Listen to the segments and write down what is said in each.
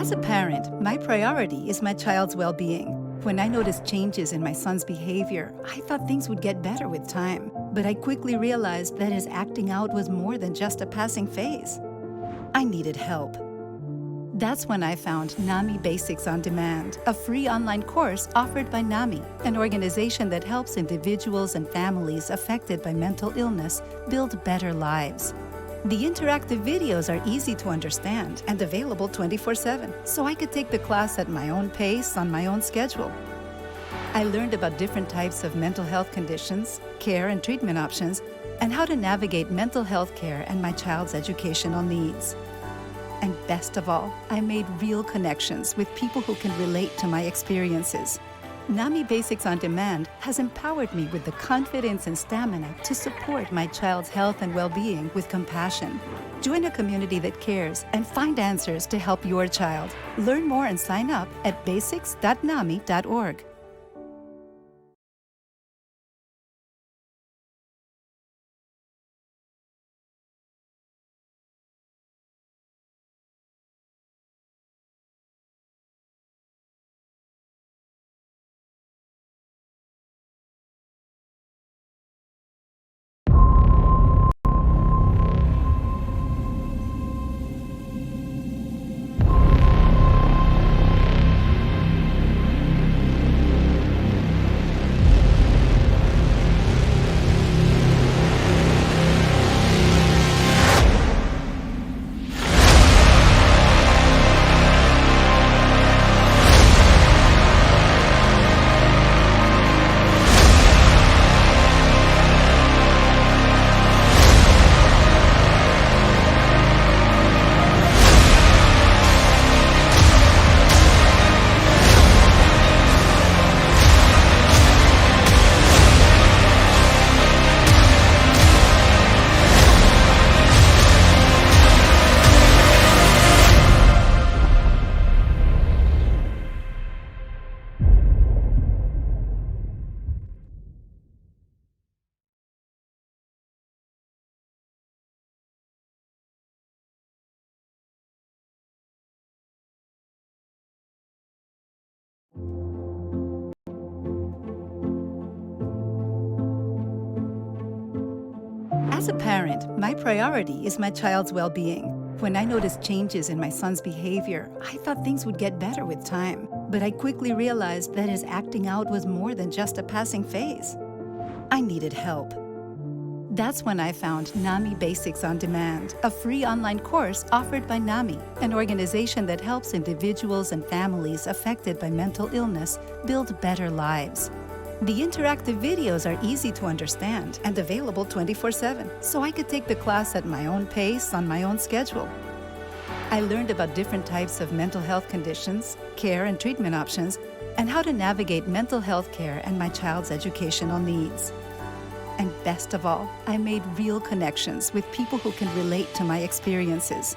As a parent, my priority is my child's well-being. When I noticed changes in my son's behavior, I thought things would get better with time. But I quickly realized that his acting out was more than just a passing phase. I needed help. That's when I found NAMI Basics on Demand, a free online course offered by NAMI, an organization that helps individuals and families affected by mental illness build better lives. The interactive videos are easy to understand and available 24/7, so I could take the class at my own pace on my own schedule. I learned about different types of mental health conditions, care and treatment options, and how to navigate mental health care and my child's educational needs. And best of all, I made real connections with people who can relate to my experiences. NAMI Basics on Demand has empowered me with the confidence and stamina to support my child's health and well-being with compassion. Join a community that cares and find answers to help your child. Learn more and sign up at basics.nami.org. As a parent, my priority is my child's well-being. When I noticed changes in my son's behavior, I thought things would get better with time. But I quickly realized that his acting out was more than just a passing phase. I needed help. That's when I found NAMI Basics on Demand, a free online course offered by NAMI, an organization that helps individuals and families affected by mental illness build better lives. The interactive videos are easy to understand and available 24/7, so I could take the class at my own pace on my own schedule. I learned about different types of mental health conditions, care and treatment options, and how to navigate mental health care and my child's educational needs. And best of all, I made real connections with people who can relate to my experiences.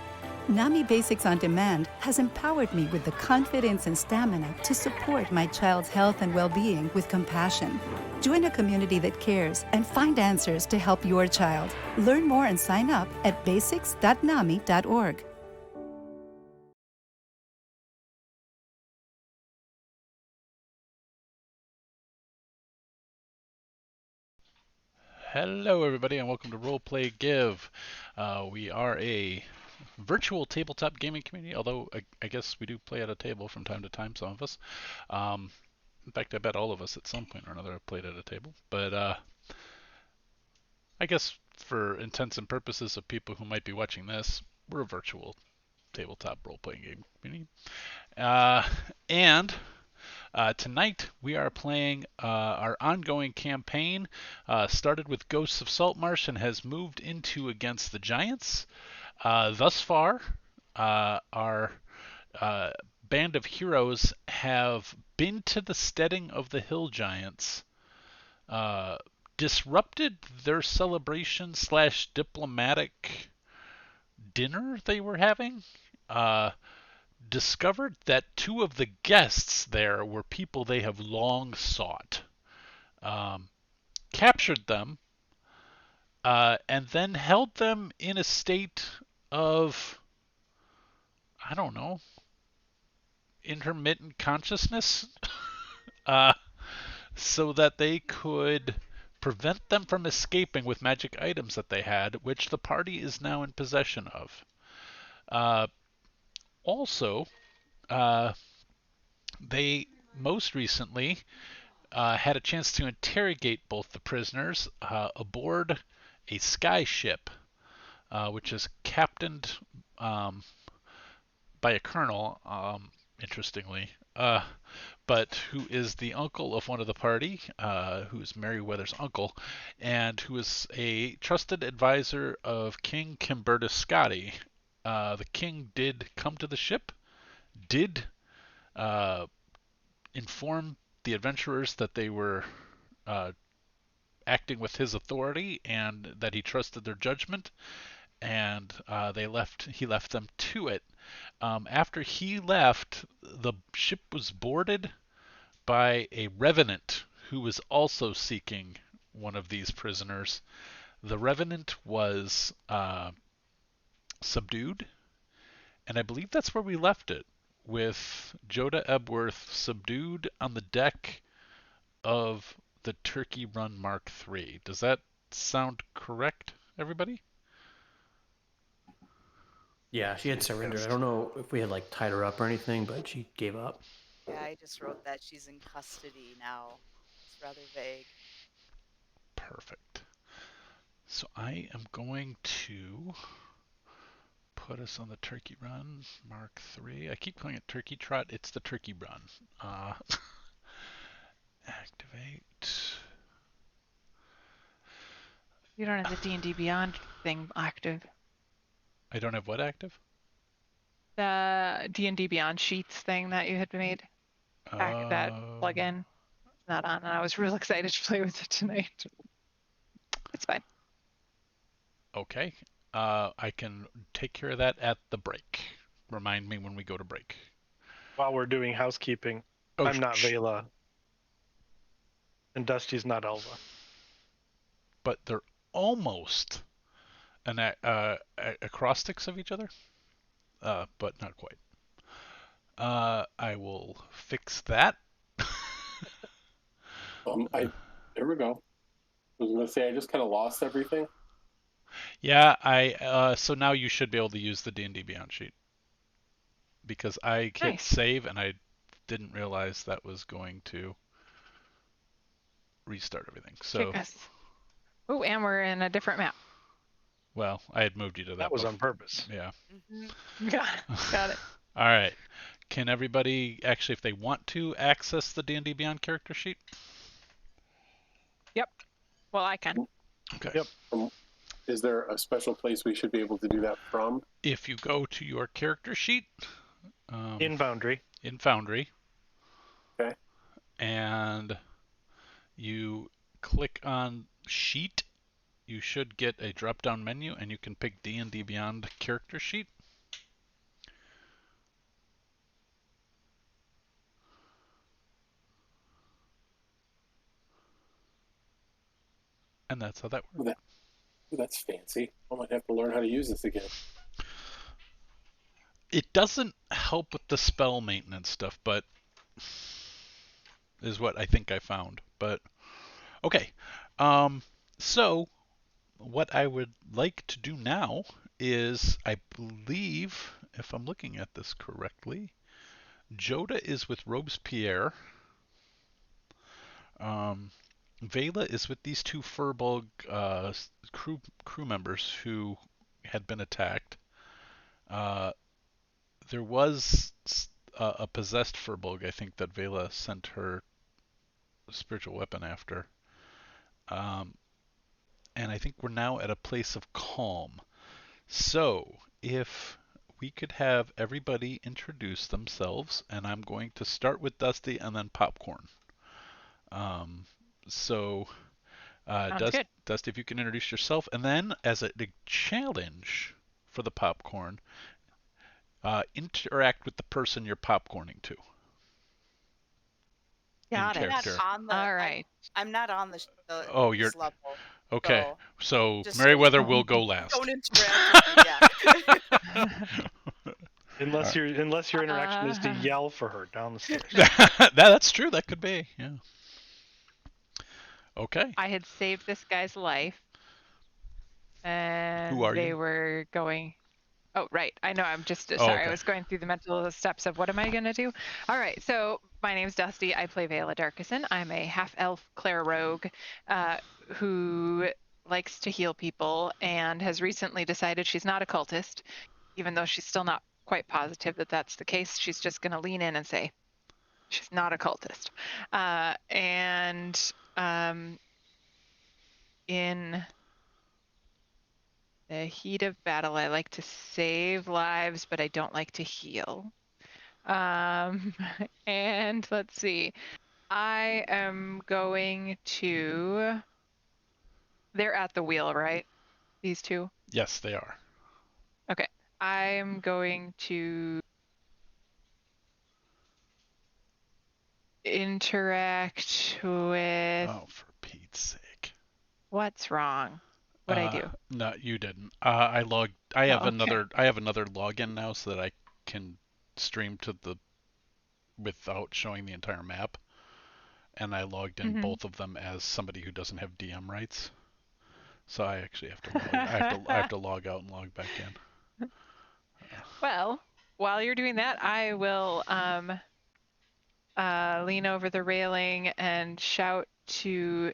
NAMI Basics on Demand has empowered me with the confidence and stamina to support my child's health and well-being with compassion. Join a community that cares and find answers to help your child. Learn more and sign up at basics.nami.org. Hello, everybody, and welcome to Roleplay Give. We are a virtual tabletop gaming community, although I guess we do play at a table from time to time, some of us. In fact, I bet all of us at some point or another have played at a table. But I guess for intents and purposes of people who might be watching this, we're a virtual tabletop role-playing game community. And tonight we are playing our ongoing campaign. Started with Ghosts of Saltmarsh and has moved into Against the Giants. Thus far, our band of heroes have been to the Steading of the Hill Giants, disrupted their celebration / diplomatic dinner they were having, discovered that two of the guests there were people they have long sought, captured them, and then held them in a state of, I don't know, intermittent consciousness uh, so that they could prevent them from escaping with magic items that they had, which the party is now in possession of. Uh, also, uh, they most recently had a chance to interrogate both the prisoners aboard a sky ship, which is captained um, by a colonel, interestingly, but who is the uncle of one of the party, who's Meriwether's uncle, and who is a trusted advisor of King Kimbertus Scotti. The king did come to the ship, did uh, inform the adventurers that they were uh, acting with his authority and that he trusted their judgment, and he left them to it. After he left, the ship was boarded by a revenant who was also seeking one of these prisoners. The revenant was subdued, and I believe that's where we left it, with Joda Ebworth subdued on the deck of the Turkey Run Mark III. Does that sound correct, everybody? Yeah, she had surrendered. I don't know if we had like tied her up or anything, but she gave up. Yeah, I just wrote that she's in custody now. It's rather vague. Perfect. So I am going to put us on the Turkey Run Mark III. I keep calling it Turkey Trot. It's the Turkey Run. Activate. You don't have the D&D Beyond thing active. I don't have what active? The D&D Beyond Sheets thing that you had made. That plugin. Not on, and I was real excited to play with it tonight. It's fine. Okay. I can take care of that at the break. Remind me when we go to break. While we're doing housekeeping, I'm not Vela. And Dusty's not Elva. But they're almost acrostics of each other, but not quite. I will fix that. There we go. I was gonna say I just kind of lost everything. Yeah, so now you should be able to use the D&D Beyond sheet, because I hit save and I didn't realize that was going to restart everything. So. Oh, and we're in a different map. Well, I had moved you to that. That was on purpose. Yeah. Mm-hmm. Got it. All right. Can everybody actually, if they want to, access the D&D Beyond character sheet? Yep. Well, I can. Okay. Yep. Is there a special place we should be able to do that from? If you go to your character sheet. In Foundry. In Foundry. Okay. And you click on Sheet, you should get a drop-down menu, and you can pick D&D Beyond character sheet. And that's how that works. That's fancy. I might have to learn how to use this again. It doesn't help with the spell maintenance stuff, but is what I think I found. But okay. So what I would like to do now is, I believe, if I'm looking at this correctly, Joda is with Robespierre. Vela is with these two Furbolg crew members who had been attacked. There was a possessed Furbolg, I think, that Vela sent her spiritual weapon after. And I think we're now at a place of calm. So, if we could have everybody introduce themselves, and I'm going to start with Dusty and then Popcorn. Dusty, if you can introduce yourself, and then as a challenge for the Popcorn, interact with the person you're popcorning to. Got it. All right. I'm not on the you're level. Okay, so Meriwether will go last. Don't interact with me, yeah. Unless your interaction is to yell for her down the stairs. That's true. That could be. Yeah. Okay. I had saved this guy's life, and Who are they you? were going. Oh, right. I know. I'm just Oh, sorry. okay. I was going through the mental steps of what am I going to do? All right. So my name's Dusty. I play Vela Darkison. I'm a half-elf cleric rogue who likes to heal people and has recently decided she's not a cultist, even though she's still not quite positive that that's the case. She's just going to lean in and say she's not a cultist. In the heat of battle, I like to save lives, but I don't like to heal. And let's see. I am going to. They're at the wheel, right? These two? Yes, they are. Okay. I'm going to interact with. Oh, for Pete's sake. What's wrong? What'd I do? No, you didn't. I have Oh, okay. I have another login now so that I can stream to the without showing the entire map. And I logged in both of them as somebody who doesn't have DM rights. So I actually have to I have to log out and log back in. Well, while you're doing that, I will lean over the railing and shout to.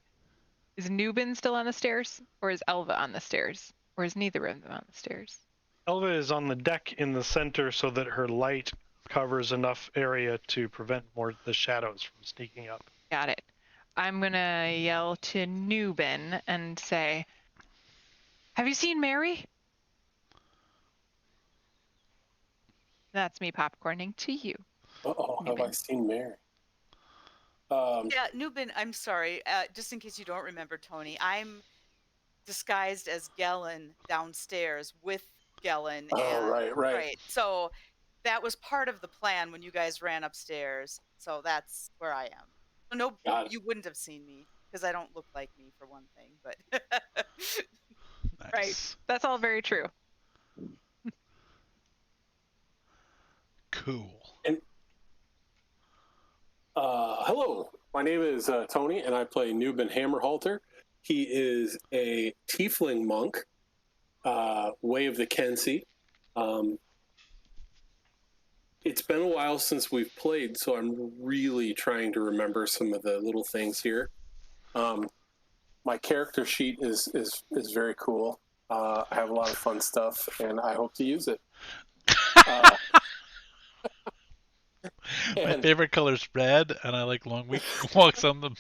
Is Nubin still on the stairs, or is Elva on the stairs, or is neither of them on the stairs? Elva is on the deck in the center so that her light covers enough area to prevent more the shadows from sneaking up. Got it. I'm gonna yell to Nubin and say, "Have you seen Mary?" That's me popcorning to you. Uh-oh, have I seen Mary? Yeah, Nubin, I'm sorry. Just in case you don't remember, Tony, I'm disguised as Gellin downstairs with Gellin. Oh, right. Right. So that was part of the plan when you guys ran upstairs. So that's where I am. So no, Got it. you wouldn't have seen me because I don't look like me for one thing. But Nice. Right. That's all very true. Cool. And hello, my name is Tony, and I play Nubin Hammerhalter. He is a tiefling monk, Way of the Kensi. It's been a while since we've played, so I'm really trying to remember some of the little things here. My character sheet is very cool. I have a lot of fun stuff, and I hope to use it. My favorite color is red, and I like long walks on the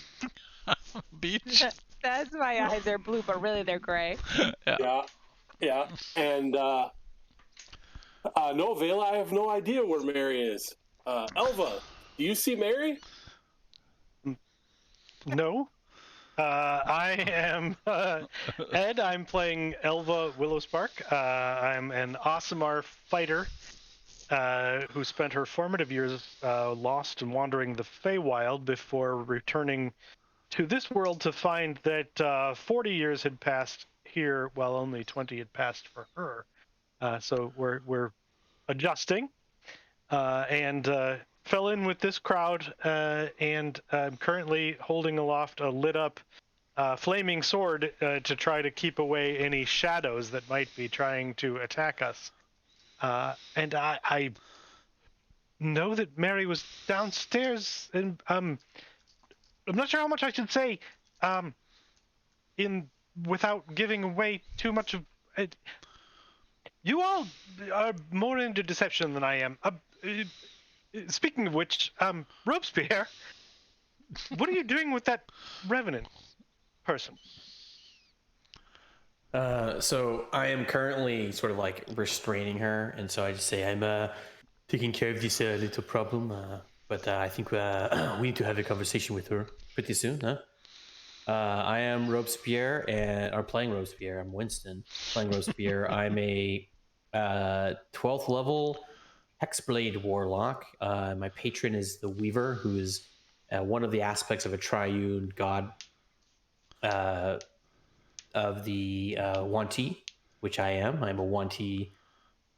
beach. That's my eyes are blue, but really they're gray. Yeah. And no, Vela, I have no idea where Mary is. Elva, do you see Mary? No. I am Ed. I'm playing Elva Willowspark. I'm an Aasimar fighter who spent her formative years lost and wandering the Feywild before returning to this world to find that 40 years had passed here while only 20 had passed for her. So we're adjusting and fell in with this crowd and I'm currently holding aloft a lit up flaming sword to try to keep away any shadows that might be trying to attack us. And I know that Mary was downstairs, and I'm not sure how much I should say without giving away too much of it. You all are more into deception than I am. Speaking of which, Robespierre, what are you doing with that revenant person? So I am currently sort of like restraining her, and so I just say I'm taking care of this little problem, but I think we need to have a conversation with her pretty soon, huh? I am Robespierre, or playing Robespierre. I'm Winston, playing Robespierre. I'm a 12th level Hexblade Warlock. My patron is the Weaver, who is one of the aspects of a triune god of the Wanti, which I am. I'm a Wanti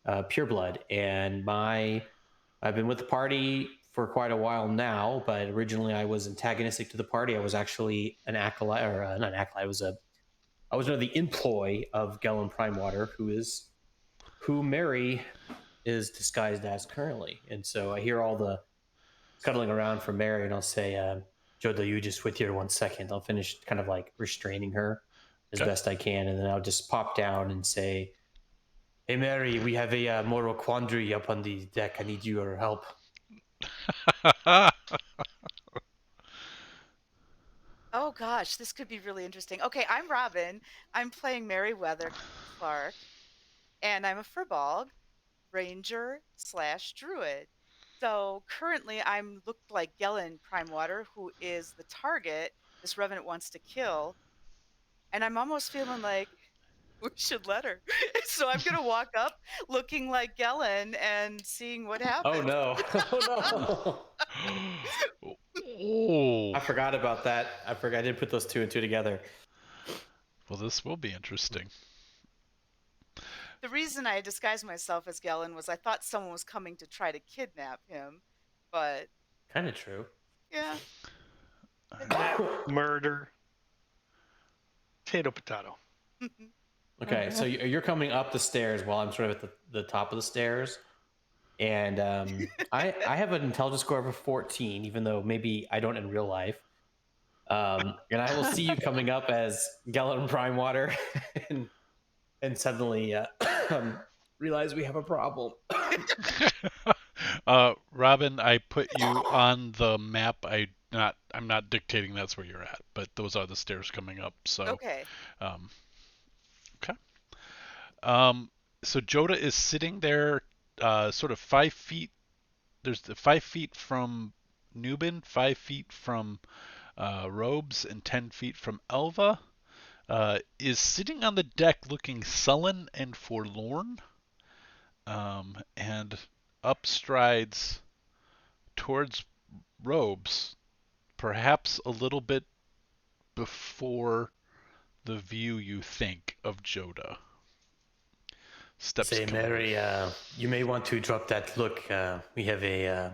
pureblood, and I've been with the party for quite a while now. But originally, I was antagonistic to the party. I was actually an acolyte, or not an acolyte. I was under the employ of Gellin Primewater, who Mary is disguised as currently. And so I hear all the scuttling around from Mary, and I'll say, Jodo, you just wait here 1 second. I'll finish kind of like restraining her as best I can, and then I'll just pop down and say, hey, Mary, we have a moral quandary up on the deck. I need your help. Oh gosh, this could be really interesting. Okay, I'm Robin. I'm playing Meriwether Clark, and I'm a Furbolg ranger / druid. So currently, I'm looked like Gellin Primewater, who is the target this revenant wants to kill, and I'm almost feeling like we should let her. So I'm gonna walk up looking like Gellin and seeing what happens. Oh no! Oh no! Oh. I forgot about that. I didn't put those 2 and 2 together. Well, this will be interesting. The reason I disguised myself as Gellin was I thought someone was coming to try to kidnap him, but kind of true. Yeah. Murder. Potato. Okay, so you're coming up the stairs while I'm sort of at the top of the stairs, and I have an intelligence score of a 14, even though maybe I don't in real life. And I will see you coming up as Gellin Primewater, and suddenly realize we have a problem. Robin, I put you on the map. I'm not dictating that's where you're at, but those are the stairs coming up. So okay. Okay. So Joda is sitting there, sort of 5 feet. There's the 5 feet from Nubin, 5 feet from Robes, and 10 feet from Elva. Is sitting on the deck looking sullen and forlorn, and up strides towards Robes, perhaps a little bit before the view you think of Joda. Steps Say, Mary, you may want to drop that look. We have a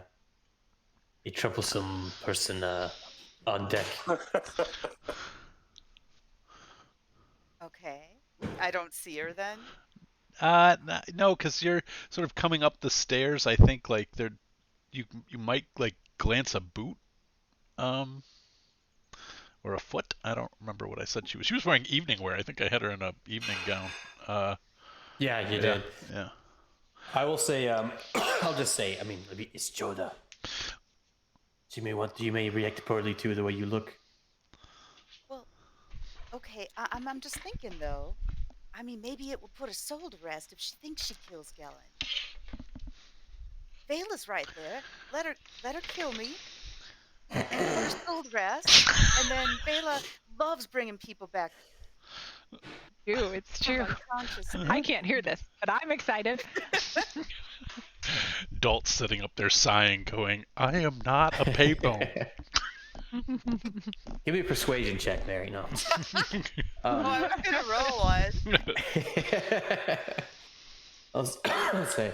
troublesome person on deck. Okay. I don't see her then? No, because you're sort of coming up the stairs. I think like you might like glance a boot, or a foot. I don't remember what I said she was. She was wearing evening wear. I think I had her in a evening gown. Yeah, you did. Yeah. I will say, I'll just say, I mean, it's Joda. You may react poorly to the way you look. Well, okay. I'm just thinking though. I mean, maybe it will put her soul to rest if she thinks she kills Gellin. Vela's right there. Let her kill me. And put her soul to rest. And then Vela loves bringing people back. It's true. I can't hear this, but I'm excited. Dalt's sitting up there sighing, going, I am not a payphone. Give me a persuasion check, Mary. No. I was going to roll one. I'll say,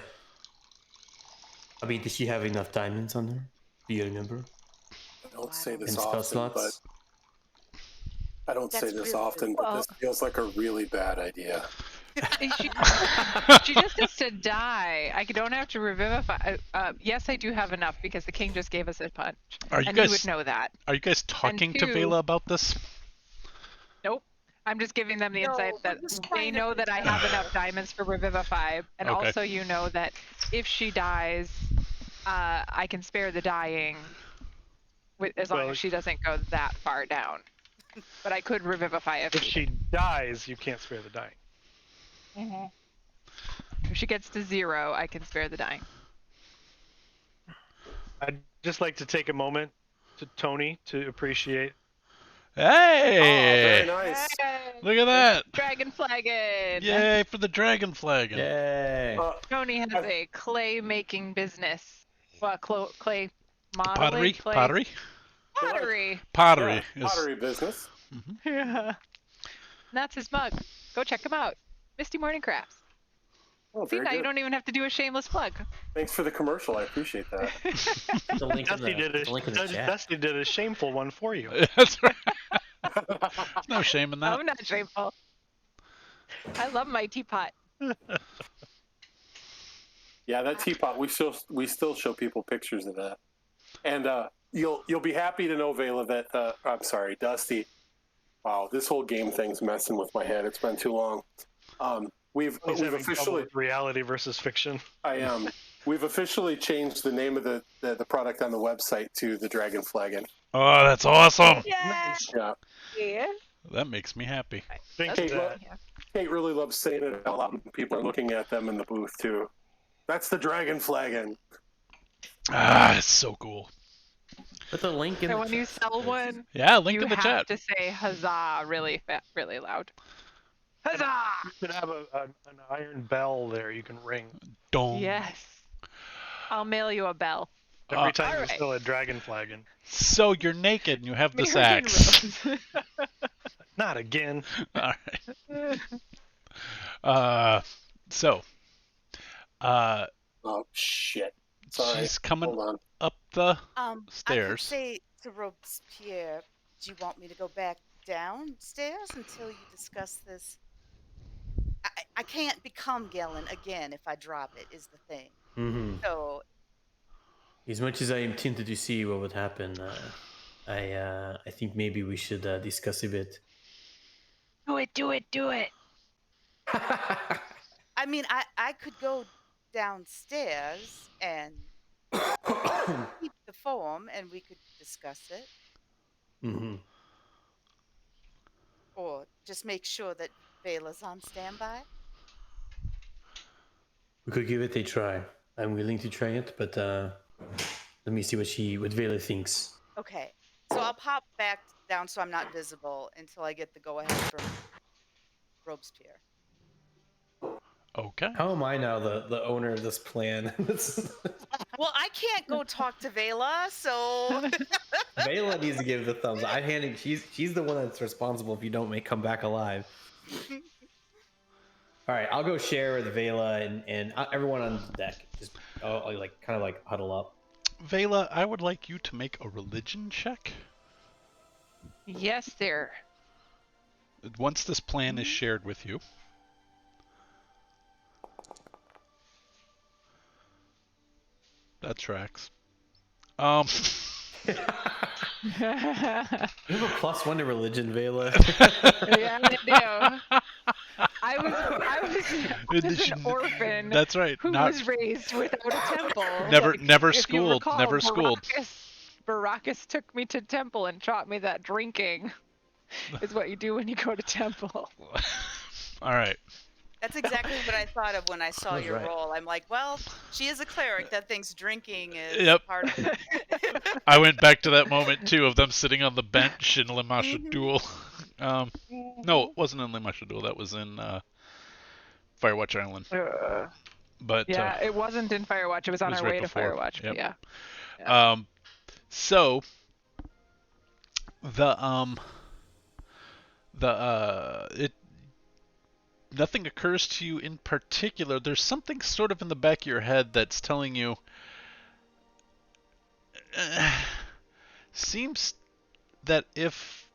I mean, does she have enough diamonds on her? Do you remember? I don't say this and spell often, slots? but I don't say this often, but this feels like a really bad idea. She just has to die. I don't have to revivify. Yes, I do have enough because the king just gave us a punch. He would know that. Are you guys talking to Vela about this? Nope. I'm just giving them the insight that they know that I have enough diamonds for revivify, and also you know that if she dies, I can spare the dying, as long as she doesn't go that far down. But I could revivify if she dies, you can't spare the dying. Mm-hmm. If she gets to 0, I can spare the dying. I'd just like to take a moment to Tony to appreciate. Hey! Oh, very nice. Hey! Look at that! Dragon flagon! Yay for the dragon flagon! Yay! Tony has a clay making business. Well, clay modeling. Pottery? Pottery. Pottery. Yeah, pottery business. Yeah. And that's his mug. Go check him out. Misty Morning Crafts. Oh, See, very now you good. don't even have to do a shameless plug. Thanks for the commercial. I appreciate that. The link in Dusty the chat. Dusty did a shameful one for you. That's right. There's no shame in that. I'm not shameful. I love my teapot. Yeah, that teapot. We still show people pictures of that, and you'll be happy to know, Vela, that I'm sorry, Dusty. Wow, this whole game thing's messing with my head. It's been too long. We've He's having trouble officially. with reality versus fiction. I am. We've officially changed the name of the product on the website to the Dragon Flagon. Oh, that's awesome. Yeah. Yeah. Yeah. That makes me happy. Thanks Kate, for that. Kate really loves saying it out loud, and people are looking at them in the booth too. That's the Dragon Flagon. Ah, it's so cool. Put the link in So the when you chat. sell one, Yeah, link you in the have chat. to say huzzah really really loud. Huzzah! You could have an iron bell there you can ring Dong. Yes. I'll mail you a bell. every time you alright. sell a dragon flagon. So you're naked and you have this American axe. Rose. Not again. All right. So, Oh shit! Sorry. she's coming Hold on. up the I could stairs. say to Robespierre, do you want me to go back downstairs until you discuss this? I can't become Galen again if I drop it, is the thing. Mm-hmm. So, As much as I am tempted to see what would happen, I think maybe we should discuss a bit. Do it, do it, do it. I mean, I could go downstairs and keep the form and we could discuss it. Mm-hmm. Or just make sure that Vela's on standby. We could give it a try. I'm willing to try it, but let me see what Vela thinks. Okay. So I'll pop back down so I'm not visible until I get the go-ahead from Robespierre. Okay. How am I now the owner of this plan? Well, I can't go talk to Vela, so Vela needs to give the thumbs. She's the one that's responsible if you don't come back alive. All right, I'll go share with Vela and everyone on deck. Just kind of huddle up. Vela, I would like you to make a religion check. Yes, sir. Once this plan is shared with you. That tracks. You have a +1 to religion, Vela. Yeah, I do. I was an orphan. That's right. Who was raised without a temple. Never if you schooled. recall, Never schooled. Baracus took me to temple and taught me that drinking is what you do when you go to temple. All right. that's exactly what I thought of when I saw That's your right. role. I'm like, well, she is a cleric that thinks drinking is Yep. part of it. I went back to that moment too of them sitting on the bench in Limasha Duel. No, it wasn't in Limasha Duel. That was in Firewatch Island. But Yeah, it wasn't in Firewatch. It was on was our right way before. to Firewatch. Yep. But yeah. So nothing occurs to you in particular. There's something sort of in the back of your head that's telling you seems that if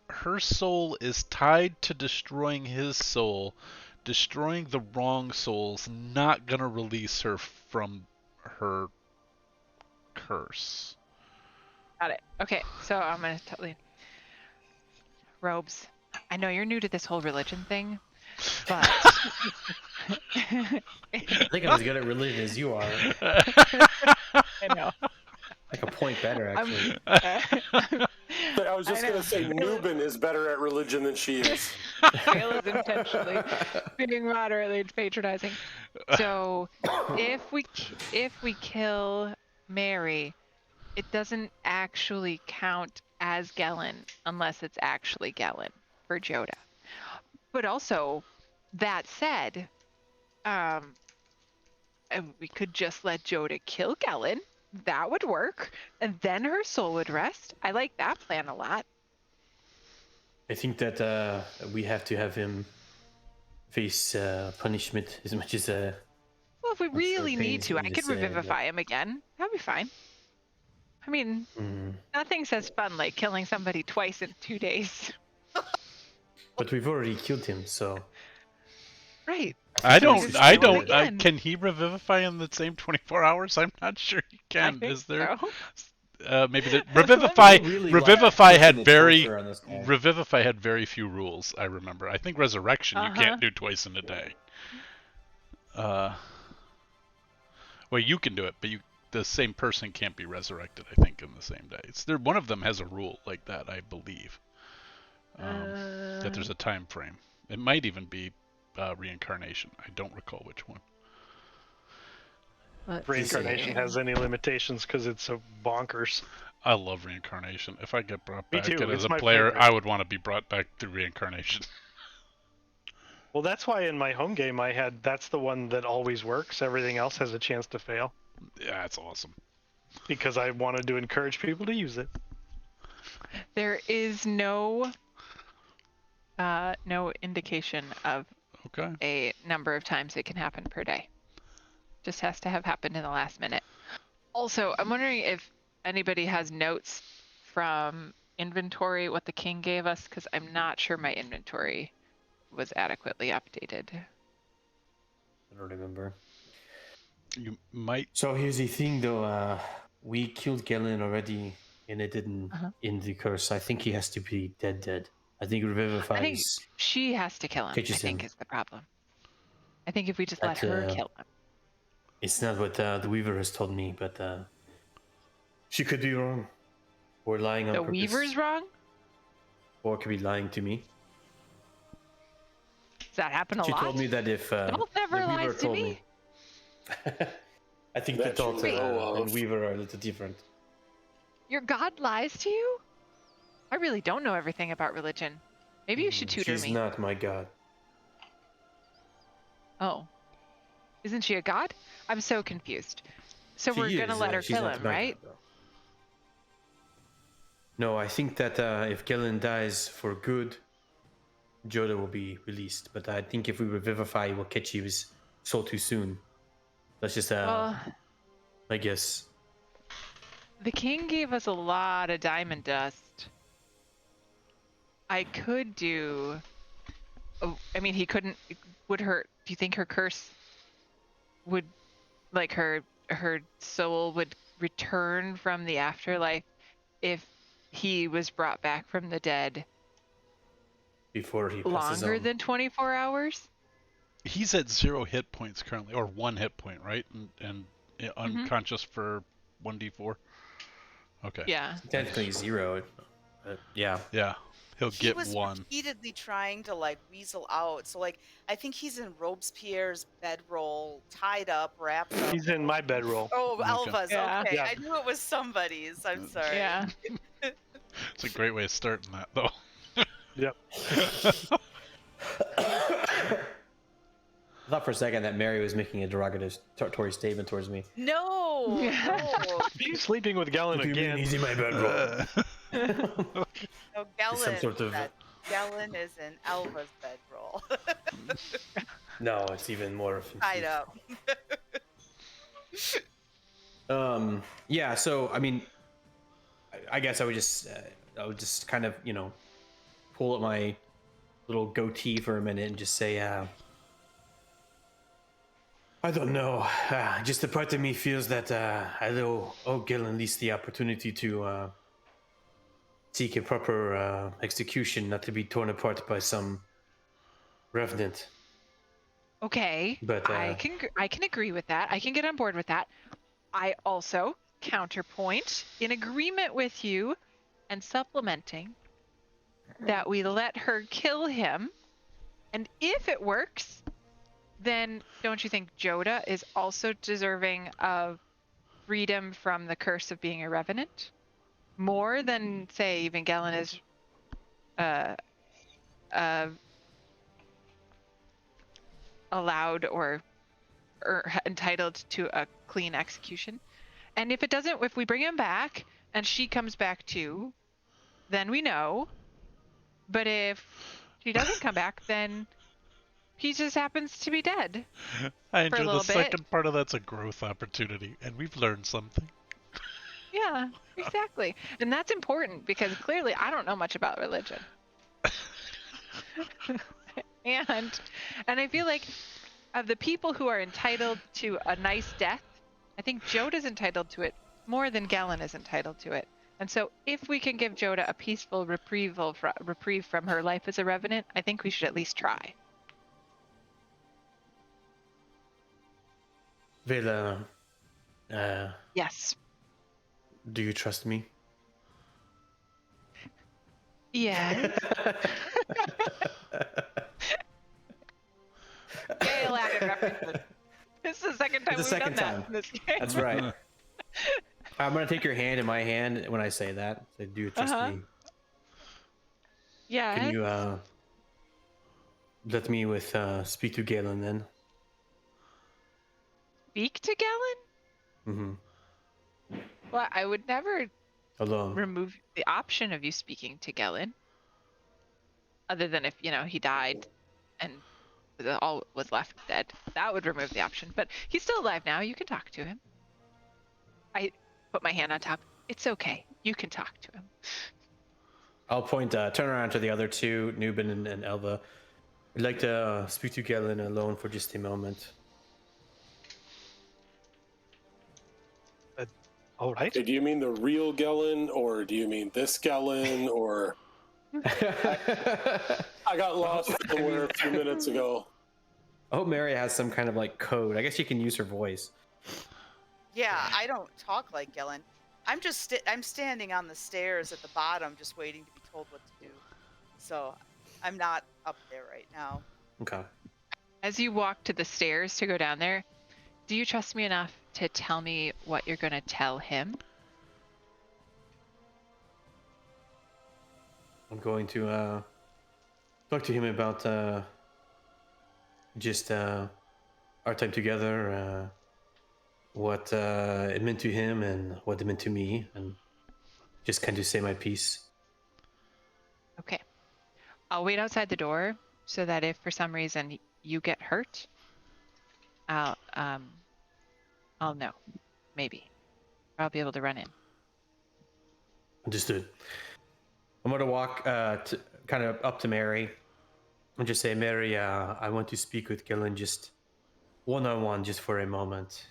her soul is tied to destroying his soul, destroying the wrong soul's not gonna release her from her curse. Got it. Okay, so I'm gonna tell you, Robes. I know you're new to this whole religion thing, but I think I'm as good at religion as you are. I know. Like a point better, actually. I was just I know. going to say, Nubin is better at religion than she is. Kale is intentionally being moderately patronizing. So, if we kill Mary, it doesn't actually count as Gelen unless it's actually Gelen for Joda. But also, that said, we could just let Joda kill Gelen. That would work, and then her soul would rest. I like that plan a lot. I think that we have to have him face punishment as much as Well, if we sure really need pains to, in I could this, revivify him again. That'd be fine. I mean, nothing says fun like killing somebody twice in 2 days. But we've already killed him, so Right. I So we don't. just I do it don't. again. Can he revivify in the same 24 hours? I'm not sure he I can. think Is there? so. Maybe the That's what revivify. really Revivify like had pushing the very. torture on this guy. Revivify had very few rules. I remember. I think resurrection you can't do twice in a day. Well, you can do it, but the same person can't be resurrected. I think in the same day. It's there. One of them has a rule like that, I believe. That there's a time frame. It might even be reincarnation. I don't recall which one. Let's Reincarnation see. has any limitations because it's so bonkers. I love reincarnation. If I get brought Me back too, in as it's a my player, favorite. I would want to be brought back through reincarnation. Well, that's why in my home game that's the one that always works. Everything else has a chance to fail Yeah, it's awesome. because I wanted to encourage people to use it. There is no indication of Okay. a number of times it can happen per day. Just has to have happened in the last minute. Also, I'm wondering if anybody has notes from inventory, what the king gave us, because I'm not sure my inventory was adequately updated. I don't remember. You might. So here's the thing, though. We killed Galen already, and it didn't end the curse. I think he has to be dead. I think Revivify I think is... she has to kill him, I catches think, him. is the problem. I think if we just let her kill him. It's not what the Weaver has told me, but she could be wrong. Or lying on The purpose. Weaver's wrong? Or could be lying to me. Does that happen a She lot? told me that if Adult never the Weaver lies to told me. I think That the Adult you know and of. Weaver are a little different. Your god lies to you? I really don't know everything about religion. Maybe you should tutor She's me. not my god. Oh. Isn't she a god? I'm so confused. So She we're gonna is, let her she's kill not him, my right? god, though. No, I think that if Galen dies for good, Joda will be released. But I think if we revivify, Wakechi was so too soon. That's just Well, I guess. the king gave us a lot of diamond dust. I could do... Oh, I mean, he couldn't... Would her... Do you think her curse would... Like, her soul would return from the afterlife if he was brought back from the dead Before he passes longer on. than 24 hours? He's at 0 hit points currently, or 1 hit point, right? And unconscious for 1d4. Okay. Yeah. Technically 0. Yeah. Yeah. He'll He get was 1. repeatedly trying to like weasel out. So like I think he's in Robespierre's bedroll, tied up, wrapped up. He's in my bedroll. Oh, Elva's. Yeah. Okay, Yeah. I knew it was somebody's. I'm sorry. Yeah. It's a great way of starting that, though. Yep. I thought for a second that Mary was making a derogatory statement towards me. No, no, He's sleeping with Galen again. He's in my bedroll. no. Galen. Some sort of- Galen is in Elva's bedroll, No, it's even more offensive. tied up. Yeah, so I mean, I guess I would just kind of pull up my little goatee for a minute and just say, I don't know. Just a part of me feels that I owe Galen at least the opportunity to seek a proper execution, not to be torn apart by some revenant. Okay. But, I can agree with that. I can get on board with that. I also counterpoint in agreement with you and supplementing that we let her kill him, and if it works, then don't you think Joda is also deserving of freedom from the curse of being a revenant? More than, say, even Galen is allowed or entitled to a clean execution. And if we bring him back and she comes back too, then we know. But if she doesn't come back, then He just happens to be dead. I For a enjoy the little bit. second part of that's a growth opportunity, and we've learned something. Yeah, exactly. And that's important because clearly I don't know much about religion. and I feel like of the people who are entitled to a nice death, I think Joda's entitled to it more than Galen is entitled to it. And so if we can give Joda a peaceful reprieve from her life as a revenant, I think we should at least try. Vela, Yes. do you trust me? Yeah. Gale added references. This is the second time It's the we've done second that time. in this game. That's right. I'm gonna take your hand in my hand when I say that. So, do you trust me? Yeah. Can you let me speak to Galen then? Speak to Galen? Mm-hmm. Well, I would never Alone. remove the option of you speaking to Galen. Other than if, he died and all was left dead. That would remove the option. But he's still alive now. You can talk to him. I put my hand on top. It's okay. You can talk to him. I'll turn around to the other two, Nubin and Elva. I'd like to speak to Galen alone for just a moment. All right. Okay, do you mean the real Gellin, or do you mean this Gellin, or... I got lost somewhere a few minutes ago. I hope Mary has some kind of like code. I guess she can use her voice. Yeah, I don't talk like Gellin. I'm standing on the stairs at the bottom, just waiting to be told what to do. So I'm not up there right now. Okay. As you walk to the stairs to go down there, do you trust me enough to tell me what you're going to tell him? I'm going to talk to him about just our time together, what it meant to him and what it meant to me, and just kind of say my piece. Okay. I'll wait outside the door so that if for some reason you get hurt, I'll know. Maybe. Or I'll be able to run in. Understood. I'm going to walk kind of up to Mary and just say, Mary, I want to speak with Gillen just one-on-one, just for a moment.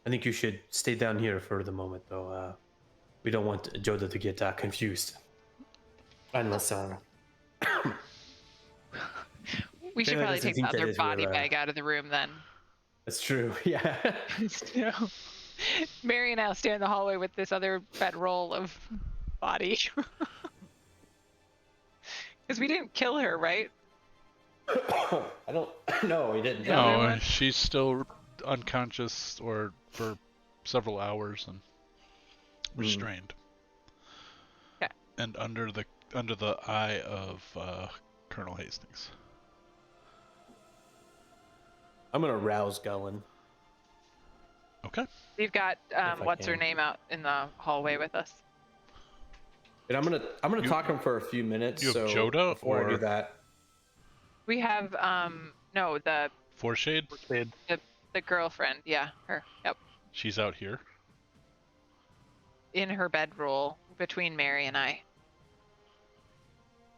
I think you should stay down here for the moment, though. We don't want Joda to get confused. Unless... We should Taylor probably doesn't take the think that other is body real, bag out of the room then. That's true, yeah. So, Mary and I'll stay in the hallway with this other bedroll of body. Because we didn't kill her, right? I don't... No, he didn't. The other No, one? she's still unconscious or for several hours and restrained. Okay. And under the eye of Colonel Hastings. I'm going to rouse Gullen. Okay. We've got I what's her can. name out in the hallway with us. And I'm gonna talk to him for a few minutes. You have so Joda, before I do or- that, We have no, the Foreshade? girlfriend, yeah, her. Yep. She's out here. In her bedroll between Mary and I.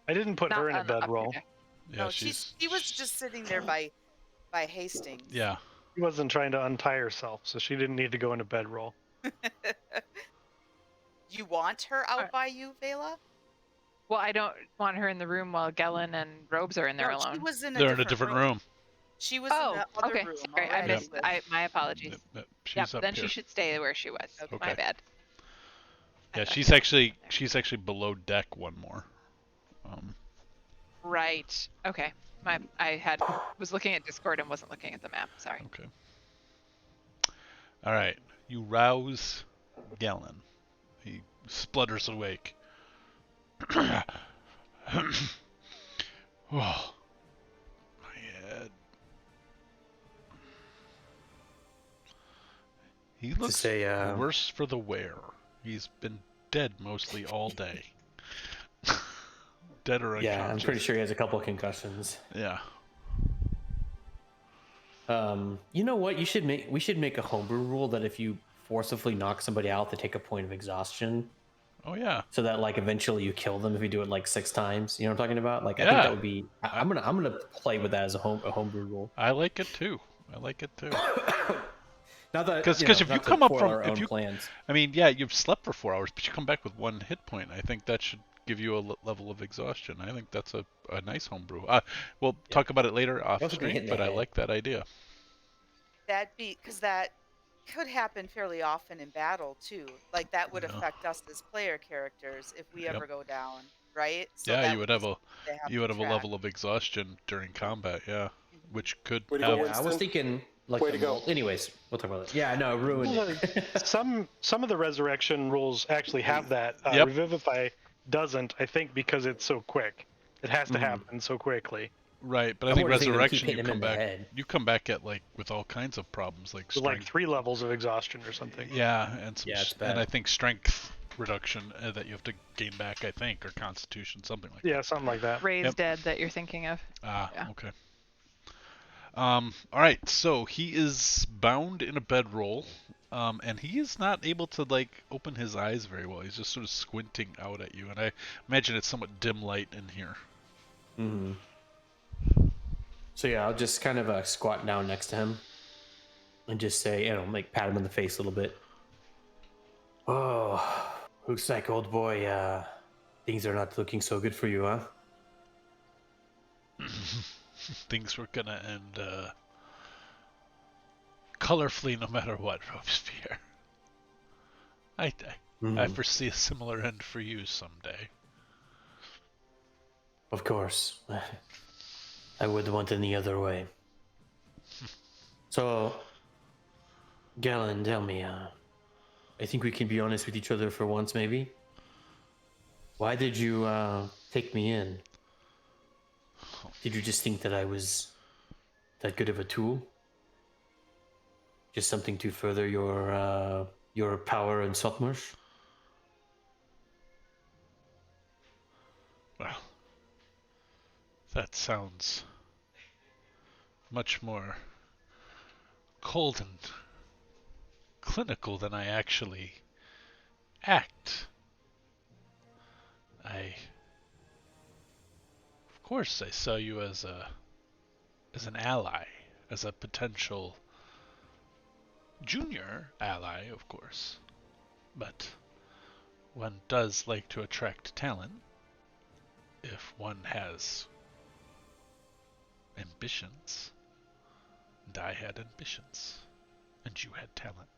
I didn't put her in a on the upper bedroll. deck. Yeah, No, she was just sitting there by Hastings. Yeah. She wasn't trying to untie herself, so she didn't need to go in a bedroll. You want her out Alright. by you, Vela? Well, I don't want her in the room while Gellin and Robes are in there No, alone. she was in They're in a different room. She was Oh, in the other okay. room. Sorry, I already missed. with- My apologies. Yep, she's Yep, up then here. she should stay where she was. Okay. My bad. I Yeah, thought she's you were actually there. she's actually below deck one more. Right. Okay. Was looking at Discord and wasn't looking at the map. Sorry. Okay. All right. You rouse Gellin. He splutters awake. Oh, my head. He looks say, worse for the wear. He's been dead mostly all day. Dead or unconscious. Yeah, I'm pretty sure he has a couple of concussions. Yeah. You know what? We should make a homebrew rule that if you forcibly knock somebody out, they take a point of exhaustion. Oh yeah. So that like eventually you kill them if you do it like 6 times. You know what I'm talking about? Like I Yeah. think that would be. I'm gonna play with that as a homebrew rule. I like it too. Not that Because if you come up from plans. I mean, yeah, you've slept for 4 hours, but you come back with 1 hit point. I think that should give you a level of exhaustion. I think that's a nice homebrew. We'll talk about it later off screen, but I like that idea. Because that could happen fairly often in battle too. Like that would affect us as player characters if we ever go down, right? So yeah, that you would have a track. level of exhaustion during combat, yeah, which could Way to have. go, I was thinking like. Way to go. Anyways, we'll talk about it. Yeah, no, ruined it. Some of the resurrection rules actually have that. Yep. Revivify doesn't, I think, because it's so quick. It has to happen so quickly. Right, but I think more just thinking to keep resurrection hitting him in the head. you come back at like with all kinds of problems like With like strength. 3 levels of exhaustion or something. Yeah, and it's bad. and I think strength reduction that you have to gain back, I think, or constitution, something like that. Yeah, something like that. Raised dead that you're thinking of. Ah, Yeah. okay. All right, so he is bound in a bedroll, and he is not able to like open his eyes very well. He's just sort of squinting out at you, and I imagine it's somewhat dim light in here. Mm-hmm. So yeah, I'll just kind of squat down next to him and just say, like pat him in the face a little bit. Oh, looks like old boy, things are not looking so good for you, huh? Things were gonna end colorfully no matter what, Robespierre. I foresee a similar end for you someday. Of course. I would want any other way. So, Galen, tell me, I think we can be honest with each other for once, maybe? Why did you take me in? Did you just think that I was that good of a tool? Just something to further your power in Saltmarsh? Well, that sounds much more cold and clinical than I actually act. Of course, I saw you as an ally, as a potential junior ally, of course. But one does like to attract talent if one has ambitions. And I had ambitions. And you had talent.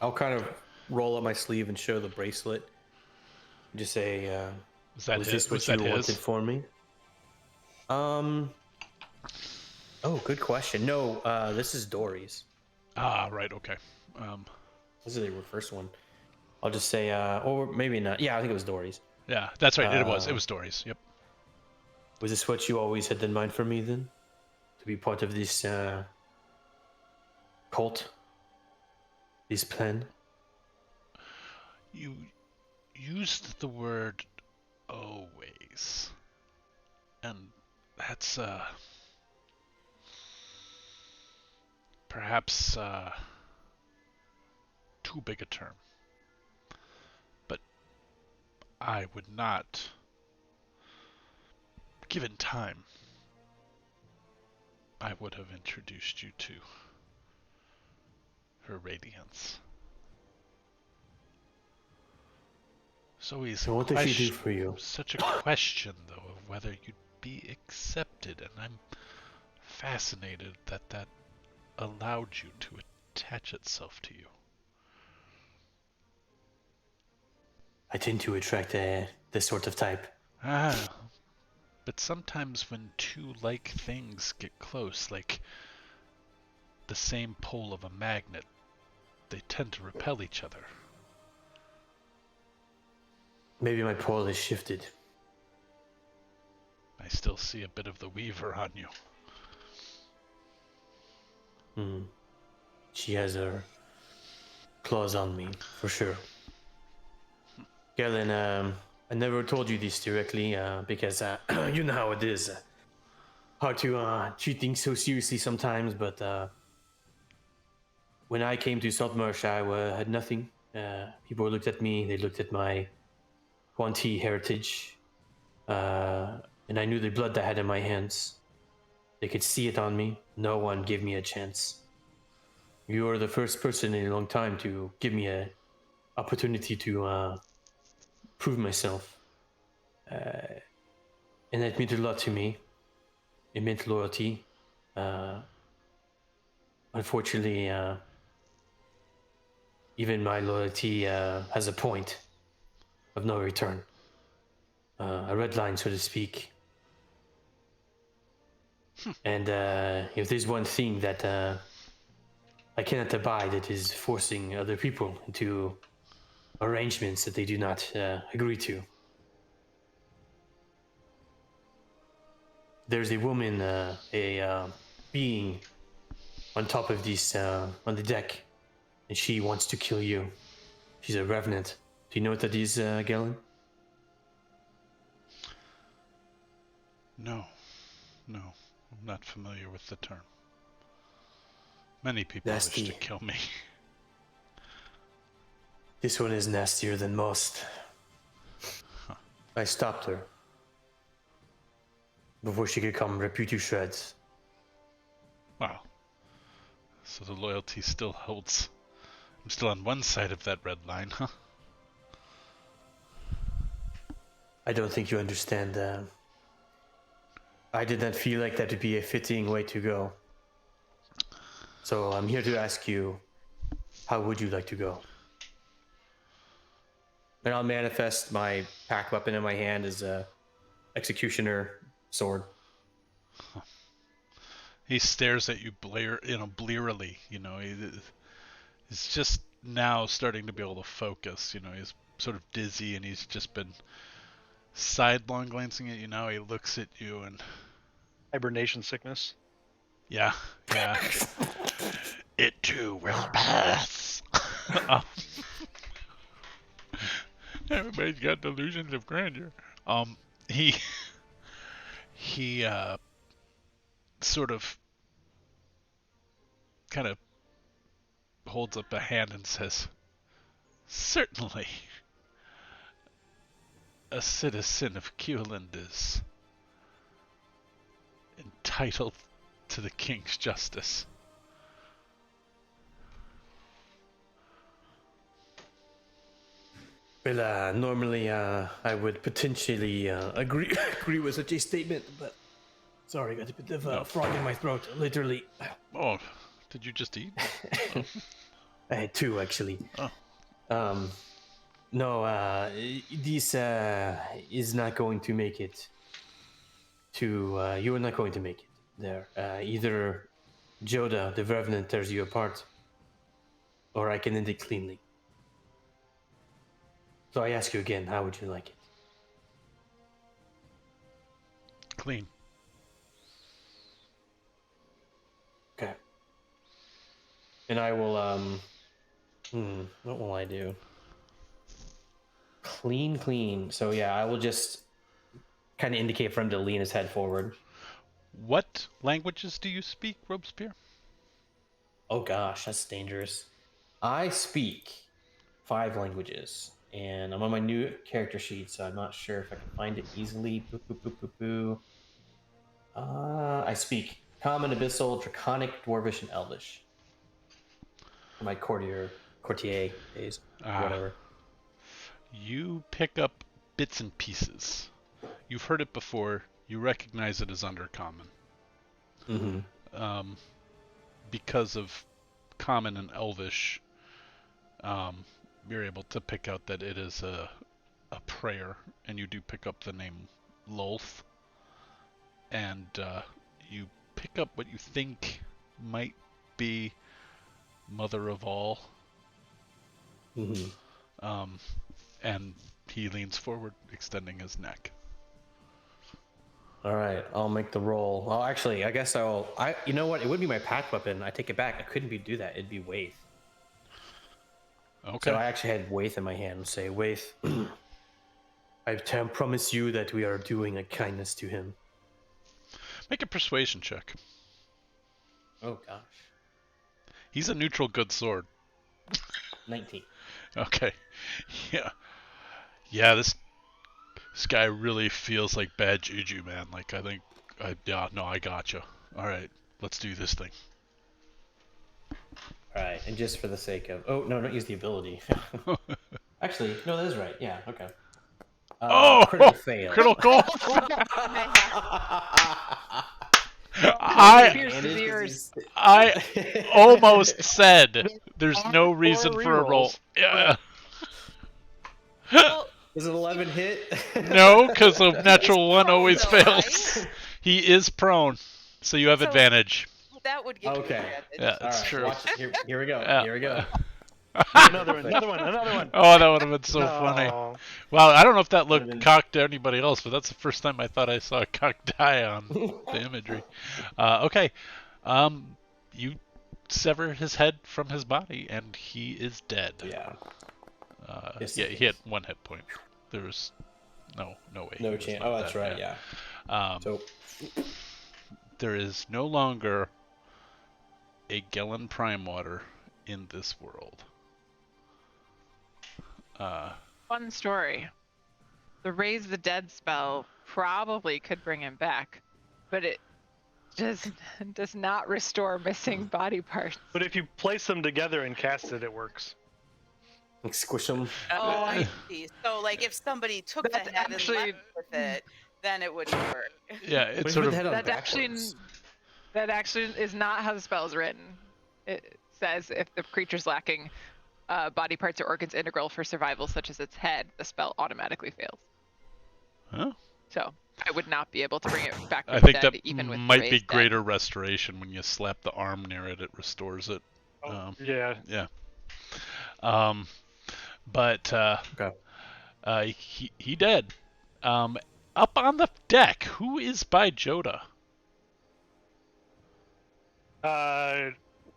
I'll kind of roll up my sleeve and show the bracelet. Just say, was this what you wanted for me? Oh, good question. No, this is Dory's. Ah, right, okay. This is the first one. I'll just say, or maybe not. Yeah, I think it was Dory's. Yeah, that's right. It was Dory's. Yep. Was this what you always had in mind for me then? To be part of this cult? This plan? You used the word always. And that's perhaps too big a term. But I would not, given time, I would have introduced you to her radiance. So easy. So what does she do for you? Such a question, though, of whether you'd be accepted, and I'm fascinated that allowed you to attach itself to you. I tend to attract this sort of type. Ah, but sometimes when two like things get close, like the same pole of a magnet, they tend to repel each other. Maybe my pole has shifted. I still see a bit of the weaver on you. She has her claws on me, for sure. Galen, I I never told you this directly because you know how it is. Hard to treat things so seriously sometimes, but when I came to Saltmarsh, I had nothing. People looked at me, they looked at my Quanti heritage, and I knew the blood I had in my hands. They could see it on me. No one gave me a chance. You are the first person in a long time to give me an opportunity to prove myself. And that meant a lot to me. It meant loyalty. Unfortunately, even my loyalty has a point of no return. A red line, so to speak. And if there's one thing that I cannot abide, it is forcing other people into arrangements that they do not agree to. There's a woman, a being on top of this, on the deck, and she wants to kill you. She's a revenant. Do you know what that is, Galen? No, I'm not familiar with the term. Many people wish to kill me. This one is nastier than most. Huh. I stopped her before she could come rip you to shreds. Wow. So the loyalty still holds. I'm still on one side of that red line, huh? I don't think you understand. I did not feel like that would be a fitting way to go. So I'm here to ask you, how would you like to go? And I'll manifest my pack weapon in my hand as a executioner sword. He stares at you blearily. He's just now starting to be able to focus. He's sort of dizzy, and he's just been sidelong glancing at you. Now he looks at you and Hibernation sickness. yeah. It too will pass. Everybody's got delusions of grandeur. He sort of kind of holds up a hand and says, "Certainly, a citizen of Kewland is entitled to the king's justice." Well, normally I would potentially agree with such a statement, but sorry, got a bit of a frog in my throat, literally. Oh, did you just eat? I had two, actually. Oh. No, this is not going to make it to... you are not going to make it there. Either Joda, the Revenant, tears you apart, or I can end it cleanly. So I ask you again, how would you like it? Clean. Okay. And I will, what will I do? Clean. So yeah, I will just kind of indicate for him to lean his head forward. What languages do you speak, Robespierre? Oh gosh, that's dangerous. I speak 5 languages. And I'm on my new character sheet, so I'm not sure if I can find it easily. I speak Common, Abyssal, Draconic, Dwarvish, and Elvish. For my courtier days, whatever. You pick up bits and pieces. You've heard it before. You recognize it as Undercommon. Mm-hmm. Because of Common and Elvish, you're able to pick out that it is a prayer, and you do pick up the name Lolth, and you pick up what you think might be Mother of All. Mm-hmm. And he leans forward, extending his neck. All right, I'll make the roll. Oh, actually, I guess you know what? It would be my pack weapon. I take it back. I couldn't do that. It'd be Waith. Okay. So I actually had Waith in my hand. Say, Waith, I promise you that we are doing a kindness to him. Make a persuasion check. Oh gosh. He's a neutral good sword. 19. Okay. Yeah. Yeah, this guy really feels like bad juju, man. Like, I think... I gotcha. Alright, let's do this thing. Alright, and just for the sake of... Oh, no, don't use the ability. Actually, no, that is right. Yeah, okay. Critical fail. Critical! Pierce his ears. I almost said there's no reason for a roll. rerolls. Yeah. Well, Does an 11 hit? No, because a natural one prone, always though, fails. right? He is prone, so you have So- advantage. that would give you Okay. advantage. Yeah, All that's right, true. watch it. Here we go. Yeah. Here we go. Another one. Oh, that would have been so funny. No. Well, I don't know if that Would've looked been- cocked to anybody else, but that's the first time I thought I saw a cocked die on the imagery. Okay. You sever his head from his body, and he is dead. Yeah. Yes, Yeah, he he had is. 1 hit point. There was no way. No he was chance. not Oh, that's dead, right. Yeah. So There is no longer a Gellin Prime Water in this world. Fun story. The Raise the Dead spell probably could bring him back, but it just does not restore missing body parts. But if you place them together and cast it, it works. like squish them. Oh, I see. So, like, if somebody took the That's head actually- and left with it, then it wouldn't work. Yeah, But it's if sort you of. put the head on That backwards. actually is not how the spell is written. It says if the creature's lacking body parts or organs integral for survival, such as its head, the spell automatically fails. Huh? So I would not be able to bring it back from I the think dead, that even with might be Raise Dead. greater restoration when you slap the arm near it. It restores it. Yeah. Yeah. But Okay. he dead. Up on the deck, who is by Joda? Uh,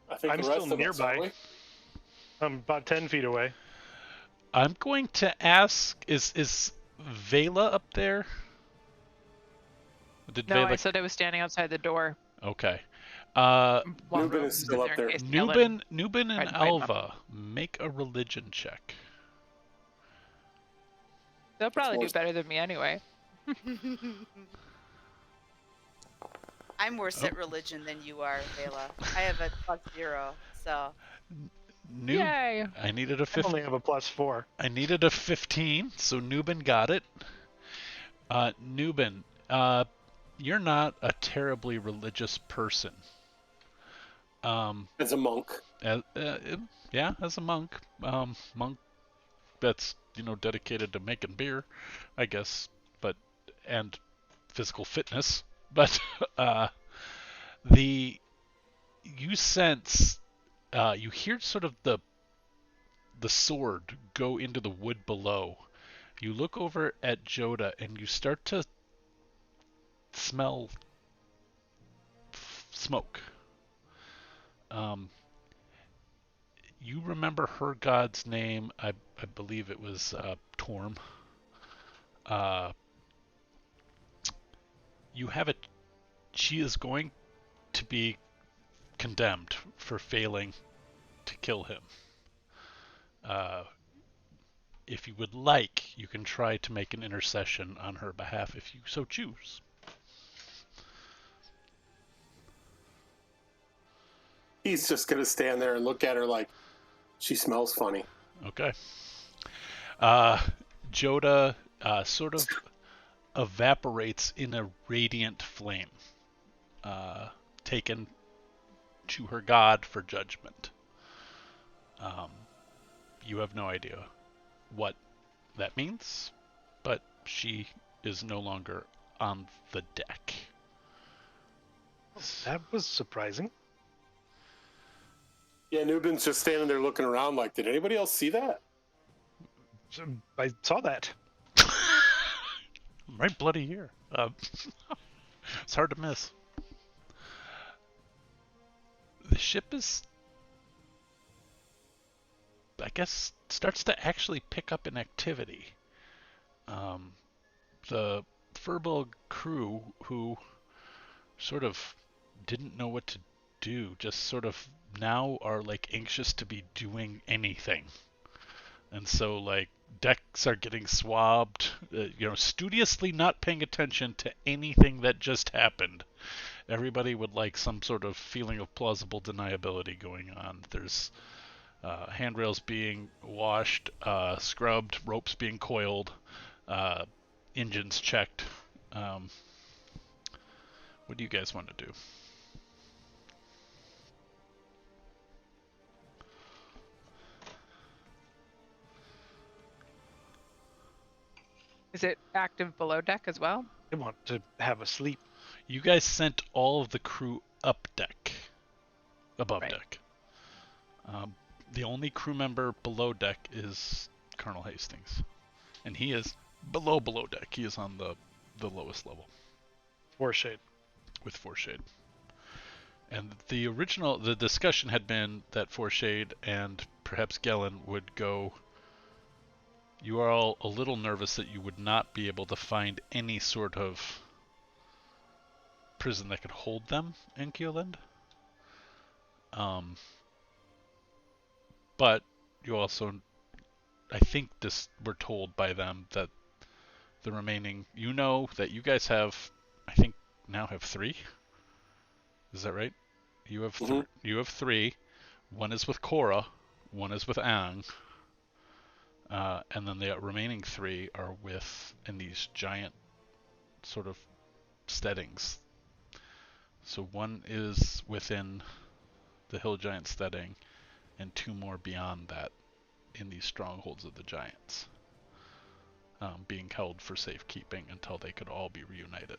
I think I'm the rest still of us, nearby. aren't we? I'm about 10 feet away. I'm going to ask: Is Vela up there? Did No, Vela? I said I was standing outside the door. Okay. While Nubin Rose is was still in up in there. case Helen Nubin tried and to fight him up. Alva, make a religion check. They'll probably do worse. better than me anyway. I'm worse at religion than you are, Vela. I have a +0, so. I needed a I 15. only have a +4. I needed a 15, so Nubin got it. Nubin, you're not a terribly religious person. As a monk. Yeah, as a monk. Monk that's, dedicated to making beer, I guess, and physical fitness. But you sense, you hear sort of the sword go into the wood below. You look over at Joda and you start to smell smoke. You remember her god's name. I believe it was Torm. You have it. She is going to be condemned for failing to kill him. If you would like, you can try to make an intercession on her behalf if you so choose. He's just going to stand there and look at her like she smells funny. Okay. Joda sort of evaporates in a radiant flame, taken to her god for judgment. You have no idea what that means, but she is no longer on the deck. That was surprising. Yeah, Nubin's just standing there looking around like, did anybody else see that? So I saw that. Right bloody here. It's hard to miss. The ship is, I guess, starts to actually pick up in activity. the Furball crew who sort of didn't know what to do, just sort of now are like anxious to be doing anything. And so like decks are getting swabbed, studiously not paying attention to anything that just happened. Everybody would like some sort of feeling of plausible deniability going on. There's handrails being washed, scrubbed, ropes being coiled, engines checked. What do you guys want to do? Is it active below deck as well? I want to have a sleep. You guys sent all of the crew up deck, above Right. deck. The only crew member below deck is Colonel Hastings, and he is below deck. He is on the lowest level Warshade. with Foreshade. And the discussion had been that Foreshade and perhaps Gellin would go. You are all a little nervous that you would not be able to find any sort of prison that could hold them in Keeland. But you also, I think we're told by them that the remaining, that you guys have, I think now have 3. Is that right? You have you have 3. One is with Korra, one is with Aang, and then the remaining 3 are in these giant sort of steadings. So one is within the Hill Giant steading, and 2 more beyond that in these strongholds of the giants, being held for safekeeping until they could all be reunited.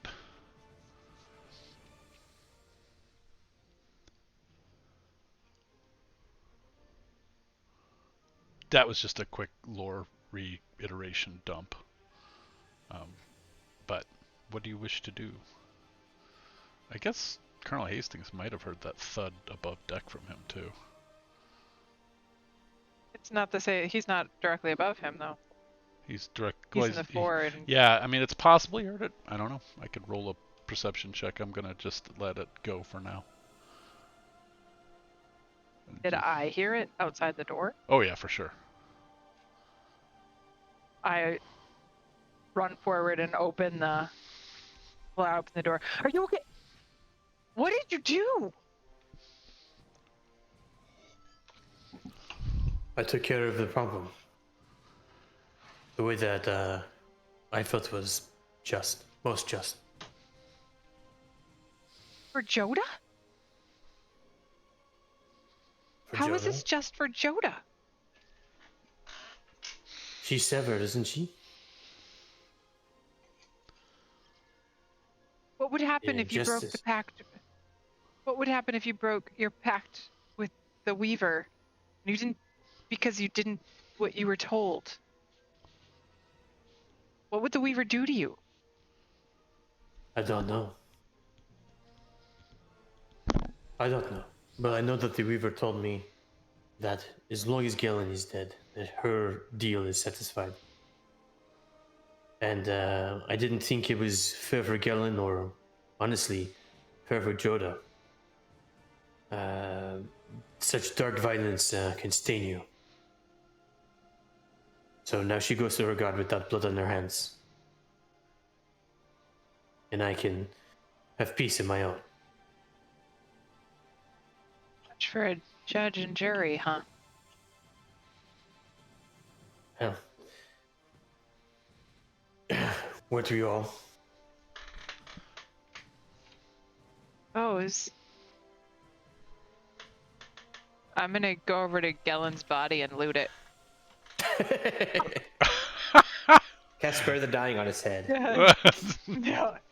That was just a quick lore reiteration dump. But what do you wish to do? I guess Colonel Hastings might have heard that thud above deck from him too. It's not the same. He's not directly above him though. He's direct. He's in the forward. Yeah, I mean it's possible he heard it. I don't know. I could roll a perception check. I'm gonna just let it go for now. Did I hear it outside the door? Oh yeah, for sure. I run forward and open the door. Are you okay? What did you do? I took care of the problem. The way that I felt was just, most just. For Joda? For How is Joda. this just for Joda? She's severed, isn't she? What would happen In if you broke the injustice. pact? What would happen if you broke your pact with the Weaver? You didn't, because you didn't what you were told. What would the Weaver do to you? I don't know. I don't know. But I know that the Weaver told me that as long as Galen is dead, that her deal is satisfied. And I didn't think it was fair for Galen, or honestly, fair for Joda. Such dark violence can stain you. So now she goes to her god without blood on her hands. And I can have peace in my own. Much for a judge and jury, huh? Hell. Where do you all? Oh, I'm gonna go over to Gellen's body and loot it. Cast Spare the Dying on his head.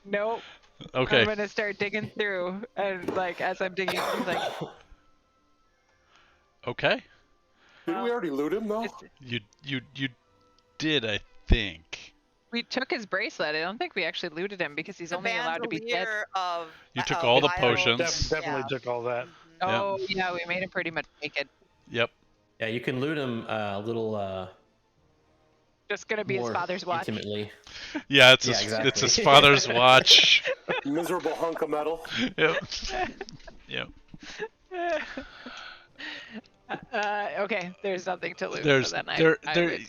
Nope. Okay. I'm gonna start digging through, and like as I'm digging, through, like Okay. Didn't we already loot him though? You did, I think. we took his bracelet. I don't think we actually looted him because he's The only allowed to be dead. bandolier of You took of all the vials. potions. Definitely Yeah. took all that. Oh yeah, we made him pretty much naked. Yep. Yeah, you can loot him Just gonna be his more father's watch. intimately. Yeah, it's Yeah, his, exactly. it's his father's watch. Miserable hunk of metal. Yep. Yep. Okay, there's nothing to lose. There's so then there I there would.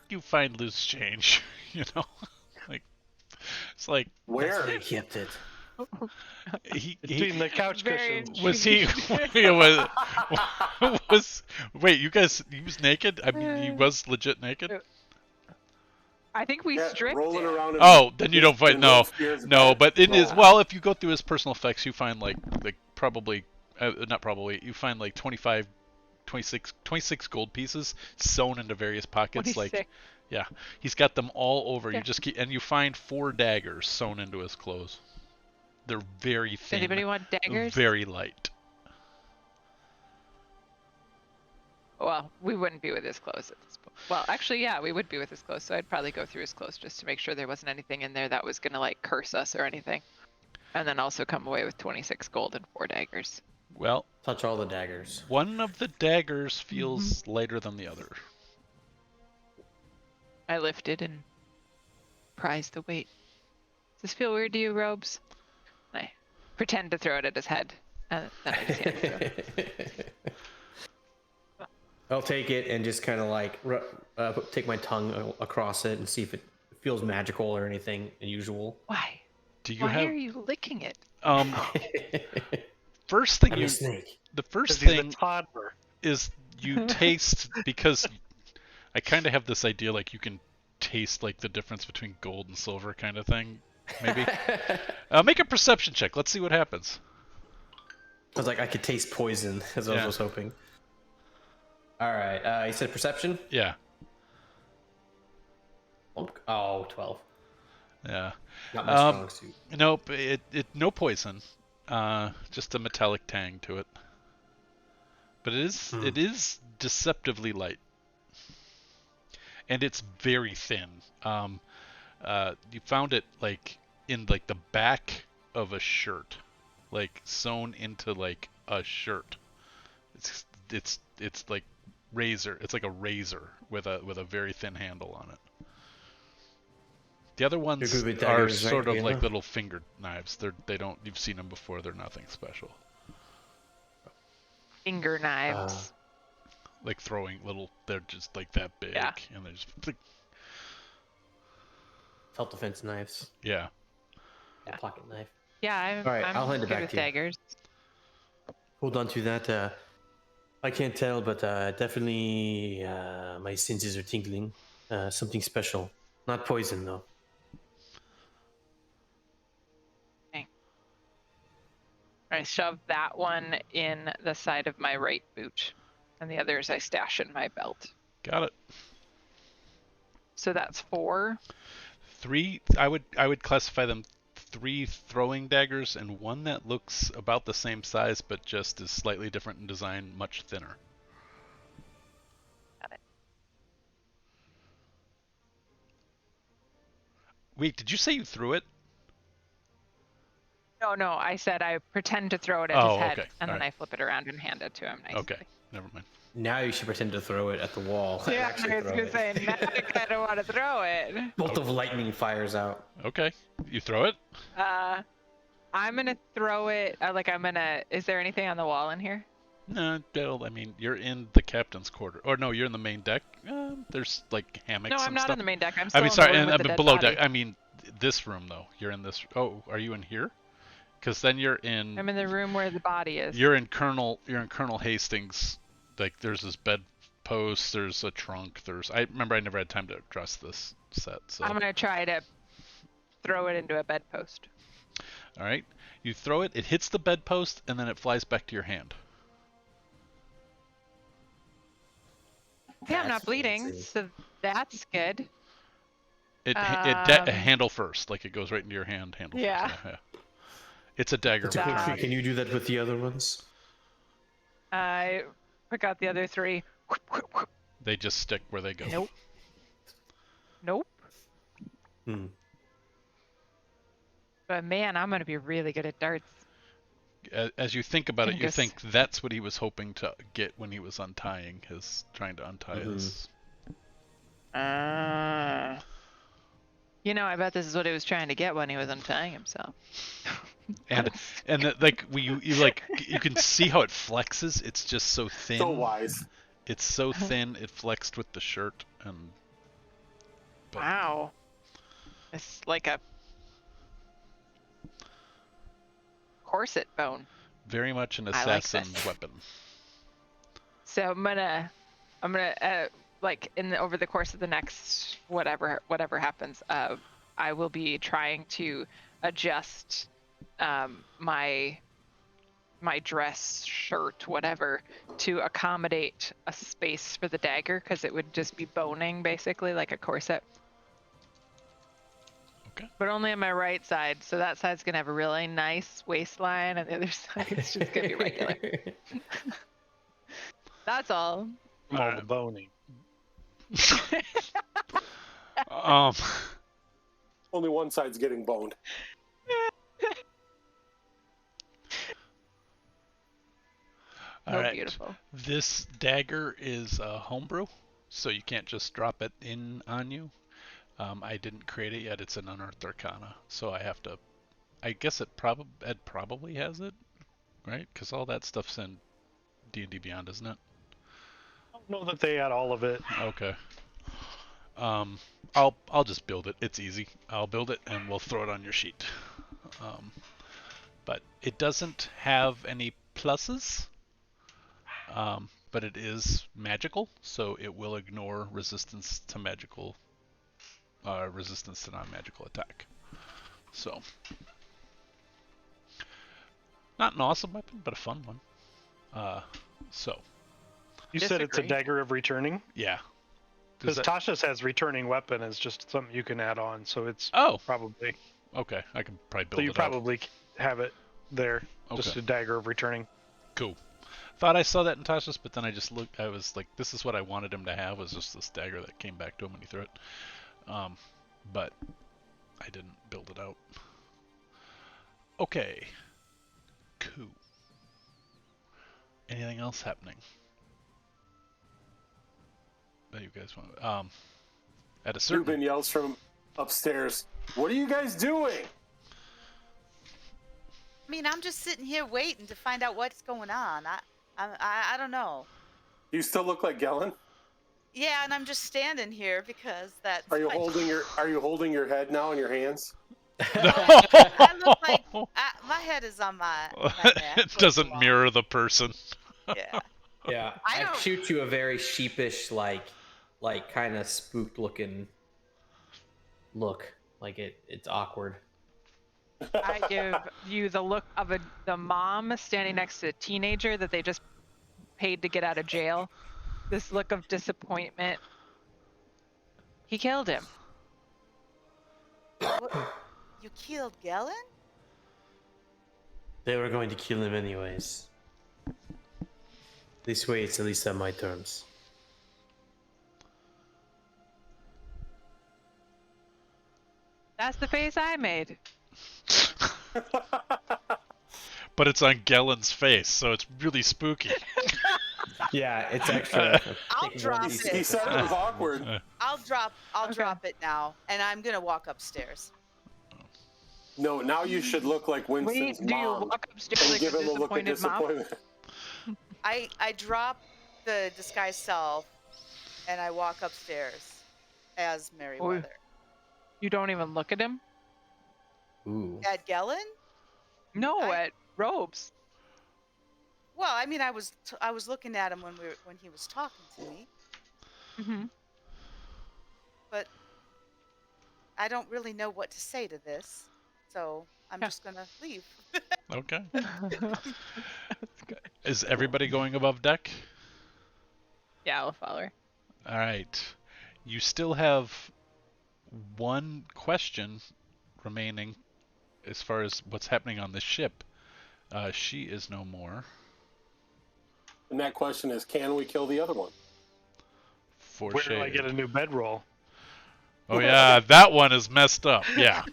you find loose change, like it's like That's Where? where he kept it. he Between the couch Very cushions. was he was wait, you guys, he was naked? I mean, he was legit naked? I think we Yeah, stripped rolling him. around in Oh, then you don't find in no. Robespierre's No, bed. but in his Oh. well, if you go through his personal effects, you find like probably not probably, you find like 26 gold pieces sewn into various pockets. 26. Like, yeah, he's got them all over. Okay. You just keep, and you find 4 daggers sewn into his clothes. They're very Does thin, anybody want daggers? very light. Well, we wouldn't be with his clothes at this point. Well, actually, yeah, we would be with his clothes. So I'd probably go through his clothes just to make sure there wasn't anything in there that was gonna like curse us or anything. And then also come away with 26 gold and 4 daggers. Well, Touch all the daggers. one of the daggers feels lighter than the other. I lifted and prized the weight. Does this feel weird to you, Robes? I pretend to throw it at his head. And then I just hand it to him. I'll take it and just kind of like take my tongue across it and see if it feels magical or anything unusual. Why? Do you Why have are you licking it? first thing I'm you a snake. the first 'Cause he's a thing toddler. is you taste, because I kind of have this idea like you can taste like the difference between gold and silver kind of thing. Maybe. Make a perception check. Let's see what happens. I was like, I could taste poison, as I Yeah. was hoping. All right, you said perception? Yeah. Oh, 12. Yeah. Not my strong suit. Nope. It no poison. Just a metallic tang to it. But it is deceptively light. And it's very thin. You found it like in like the back of a shirt, like sewn into like a shirt. It's like razor. It's like a razor with a very thin handle on it. The other ones good with are daggers, right, sort of Vienna? like little fingered knives. They don't. You've seen them before. They're nothing special. Finger knives. Like throwing little. They're just like that big, Yeah. and they're just Self-defense knives. yeah. A pocket knife. Yeah, I'm, All right, I'm I'll hand it good back with to you. daggers. Hold on to that. I can't tell, but definitely my senses are tingling. Something special. Not poison, though. I shove that one in the side of my right boot, and the others I stash in my belt. Got it. So that's 4. 3. I would classify them 3 throwing daggers and 1 that looks about the same size but just is slightly different in design, much thinner. Got it. Wait, did you say you threw it? No, I said I pretend to throw it at Oh, his head, okay. and then Alright. I flip it around and hand it to him nicely. Okay, never mind. Now you should pretend to throw it at the wall. and Yeah, actually I was throw gonna it. say, now I kind of want to throw it. Bolt of lightning fires out. Okay, you throw it? I'm gonna throw it. Is there anything on the wall in here? No, I mean, you're in the captain's quarter. Or no, you're in the main deck. There's like hammocks No, I'm and not stuff. on the main deck. I'm still I mean, in sorry, the room and with the dead below body. deck. I mean, this room though. You're in this. Oh, are you in here? Because then you're in. I'm in the room where the body is. You're in Colonel Hastings. Like, there's this bed post. There's a trunk. I remember I never had time to address this set. So I'm gonna try to throw it into a bedpost. all right, you throw it. It hits the bedpost, and then it flies back to your hand. Yeah, I'm not That's bleeding, fancy. so that's good. Handle first, like it goes right into your hand. Handle Yeah. first. Yeah. It's a dagger. That's a quick That- trick. Can you do that with the other ones? I pick out the other 3. They just stick where they go. Nope. Nope. Hmm. But man, I'm gonna be really good at darts. As you think about it, you Angus. think that's what he was hoping to get when he was trying to untie his. You know, I bet this is what he was trying to get when he was untying himself. And like you can see how it flexes. It's just so thin. So wise. It's so thin. It flexed with the shirt but Wow. It's like a corset bone. very much an I like assassin this. weapon. So I'm gonna like over the course of the next whatever happens, I will be trying to adjust my dress, shirt, whatever, to accommodate a space for the dagger, because it would just be boning basically like a corset. Okay. But only on my right side, so that side's gonna have a really nice waistline, and the other side it's just gonna be regular. That's all. All the boning. Only one side's getting boned. All right. Beautiful. This dagger is a homebrew, so you can't just drop it in on you. I didn't create it yet. It's an unearthed arcana, so I have to. I guess Ed probably has it, right? Because all that stuff's in D&D Beyond, isn't it? I don't know that they had all of it. Okay. I'll just build it. It's easy. I'll build it and we'll throw it on your sheet. But it doesn't have any pluses. But it is magical, so it will ignore resistance to magical, resistance to non-magical attack. So, not an awesome weapon, but a fun one. So. You said it's a dagger of returning? Yeah. Because Tasha's has returning weapon as just something you can add on, so it's probably. Okay, I can probably build it. So you probably have it there, just a dagger of returning. Cool. Thought I saw that in Tasha's, but then I just looked. I was like, this is what I wanted him to have, was just this dagger that came back to him when he threw it. But I didn't build it out. Okay. Cool. Anything else happening that you guys want? At a certain. Ruben yells from upstairs, "What are you guys doing?" I mean, I'm just sitting here waiting to find out what's going on. I don't know. You still look like Gellin. Yeah, and I'm just standing here because that's. Are you holding your head now in your hands? I look like my head is on my neck. It doesn't mirror the person. Yeah. Yeah, I shoot you a very sheepish, like kind of spooked looking look. Like it's awkward. I give you the look of the mom standing next to a teenager that they just paid to get out of jail. This look of disappointment. He killed him. What? You killed Gellin? They were going to kill him anyways. This way, it's at least on my terms. That's the face I made. But it's on Gellin's face, so it's really spooky. Yeah, it's extra. I'll drop it. He said it was awkward. I'll drop it now, and I'm gonna walk upstairs. No, now you should look like Winston's Do you mom walk upstairs like give a him a look of disappointed mom? disappointment. I drop the disguised self, and I walk upstairs as Merryweather. You don't even look at him? Ooh. At Gellin? No, at Robes. Well, I mean, I was looking at him when he was talking to me. Mm-hmm. But I don't really know what to say to this, so I'm just gonna leave. Okay. Is everybody going above deck? Yeah, I'll follow her. All right. You still have one question remaining as far as what's happening on this ship. She is no more. And that question is, can we kill the other one? For Where do I shade. get a new bedroll? Oh yeah, that one is messed up. Yeah.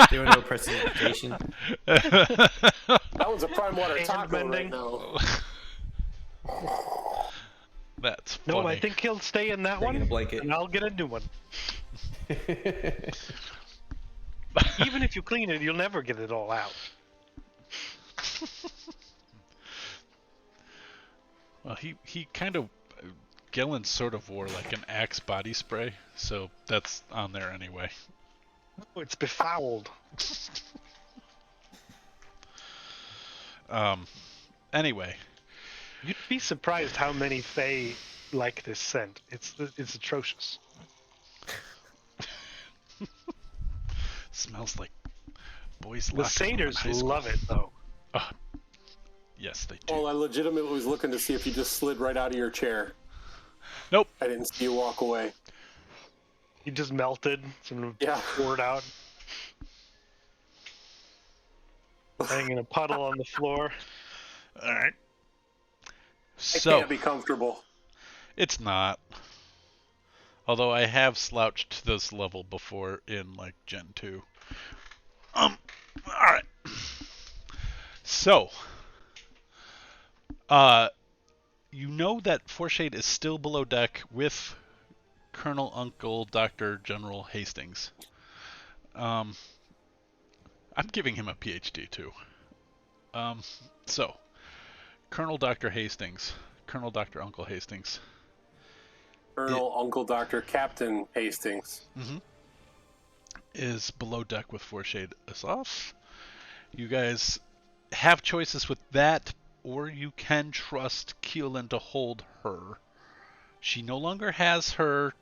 There was no precipitation. That one's a prime water taco right bending. now. That's funny. No, I think he'll stay in that Taking a one, blanket. and I'll get a new one. Even if you clean it, you'll never get it all out. Well, he kind of... Gillen sort of wore like an Axe body spray, so that's on there anyway. Oh, it's befouled. Anyway. You'd be surprised how many Fae like this scent. It's atrocious. Smells like boys' The locker room in satyrs high school. love it, though. Yes, they do. Well, I legitimately was looking to see if you just slid right out of your chair. Nope. I didn't see you walk away. He just melted, some Yeah. poured out. Laying in a puddle on the floor. All right. I So can't be comfortable. it's not. Although I have slouched to this level before in like Gen 2. All right. So, you know that Forshade is still below deck with Colonel Uncle Dr. General Hastings. I'm giving him a PhD too. So, Colonel Dr. Hastings, Colonel Dr. Uncle Hastings. Colonel, Uncle, Doctor, Captain Hastings. Is below deck with Forshade is off. You guys have choices with that, or you can trust Keelan to hold her. She no longer has her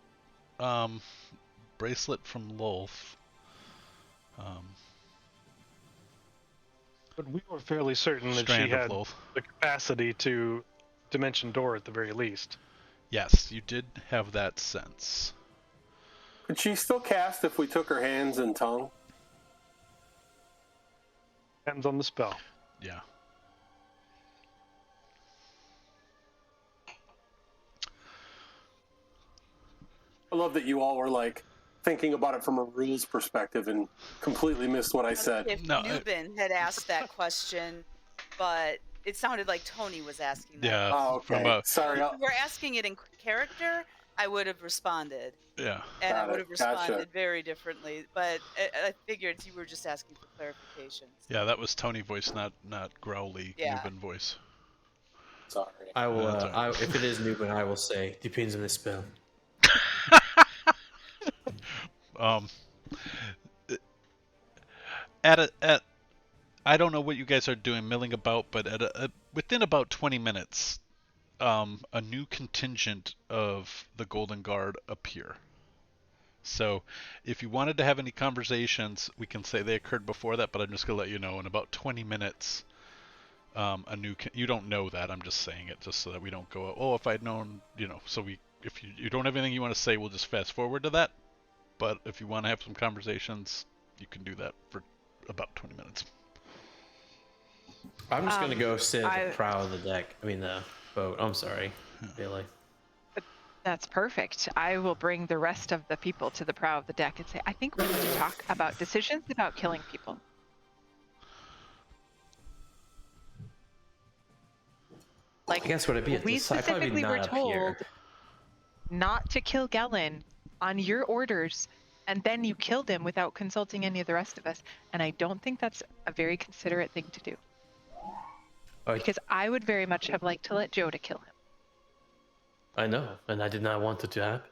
bracelet from Lolth. But we were fairly certain that she Strand of had Lolth. the capacity to dimension door at the very least. Yes, you did have that sense. Could she still cast if we took her hands and tongue? Depends on the spell. Yeah. I love that you all were like thinking about it from a rules perspective and completely missed what I said. If No, Nubin had asked that question, but it sounded like Tony was asking that. Yeah. Oh, From okay. Sorry. If you were asking it in character, I would have responded. yeah. And Got I would it. have Gotcha. responded very differently. But I figured you were just asking for clarifications. Yeah, that was Tony voice, not growly Yeah. Nubin voice. Sorry. I will. That's all right. If it is Newbin, I will say depends on the spell. At I don't know what you guys are doing, milling about, but within about 20 minutes, a new contingent of the Golden Guard appear. So, if you wanted to have any conversations, we can say they occurred before that, but I'm just gonna let you know in about 20 minutes, you don't know that. I'm just saying it just so that we don't go, oh, if I'd known, So if you don't have anything you want to say, we'll just fast forward to that. But if you want to have some conversations, you can do that for about 20 minutes. I'm just gonna go sit at I- the prow of the deck. I mean the boat. I'm sorry, Bailey. That's perfect. I will bring the rest of the people to the prow of the deck and say, I think we need to talk about decisions about killing people. I guess would it be? We specifically were told not to kill Gellin on your orders, and then you killed him without consulting any of the rest of us. And I don't think that's a very considerate thing to do. Because I would very much have liked to let Joda kill him. I know, and I did not want it to happen.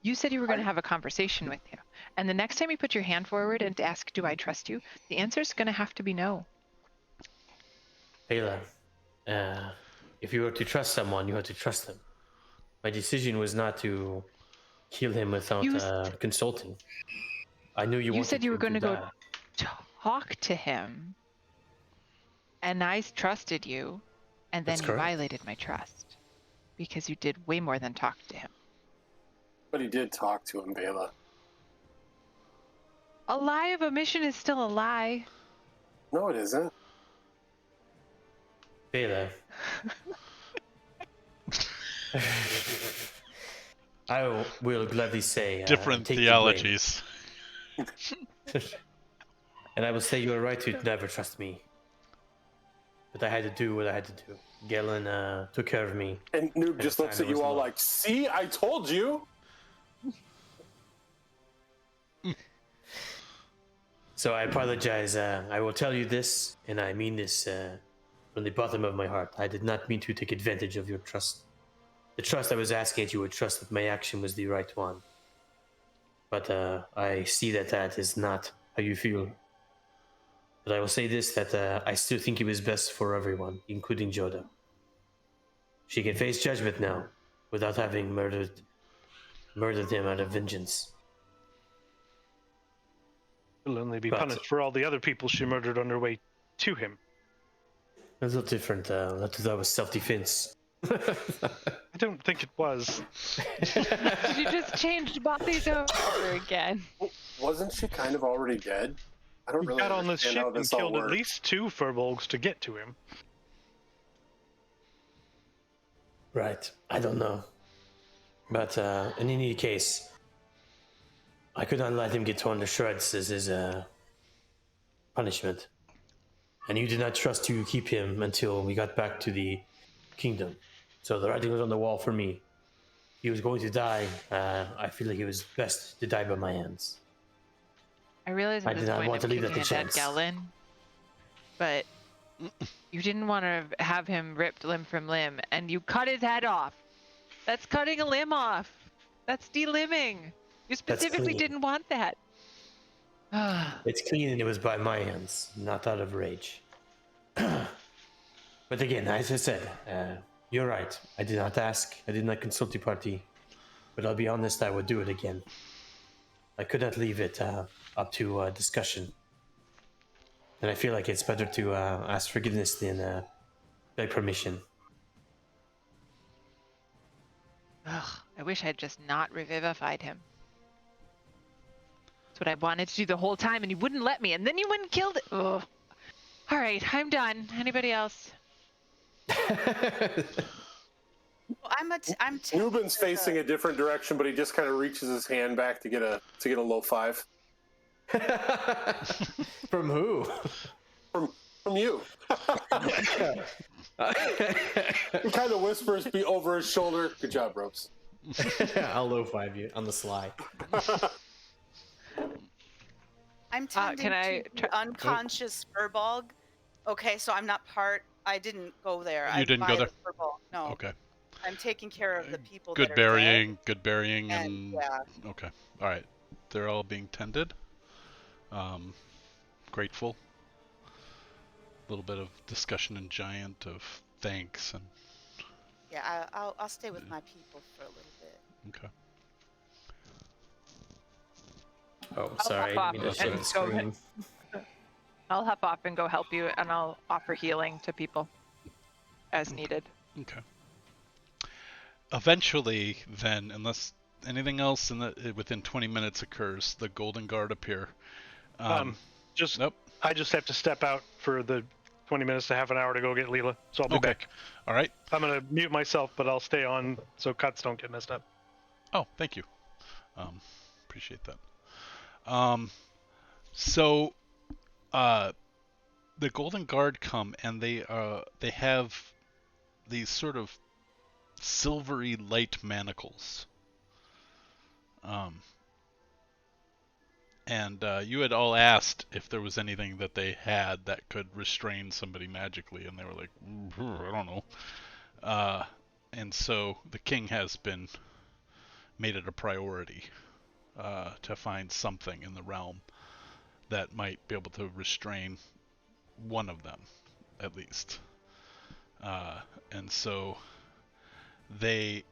You said you were going to have a conversation with him. And the next time you put your hand forward and ask, do I trust you? The answer is going to have to be no. Ayla, if you were to trust someone, you had to trust them. My decision was not to kill him without consulting. I knew you wanted said you were him going to go die. talk to him, and I trusted you, and then That's you correct. violated my trust because you did way more than talk to him. But he did talk to him, Bela. A lie of omission is still a lie. No, it isn't. Bela. I will gladly say Different take the blame. theologies. And I will say you are right to never trust me. But I had to do what I had to do. Galen took care of me. And Noob At just the looks time, at it you was all not. like, see, I told you. So I apologize. I will tell you this, and I mean this from the bottom of my heart. I did not mean to take advantage of your trust. The trust I was asking that you would trust that my action was the right one. But I see that that is not how you feel. But I will say this, that I still think it was best for everyone, including Joda. She can face judgment now without having murdered him out of vengeance. She'll only be But- punished for all the other people she murdered on her way to him. A little different. That was self-defense. I don't think it was. Did you just change bodies over again? Wasn't she kind of already dead? I don't We really got on this understand ship how and this all killed at works. least 2 furbolgs to get to him. Right. I don't know. But in any case, I could not let him get torn to shreds as his punishment. And you did not trust to keep him until we got back to the kingdom. So the writing was on the wall for me. He was going to die. I feel like it was best to die by my hands. I realize I at did this not point want I'm to leave kicking that to a dead chance. Galen, but you didn't want to have him ripped limb from limb, and you cut his head off. That's cutting a limb off. That's delimbing. You specifically clean. didn't want that. It's clean and it was by my hands, not out of rage. But again, as I said, you're right. I did not ask. I did not consult the party. But I'll be honest, I would do it again. I could not leave it up to discussion. And I feel like it's better to ask forgiveness than beg permission. Ugh, I wish I'd just not revivified him. That's what I wanted to do the whole time, and you wouldn't let me, and then you went and killed it. Ugh. All right, I'm done. Anybody else? Well, I'm Nuben's facing a different direction, but he just kind of reaches his hand back to get a low 5 From who? from you. He kind of whispers over his shoulder. Good job, Ropes. I'll low 5 you on the sly. I'm tending can I to the unconscious furball. Okay, so I'm not part. I didn't go there. You didn't go by there? the furball. No. Okay. I'm taking care of the people Good that are burying, dead. good burying, And and yeah, okay. All right. They're all being tended. Grateful. A little bit of discussion in Giant of thanks and yeah. I'll stay with my people for a little bit. okay. Oh, I'll sorry. hop I didn't mean off to show and the go screen. I'll hop off and go help you, and I'll offer healing to people as needed. Okay. Eventually, then, unless anything else within 20 minutes occurs, the Golden Guard appear. Just Nope. I just have to step out for the 20 minutes to half an hour to go get Leela, so I'll be Okay. back. All right. I'm gonna mute myself, but I'll stay on so cuts don't get messed up. Oh, thank you. Appreciate that. So, the Golden Guard come and they have these sort of silvery light manacles. And you had all asked if there was anything that they had that could restrain somebody magically, and they were like, I don't know. And so the king has made it a priority to find something in the realm that might be able to restrain one of them, at least. And so they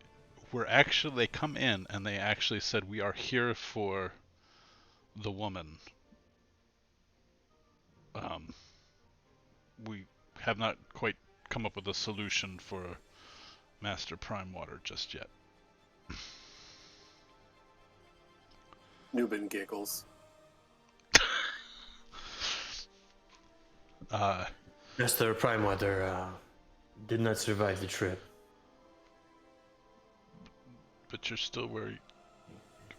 come in and they actually said, we are here for the woman. We have not quite come up with a solution for Master Primewater just yet. Nuben giggles. Master Primewater did not survive the trip. But you're still where you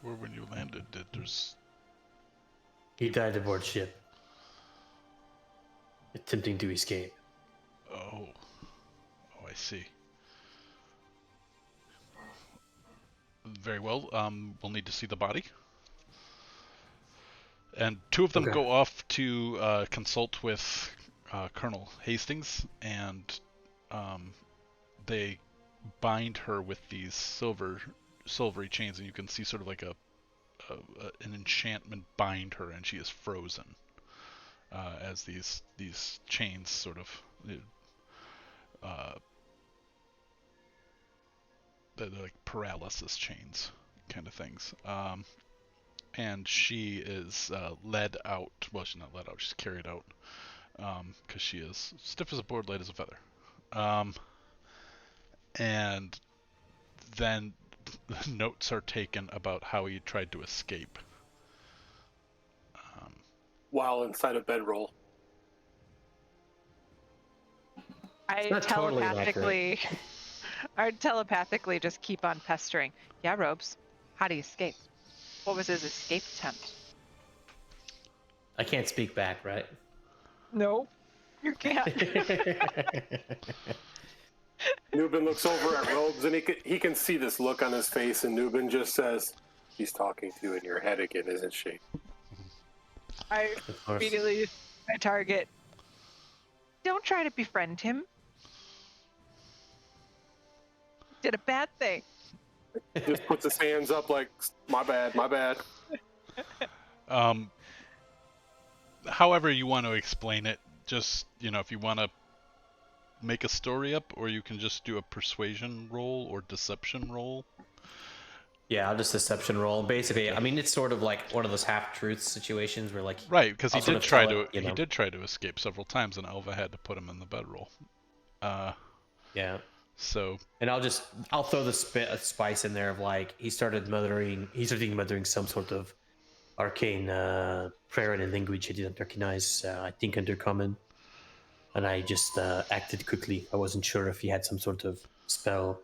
were when you landed. He died aboard ship, attempting to escape. Oh, Oh, I see. Very well. We'll need to see the body. And two of them Okay. go off to consult with Colonel Hastings, and they bind her with these silvery chains, and you can see sort of like an enchantment bind her, and she is frozen as these chains sort of they're like paralysis chains kind of things. And she is led out. Well, she's not led out. She's carried out because she is stiff as a board, light as a feather. And then notes are taken about how he tried to escape. While inside a bedroll. I not totally telepathically, I telepathically just keep on pestering. Yeah, Robes. How do you escape? What was his escape attempt? I can't speak back, right? No, you can't. Nubin looks over at Robes, and he can see this look on his face, and Nubin just says, "She's talking to you in your head again, isn't she?" I Of course. immediately my target. Don't try to befriend him. Did a bad thing. Just puts his hands up like, "My bad, my bad." However you want to explain it, just, if you want to make a story up, or you can just do a persuasion roll or deception roll. Yeah, I'll just deception roll. Basically, I mean, it's sort of like one of those half-truth situations where, like, Right, because he I'll sort did of try tell to it, he did try to escape several times, and Elva had to put him in the bedroll. Yeah. So And I'll throw the spice in there of, like, he started muttering some sort of arcane prayer in a language I didn't recognize, I think under common. And I just acted quickly. I wasn't sure if he had some sort of spell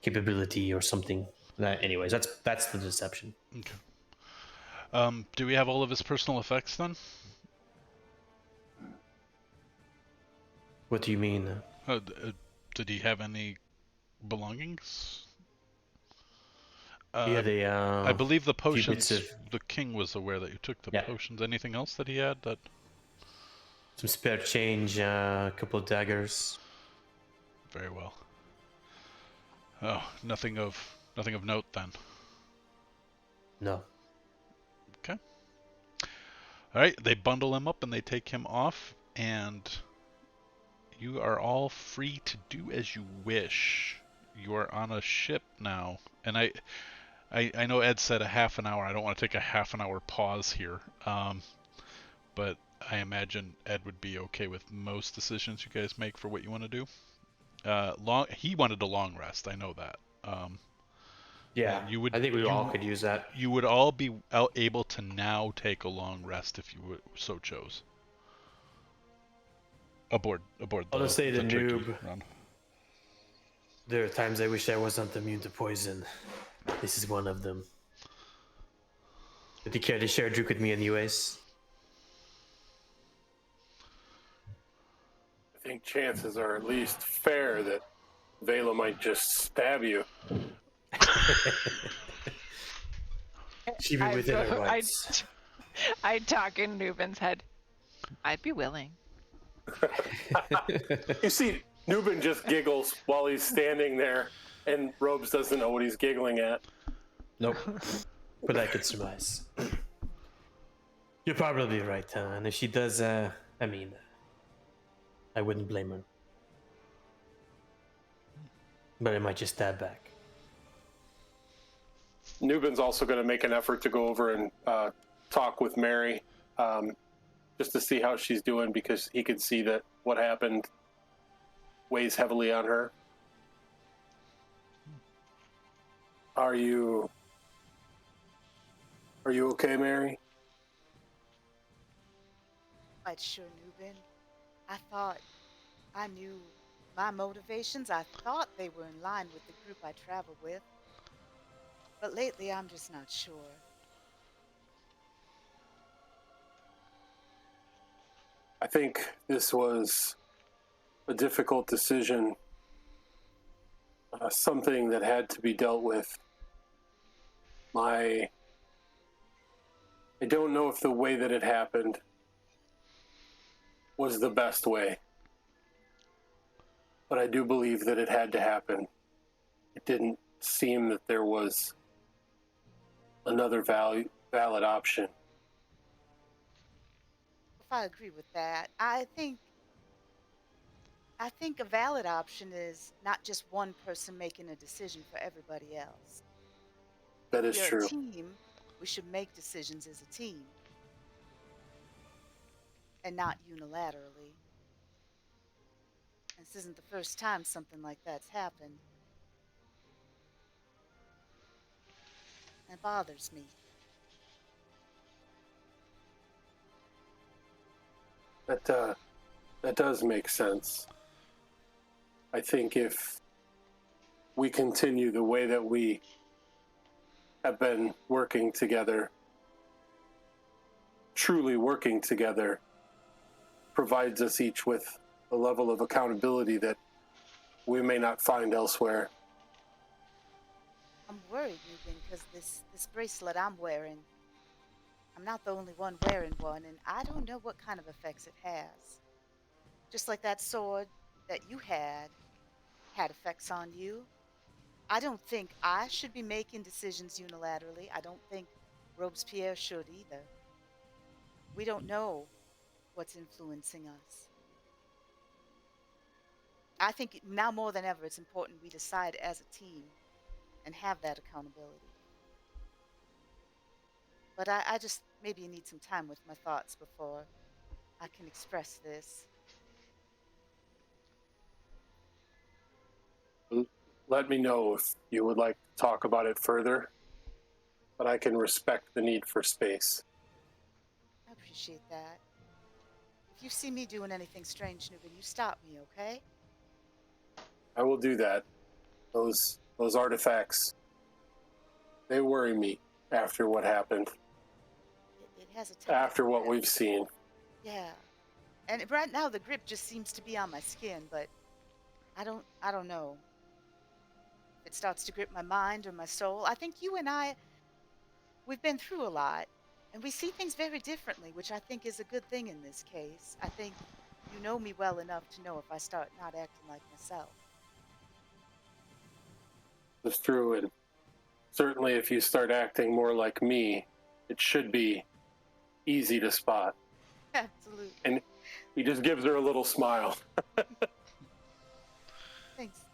capability or something. Anyways, that's the deception. okay. Do we have all of his personal effects then? What do you mean? Did he have any belongings? Yeah, the I believe the few bits potions. of The king was aware that you took the Yeah. potions. Anything else that he had that? some spare change, a couple of daggers. Very well. Oh, nothing of note then. No. Okay. All right, they bundle him up and they take him off, and you are all free to do as you wish. You are on a ship now, and I know Ed said a half an hour. I don't want to take a half an hour pause here, but I imagine Ed would be okay with most decisions you guys make for what you want to do. He wanted a long rest. I know that. Yeah, you would. I think we all could use that. You would all be able to now take a long rest if you so chose. Aboard. I'll just say the turkey noob. run. There are times I wish I wasn't immune to poison. This is one of them. Would you care to share a drink with me anyways? I think chances are at least fair that Vela might just stab you. She be within her rights. I talk in Nubin's head. I'd be willing. You see, Nubin just giggles while he's standing there, and Robes doesn't know what he's giggling at. Nope. But I could surmise. You're probably right, huh? And if she does, I wouldn't blame her. But I might just stab back. Nubin's also going to make an effort to go over and talk with Mary, just to see how she's doing, because he can see that what happened weighs heavily on her. Are you okay, Mary? Quite sure, Nubin. I thought I knew my motivations. I thought they were in line with the group I travel with. But lately, I'm just not sure. I think this was a difficult decision something that had to be dealt with. I don't know if the way that it happened was the best way, but I do believe that it had to happen. It didn't seem that there was another valid option. If I agree with that, I think a valid option is not just one person making a decision for everybody else. That If is we are a true. team, we should make decisions as a team and not unilaterally. This isn't the first time something like that's happened. It bothers me. That does make sense. I think if we continue the way that we have been working together, truly working together, provides us each with a level of accountability that we may not find elsewhere. I'm worried, Negan, because this bracelet I'm wearing, I'm not the only one wearing one, and I don't know what kind of effects it has. Just like that sword that you had effects on you. I don't think I should be making decisions unilaterally. I don't think Robespierre should either. We don't know what's influencing us. I think now more than ever, it's important we decide as a team and have that accountability. But I just maybe need some time with my thoughts before I can express this. Let me know if you would like to talk about it further, but I can respect the need for space. I appreciate that. If you see me doing anything strange, Nuben, you stop me, okay? I will do that. Those artifacts, they worry me after what happened, It has a tendency after what to- we've seen. Yeah. And right now the grip just seems to be on my skin, but I don't know. If it starts to grip my mind or my soul. I think you and we've been through a lot, and we see things very differently, which I think is a good thing in this case. I think you know me well enough to know if I start not acting like myself. It's true, and certainly if you start acting more like me, it should be easy to spot. Absolutely. And he just gives her a little smile.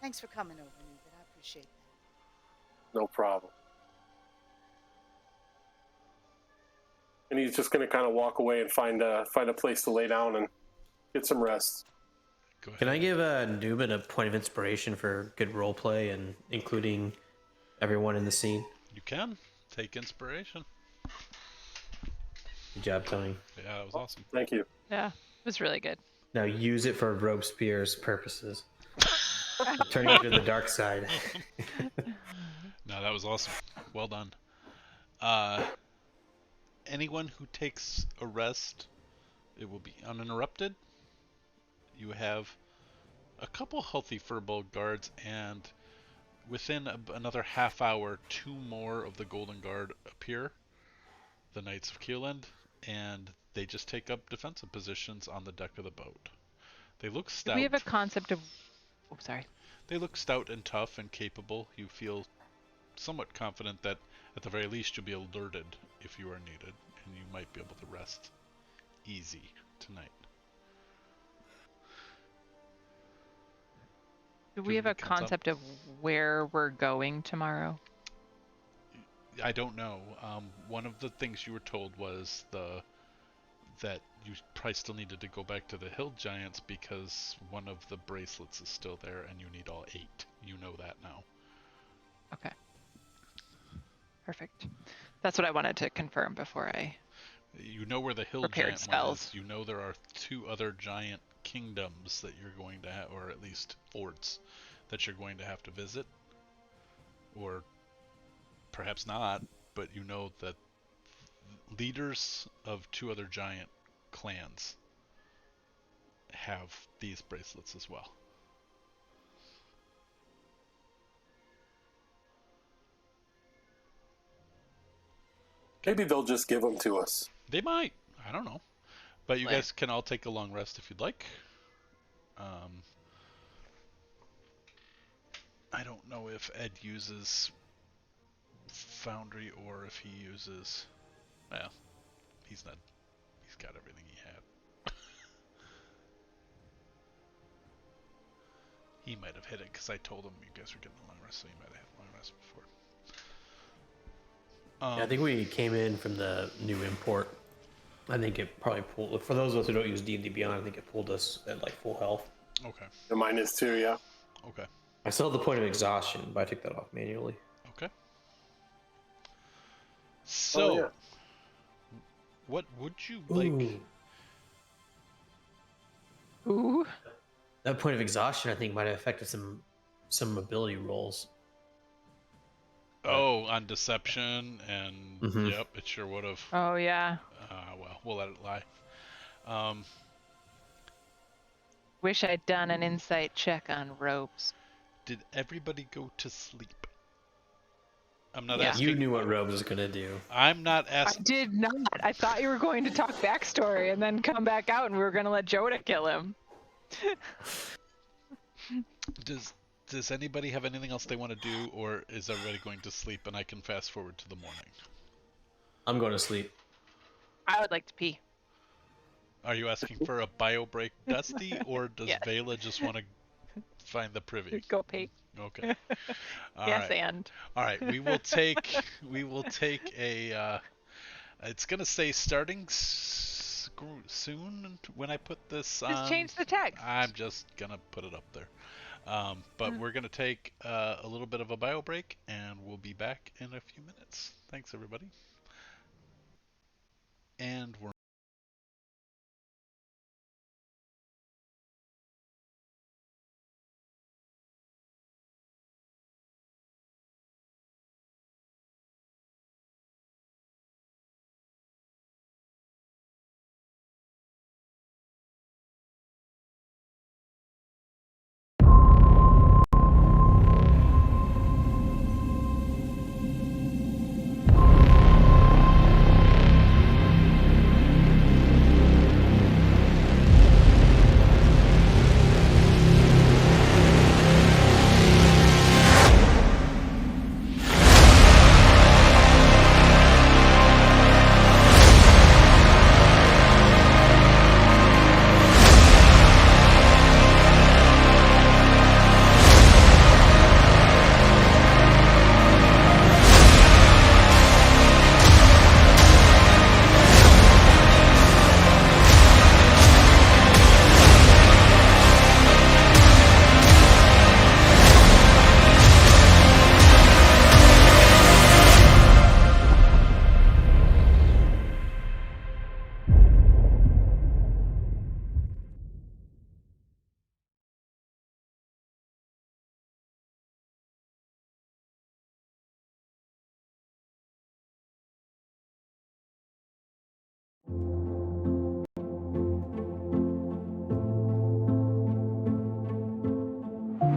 Thanks for coming over, Newbin. I appreciate that. No problem. And he's just going to kind of walk away and find a place to lay down and get some rest. Go ahead. Can I give Newman a point of inspiration for good role play and including everyone in the scene? You can take inspiration. Good job, Tony. Yeah, that was awesome. Thank you. Yeah, it was really good. Now use it for Robespierre's purposes. Turning you to the dark side. No, that was awesome. Well done. Anyone who takes a rest, it will be uninterrupted. You have a couple healthy Furbolg guards, and within another half hour, 2 more of the Golden Guard appear, the Knights of Keeland, and they just take up defensive positions on the deck of the boat. They look Do stout. we have a concept of... Oh, sorry. They look stout and tough and capable. You feel somewhat confident that at the very least you'll be alerted if you are needed, and you might be able to rest easy tonight. Do we have a concept of where we're going tomorrow? I don't know. One of the things you were told was that you probably still needed to go back to the Hill Giants because one of the bracelets is still there and you need all 8. You know that now. Okay. Perfect. That's what I wanted to confirm before I... You know where the Hill Prepared Giant one spells. is. You know there are 2 other giant kingdoms that you're going to have, or at least forts, that you're going to have to visit. Or perhaps not, but you know that leaders of 2 other giant clans have these bracelets as well. Maybe they'll just give them to us. They might. I don't know. But you Like- guys can all take a long rest if you'd like. I don't know if Ed uses Foundry or if he uses. Well, he's not. He's got everything he had. He might have hit it because I told him you guys were getting a long rest, so he might have had a long rest before. Yeah, I think we came in from the new import. I think it probably pulled. For those of us who don't use D&D Beyond, I think it pulled us at like full health. Okay. And mine is too, yeah. Okay. I still have the point of exhaustion, but I took that off manually. Okay. So, yeah. what would you like? Ooh. That point of exhaustion, I think, might have affected some ability rolls. Oh, on deception, and Mhm. yep, it sure would have. Oh yeah. Well, we'll let it lie. Wish I'd done an insight check on ropes. Did everybody go to sleep? I'm not Yeah. asking. You knew what Robes was gonna do. I'm not I asking. did not. I thought you were going to talk backstory and then come back out and we were going to let Joda kill him. Does anybody have anything else they want to do, or is everybody going to sleep and I can fast forward to the morning? I'm going to sleep. I would like to pee. Are you asking for a bio break, Dusty, or does Yes. Vela just want to find the privy? Go pee. Okay. All Yes, right. and. All right. We will take a. It's gonna say starting soon when I put this on. Just change the text. I'm just gonna put it up there. But we're gonna take a little bit of a bio break, and we'll be back in a few minutes. Thanks, everybody. And we're.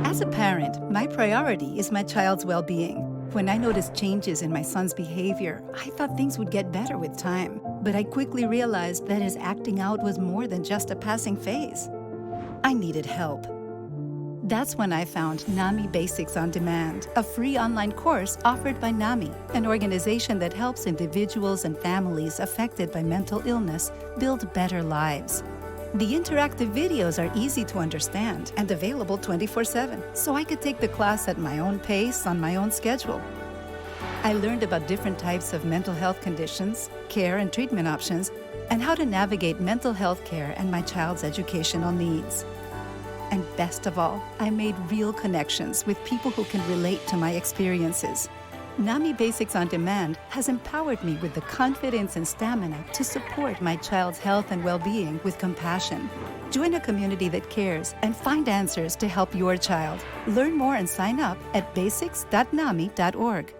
As a parent, my priority is my child's well being. When I noticed changes in my son's behavior, I thought things would get better with time. But I quickly realized that his acting out was more than just a passing phase. I needed help. That's when I found NAMI Basics on Demand, a free online course offered by NAMI, an organization that helps individuals and families affected by mental illness build better lives. The interactive videos are easy to understand and available 24/7, so I could take the class at my own pace on my own schedule. I learned about different types of mental health conditions, care and treatment options, and how to navigate mental health care and my child's educational needs. And best of all, I made real connections with people who can relate to my experiences. NAMI Basics on Demand has empowered me with the confidence and stamina to support my child's health and well-being with compassion. Join a community that cares and find answers to help your child. Learn more and sign up at basics.nami.org.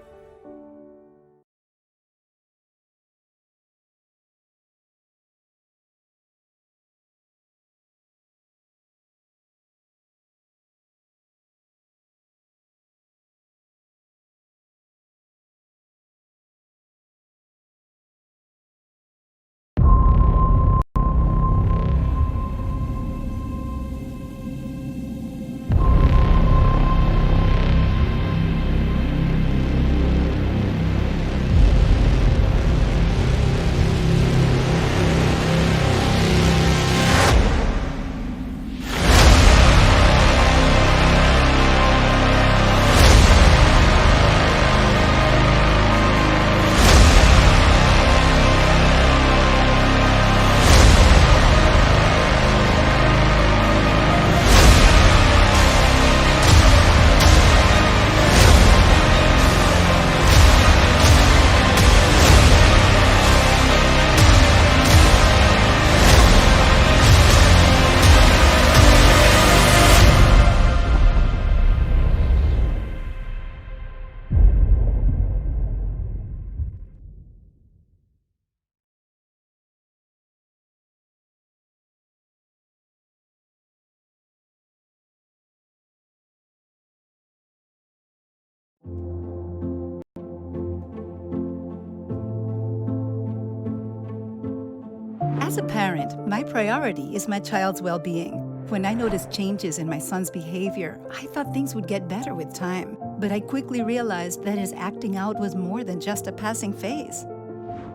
As a parent, my priority is my child's well-being. When I noticed changes in my son's behavior, I thought things would get better with time. But I quickly realized that his acting out was more than just a passing phase.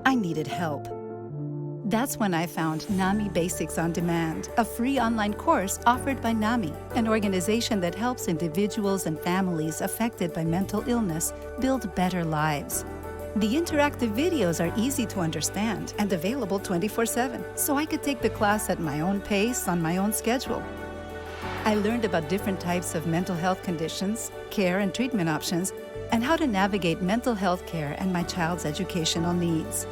I needed help. That's when I found NAMI Basics on Demand, a free online course offered by NAMI, an organization that helps individuals and families affected by mental illness build better lives. The interactive videos are easy to understand and available 24/7, so I could take the class at my own pace on my own schedule. I learned about different types of mental health conditions, care and treatment options, and how to navigate mental health care and my child's educational needs.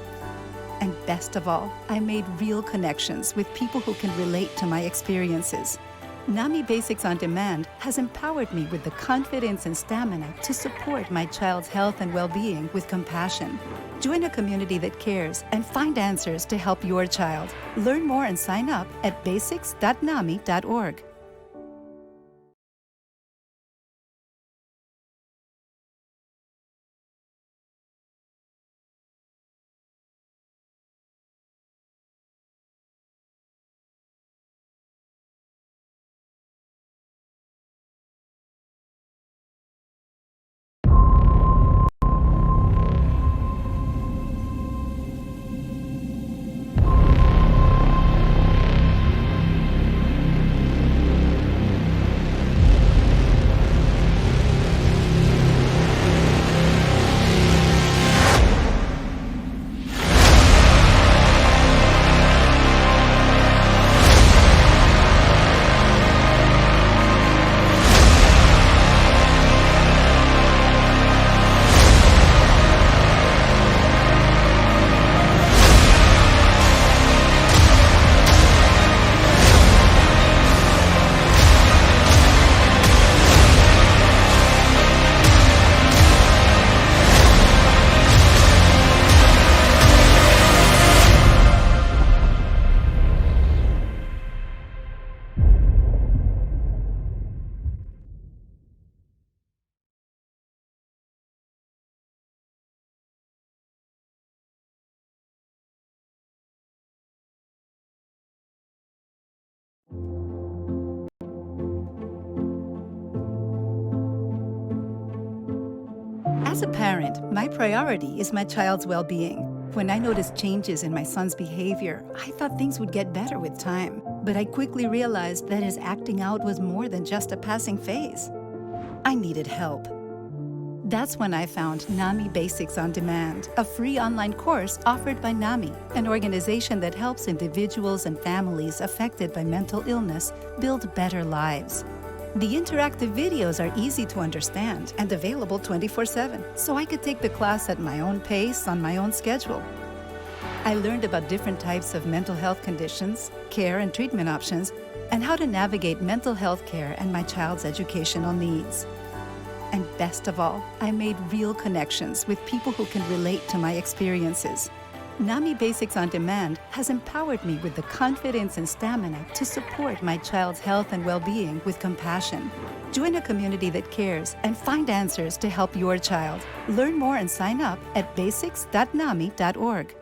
And best of all, I made real connections with people who can relate to my experiences. NAMI Basics on Demand has empowered me with the confidence and stamina to support my child's health and well-being with compassion. Join a community that cares and find answers to help your child. Learn more and sign up at basics.nami.org. As a parent, my priority is my child's well-being. When I noticed changes in my son's behavior, I thought things would get better with time. But I quickly realized that his acting out was more than just a passing phase. I needed help. That's when I found NAMI Basics on Demand, a free online course offered by NAMI, an organization that helps individuals and families affected by mental illness build better lives. The interactive videos are easy to understand and available 24/7, so I could take the class at my own pace on my own schedule. I learned about different types of mental health conditions, care and treatment options, and how to navigate mental health care and my child's educational needs. And best of all, I made real connections with people who can relate to my experiences. NAMI Basics on Demand has empowered me with the confidence and stamina to support my child's health and well-being with compassion. Join a community that cares and find answers to help your child. Learn more and sign up at basics.nami.org.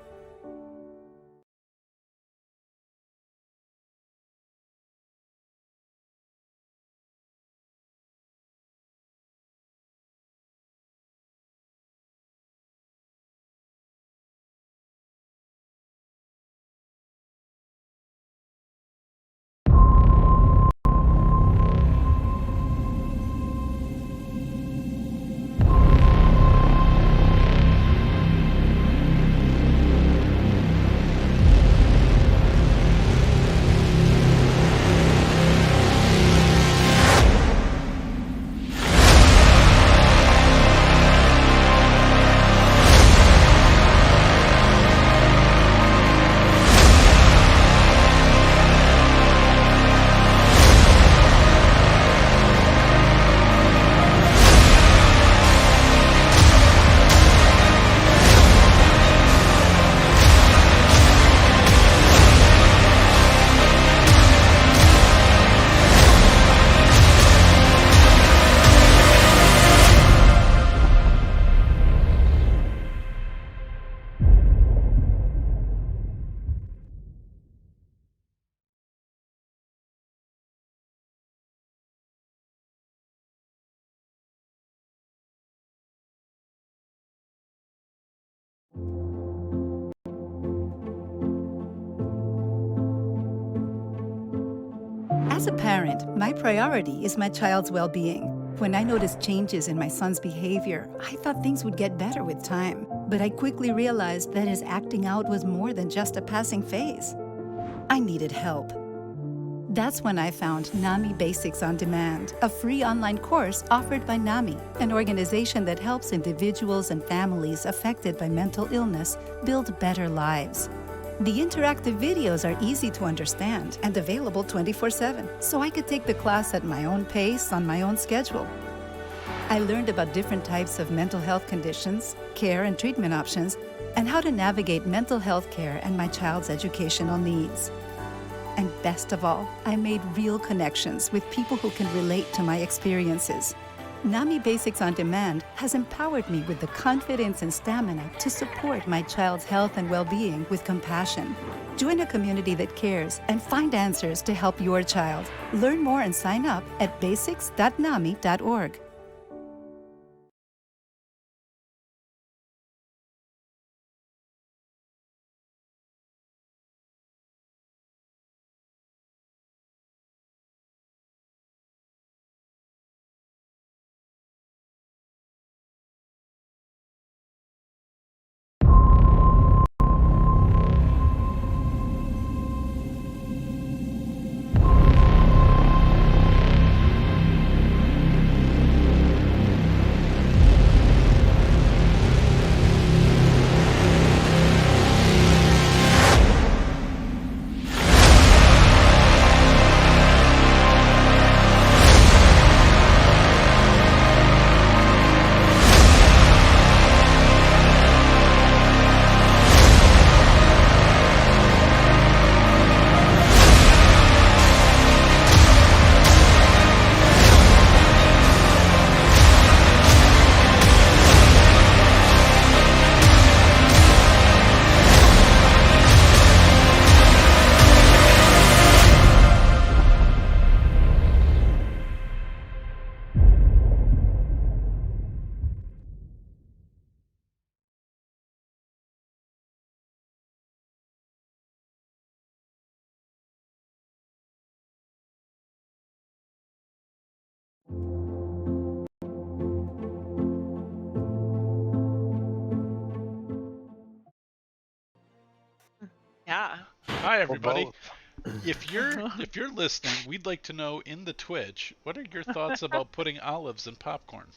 As a parent, my priority is my child's well being. When I noticed changes in my son's behavior, I thought things would get better with time. But I quickly realized that his acting out was more than just a passing phase. I needed help. That's when I found NAMI Basics on Demand, a free online course offered by NAMI, an organization that helps individuals and families affected by mental illness build better lives. The interactive videos are easy to understand and available 24/7, so I could take the class at my own pace on my own schedule. I learned about different types of mental health conditions, care and treatment options, and how to navigate mental health care and my child's educational needs. And best of all, I made real connections with people who can relate to my experiences. NAMI Basics on Demand has empowered me with the confidence and stamina to support my child's health and well-being with compassion. Join a community that cares and find answers to help your child. Learn more and sign up at basics.nami.org. Yeah. Hi Or everybody. both. If you're listening, we'd like to know in the Twitch, what are your thoughts about putting olives in popcorn?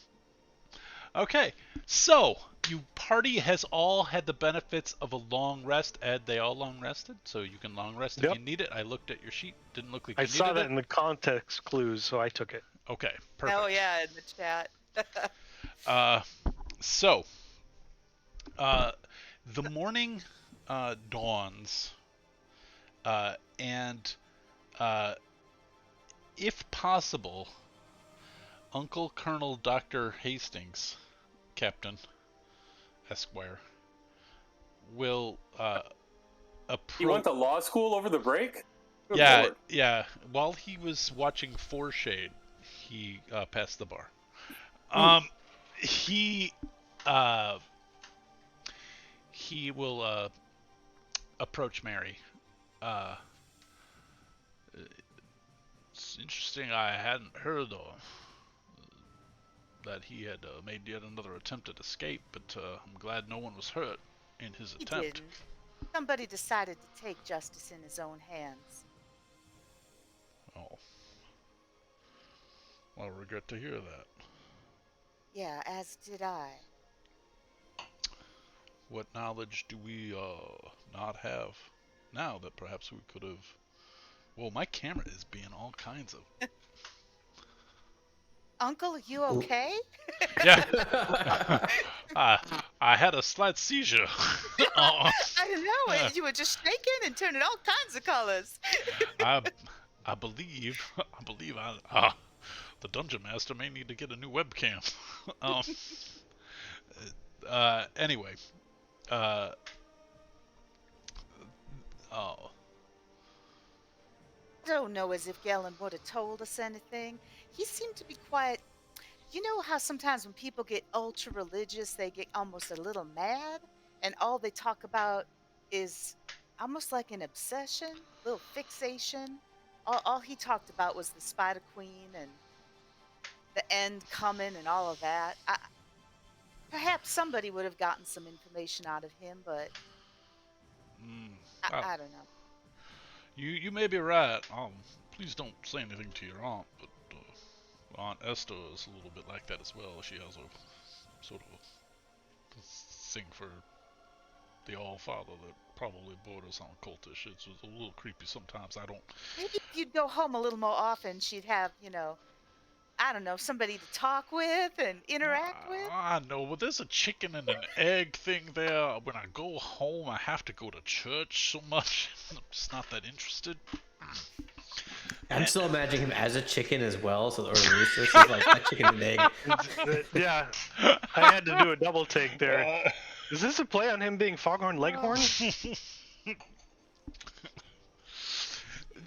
Okay, so you party has all had the benefits of a long rest. Ed, they all long rested, so you can long rest if Yep. you need it. I looked at your sheet, didn't look like I you saw needed that it. in the context clues, so I took it. Okay, perfect. Oh yeah, in the chat. So, the morning dawns, and if possible, Uncle Colonel Dr. Hastings, Captain Esquire, will approach. You went to law school over the break? Good Yeah, Lord. yeah. While he was watching Foreshade, he passed the bar. He uh, he will approach Mary. Uh, it's interesting. I hadn't heard that he had made yet another attempt at escape, but I'm glad no one was hurt in his He attempt. didn't. Somebody decided to take justice in his own hands. Oh, well, I regret to hear that. Yeah, as did I. What knowledge do we not have now that perhaps we could have? Well, my camera is being all kinds of. Uncle, you okay? Yeah. I had a slight seizure. I don't know. You were just shaking and turning all kinds of colors. I believe the dungeon master may need to get a new webcam. Anyway, oh, I don't know as if Galen would have told us anything. He seemed to be quiet. You know how sometimes when people get ultra religious, they get almost a little mad, and all they talk about is almost like an obsession, little fixation. all he talked about was the Spider Queen and the end coming and all of that. Perhaps somebody would have gotten some information out of him, but Mm, I, uh, I don't know. you may be right. Please don't say anything to your aunt, but Aunt Esther is a little bit like that as well. She has a sort of a thing for the All Father that probably borders on cultish. It's a little creepy sometimes. I don't. Maybe if you'd go home a little more often, she'd have, I don't know, somebody to talk with and interact with. I know, but there's a chicken and an egg thing there. When I go home, I have to go to church so much. I'm just not that interested. I'm still imagining him as a chicken as well, or a rooster, so like a chicken and egg. Yeah, I had to do a double take there. Is this a play on him being Foghorn Leghorn?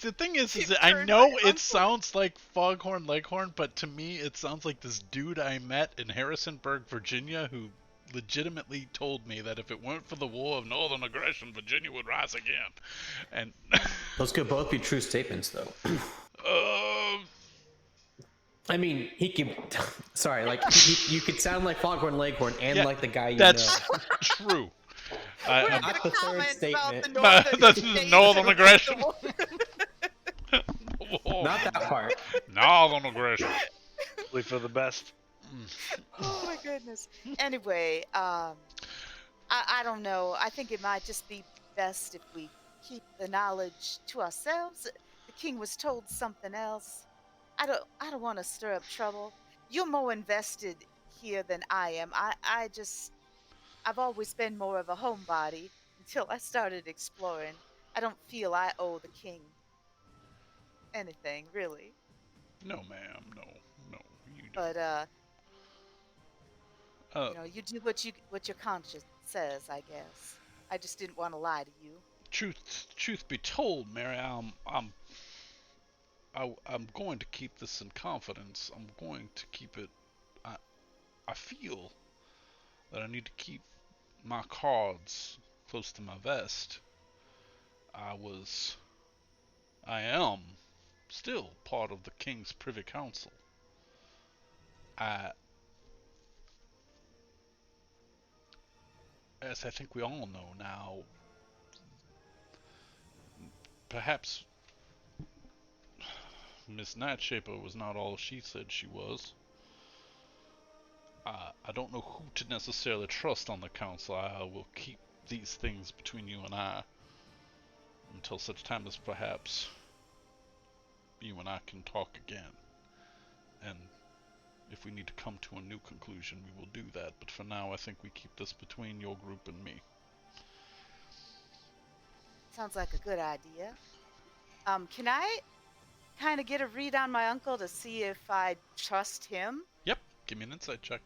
The thing is He's that I turned know my it uncle. sounds like Foghorn Leghorn, but to me it sounds like this dude I met in Harrisonburg, Virginia, who legitimately told me that if it weren't for the War of Northern Aggression, Virginia would rise again. And Those could both be true statements, though. I mean, he could. Sorry, like you could sound like Foghorn Leghorn and yeah, like the guy you that's know. true. We're not Not going the to third comment about the statement. northern That's states northern and aggression. Not that part. Northern aggression. Hopefully for the best. Oh my goodness. Anyway, I don't know. I think it might just be best if we keep the knowledge to ourselves. The king was told something else. I don't want to stir up trouble. You're more invested here than I am. I've always been more of a homebody until I started exploring. I don't feel I owe the king anything, really. No, ma'am. No, no, you don't. But you do what your conscience says, I guess. I just didn't want to lie to you. Truth be told, Mary, I'm going to keep this in confidence. I'm going to keep it. I feel that I need to keep my cards close to my vest. I am still part of the King's Privy Council. I, as I think we all know now, perhaps Miss Nightshaper was not all she said she was. I don't know who to necessarily trust on the council. I will keep these things between you and I until such time as perhaps you and I can talk again. And if we need to come to a new conclusion, we will do that. But for now, I think we keep this between your group and me. Sounds like a good idea. Can I kind of get a read on my uncle to see if I trust him? Yep, give me an insight check.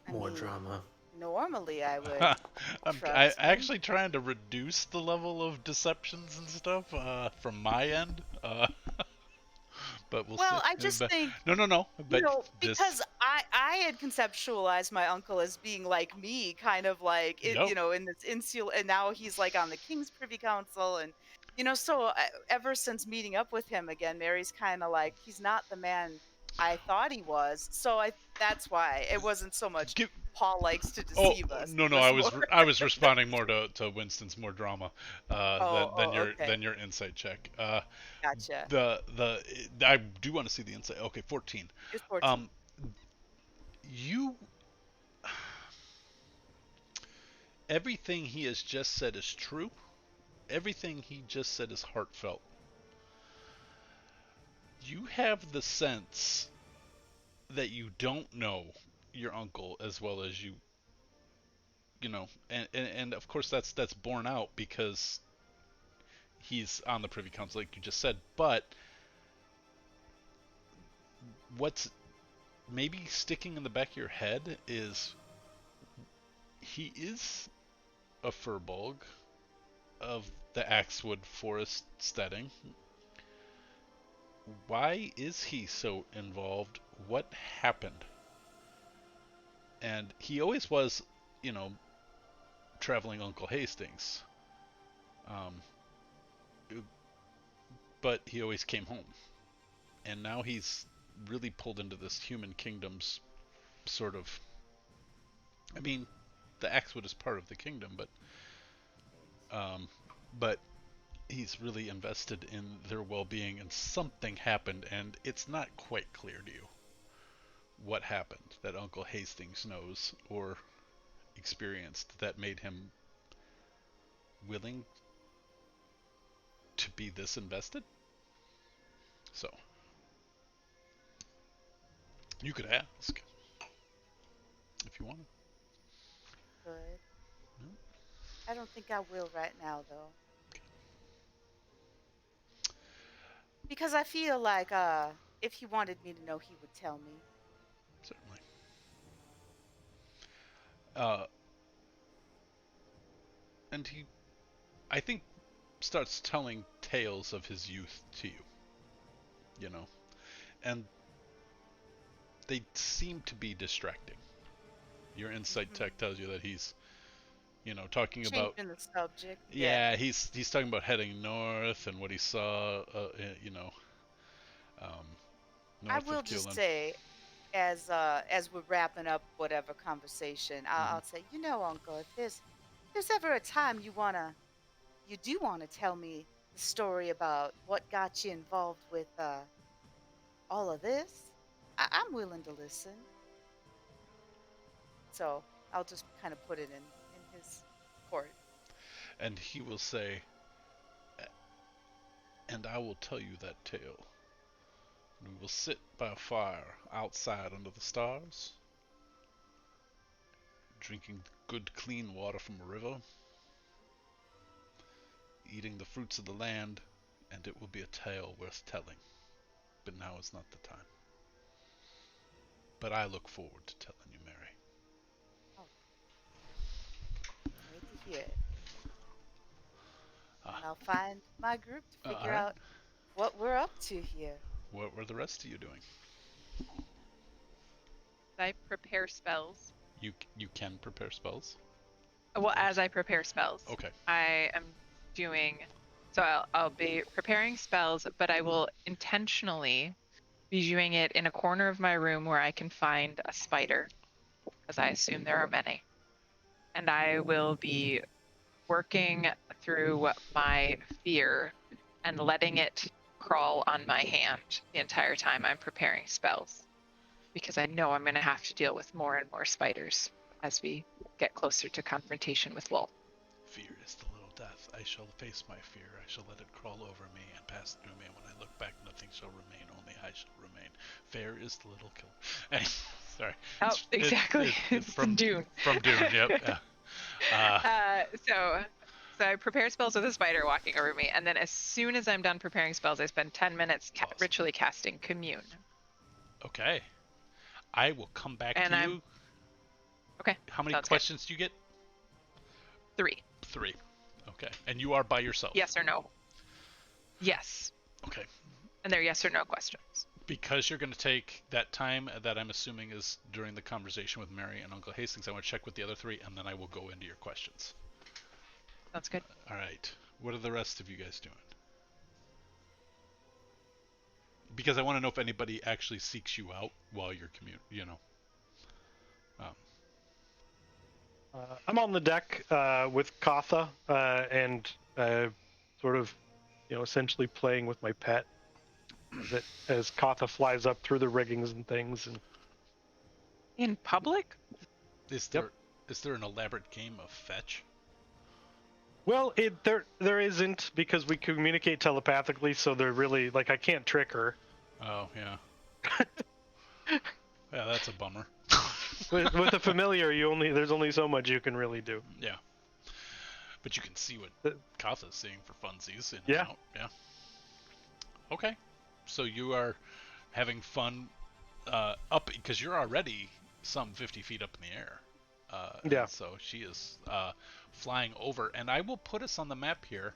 More mean, drama. Normally, I would. I'm Trust him. actually trying to reduce the level of deceptions and stuff from my end. But we'll Well, see. I just think, No. But because I had conceptualized my uncle as being like me, kind of like, Yep. in this insular, and now he's like on the King's Privy Council. And, so ever since meeting up with him again, Mary's kind of like, he's not the man I thought he was. So that's why it wasn't so much Give, Paul likes to Oh deceive us. no, It I was was more- I was responding more to Winston's more drama okay. than your insight check. Gotcha. I do want to see the insight. Okay, 14. It's 14. You everything he has just said is true. Everything he just said is heartfelt. You have the sense that you don't know your uncle as well as and of course that's borne out because he's on the Privy Council, like you just said. But what's maybe sticking in the back of your head is he is a furbog of the Axewood Forest Steading. Why is he so involved? What happened? And he always was, traveling Uncle Hastings. but he always came home. And now he's really pulled into this human kingdom's sort of. I mean, the Axewood is part of the kingdom, but he's really invested in their well-being, and something happened, and it's not quite clear to you what happened that Uncle Hastings knows or experienced that made him willing to be this invested. So, you could ask if you want. Good. No? I don't think I will right now, though. Because I feel like if he wanted me to know, he would tell me. Certainly. Uh, and he, I think, starts telling tales of his youth to you. You know, and they seem to be distracting. Your insight tech tells you that he's, talking about. Changing the subject. Yeah, he's talking about heading north and what he saw. Um, I north will of just Keelan. say, as we're wrapping up whatever conversation, I'll say, Uncle, if there's ever a time you do wanna tell me the story about what got you involved with all of this, I'm willing to listen. So I'll just kind of put it in his court. And he will say, and I will tell you that tale. We will sit by a fire outside under the stars, drinking good clean water from a river, eating the fruits of the land, and it will be a tale worth telling. But now is not the time. But I look forward to telling you, Mary. Oh, can't wait to hear it. And I'll find my group to figure Alright. out what we're up to here. What were the rest of you doing? I prepare spells. You can prepare spells? Well, as I prepare spells, Okay. I am doing. So I'll be preparing spells, but I will intentionally be doing it in a corner of my room where I can find a spider, because I assume there are many. And I will be working through my fear and letting it crawl on my hand the entire time I'm preparing spells, because I know I'm going to have to deal with more and more spiders as we get closer to confrontation with Lowell. Fear is the little death. I shall face my fear. I shall let it crawl over me and pass through me. And when I look back, nothing shall remain. Only I shall remain. Fear is the little killer. Sorry. Oh, exactly. It's from Dune. From Dune. Yep. So I prepare spells with a spider walking over me, and then as soon as I'm done preparing spells, I spend 10 minutes Awesome. ritually casting Commune. Okay. I will come back And to I'm- you. Okay. How many sounds questions do you get? good. 3. 3. Okay. And you are by yourself? Yes or no? Yes. Okay. And they're yes or no questions. Because you're going to take that time that I'm assuming is during the conversation with Mary and Uncle Hastings, I want to check with the other 3, and then I will go into your questions. Sounds good. All right. What are the rest of you guys doing? Because I want to know if anybody actually seeks you out while you're I'm on the deck with Katha and sort of, essentially playing with my pet as Katha flies up through the riggings and things. And In public? Is there an elaborate game of fetch? well, there isn't, because we communicate telepathically, so they're really like I can't trick her. Oh, yeah. Yeah, that's a bummer. With a familiar, there's only so much you can really do. Yeah. But you can see what Katha's seeing for funsies in Yeah. and out. Yeah. Okay. So you are having fun up, because you're already some 50 feet up in the air. Yeah. So she is flying over, and I will put us on the map here.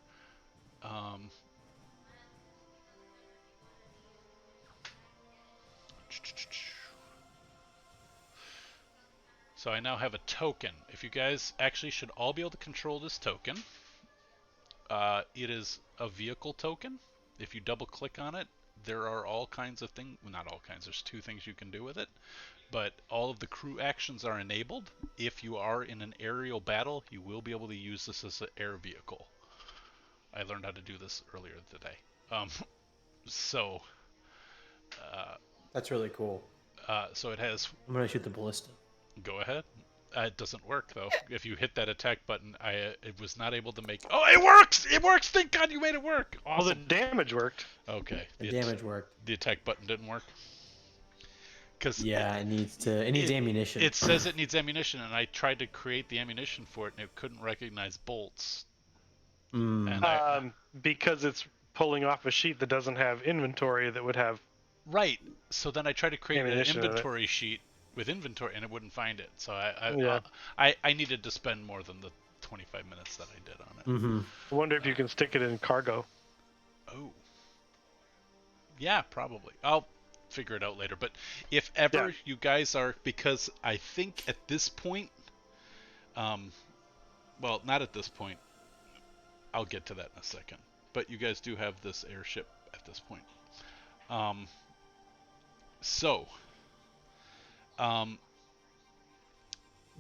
So I now have a token. If you guys actually should all be able to control this token. It is a vehicle token. If you double click on it, there are all kinds of things, well, not all kinds, there's 2 things you can do with it, but all of the crew actions are enabled. If you are in an aerial battle, you will be able to use this as an air vehicle. I learned how to do this earlier today. So That's really cool. so it has, I'm gonna shoot the ballista. go ahead. It doesn't work though. If you hit that attack button, it was not able to make. Oh, it works! It works! Thank God you made it work. Awesome. Well, the damage worked. Okay. The damage worked. The attack button didn't work. Cause it needs ammunition. It says it needs ammunition, and I tried to create the ammunition for it, and it couldn't recognize bolts. And because it's pulling off a sheet that doesn't have inventory that would have. Right. So then I tried to create an Ammunition in it. inventory sheet with inventory, and it wouldn't find it. So I needed to spend more than the 25 minutes that I did on it. Mm-hmm. I wonder if you can stick it in cargo. Oh. Yeah, probably. I'll figure it out later. But if ever you guys are, because I think at this point, well, not at this point. I'll get to that in a second. But you guys do have this airship at this point.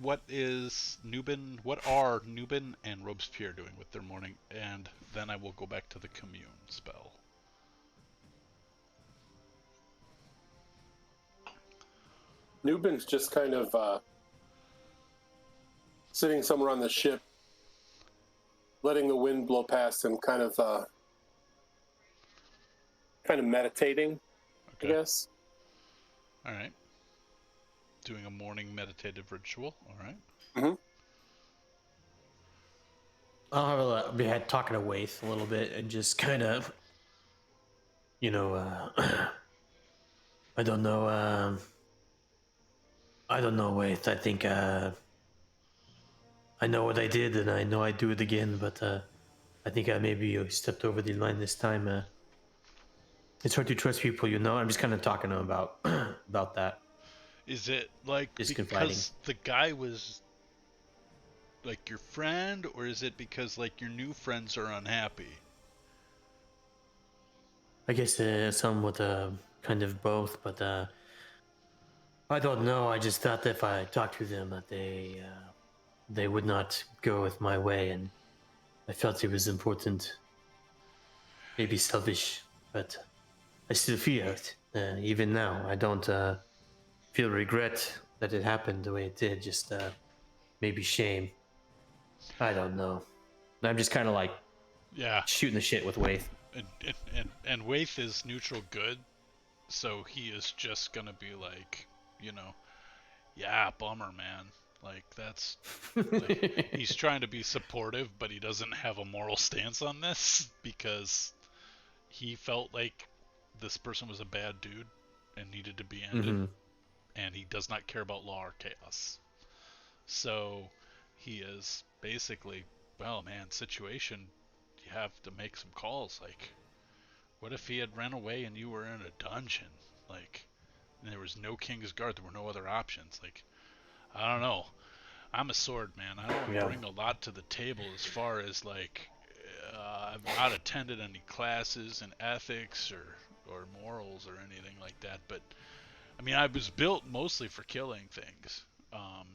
What are Nubin and Robespierre doing with their morning? And then I will go back to the commune spell. Nubin's just kind of sitting somewhere on the ship, letting the wind blow past him, kind of meditating, Okay. I guess. All right. Doing a morning meditative ritual. All right. Mm-hmm. I'll be talking to Waith a little bit and just kind of, I don't know. I don't know, Waith. I think I know what I did, and I know I'd do it again. But I think I maybe stepped over the line this time. It's hard to trust people, I'm just kind of talking to him about that. Is it like Just because confiding. the guy was like your friend, or is it because like your new friends are unhappy? I guess somewhat kind of both, but I don't know. I just thought that if I talked to them, that they would not go with my way, and I felt it was important. Maybe selfish, but I still feel it. Even now, I don't feel regret that it happened the way it did. Just maybe shame. I don't know. I'm just kind of like shooting the shit with Waith. And Waith is neutral good, so he is just gonna be like, yeah, bummer, man. Like that's like, he's trying to be supportive, but he doesn't have a moral stance on this because he felt like this person was a bad dude and needed to be ended, and he does not care about law or chaos. So he is basically, well, man, situation. You have to make some calls. Like, what if he had ran away and you were in a dungeon? Like, and there was no King's Guard. There were no other options. Like, I don't know. I'm a sword man. I don't bring a lot to the table as far as like I've not attended any classes in ethics or morals or anything like that. But I mean, I was built mostly for killing things.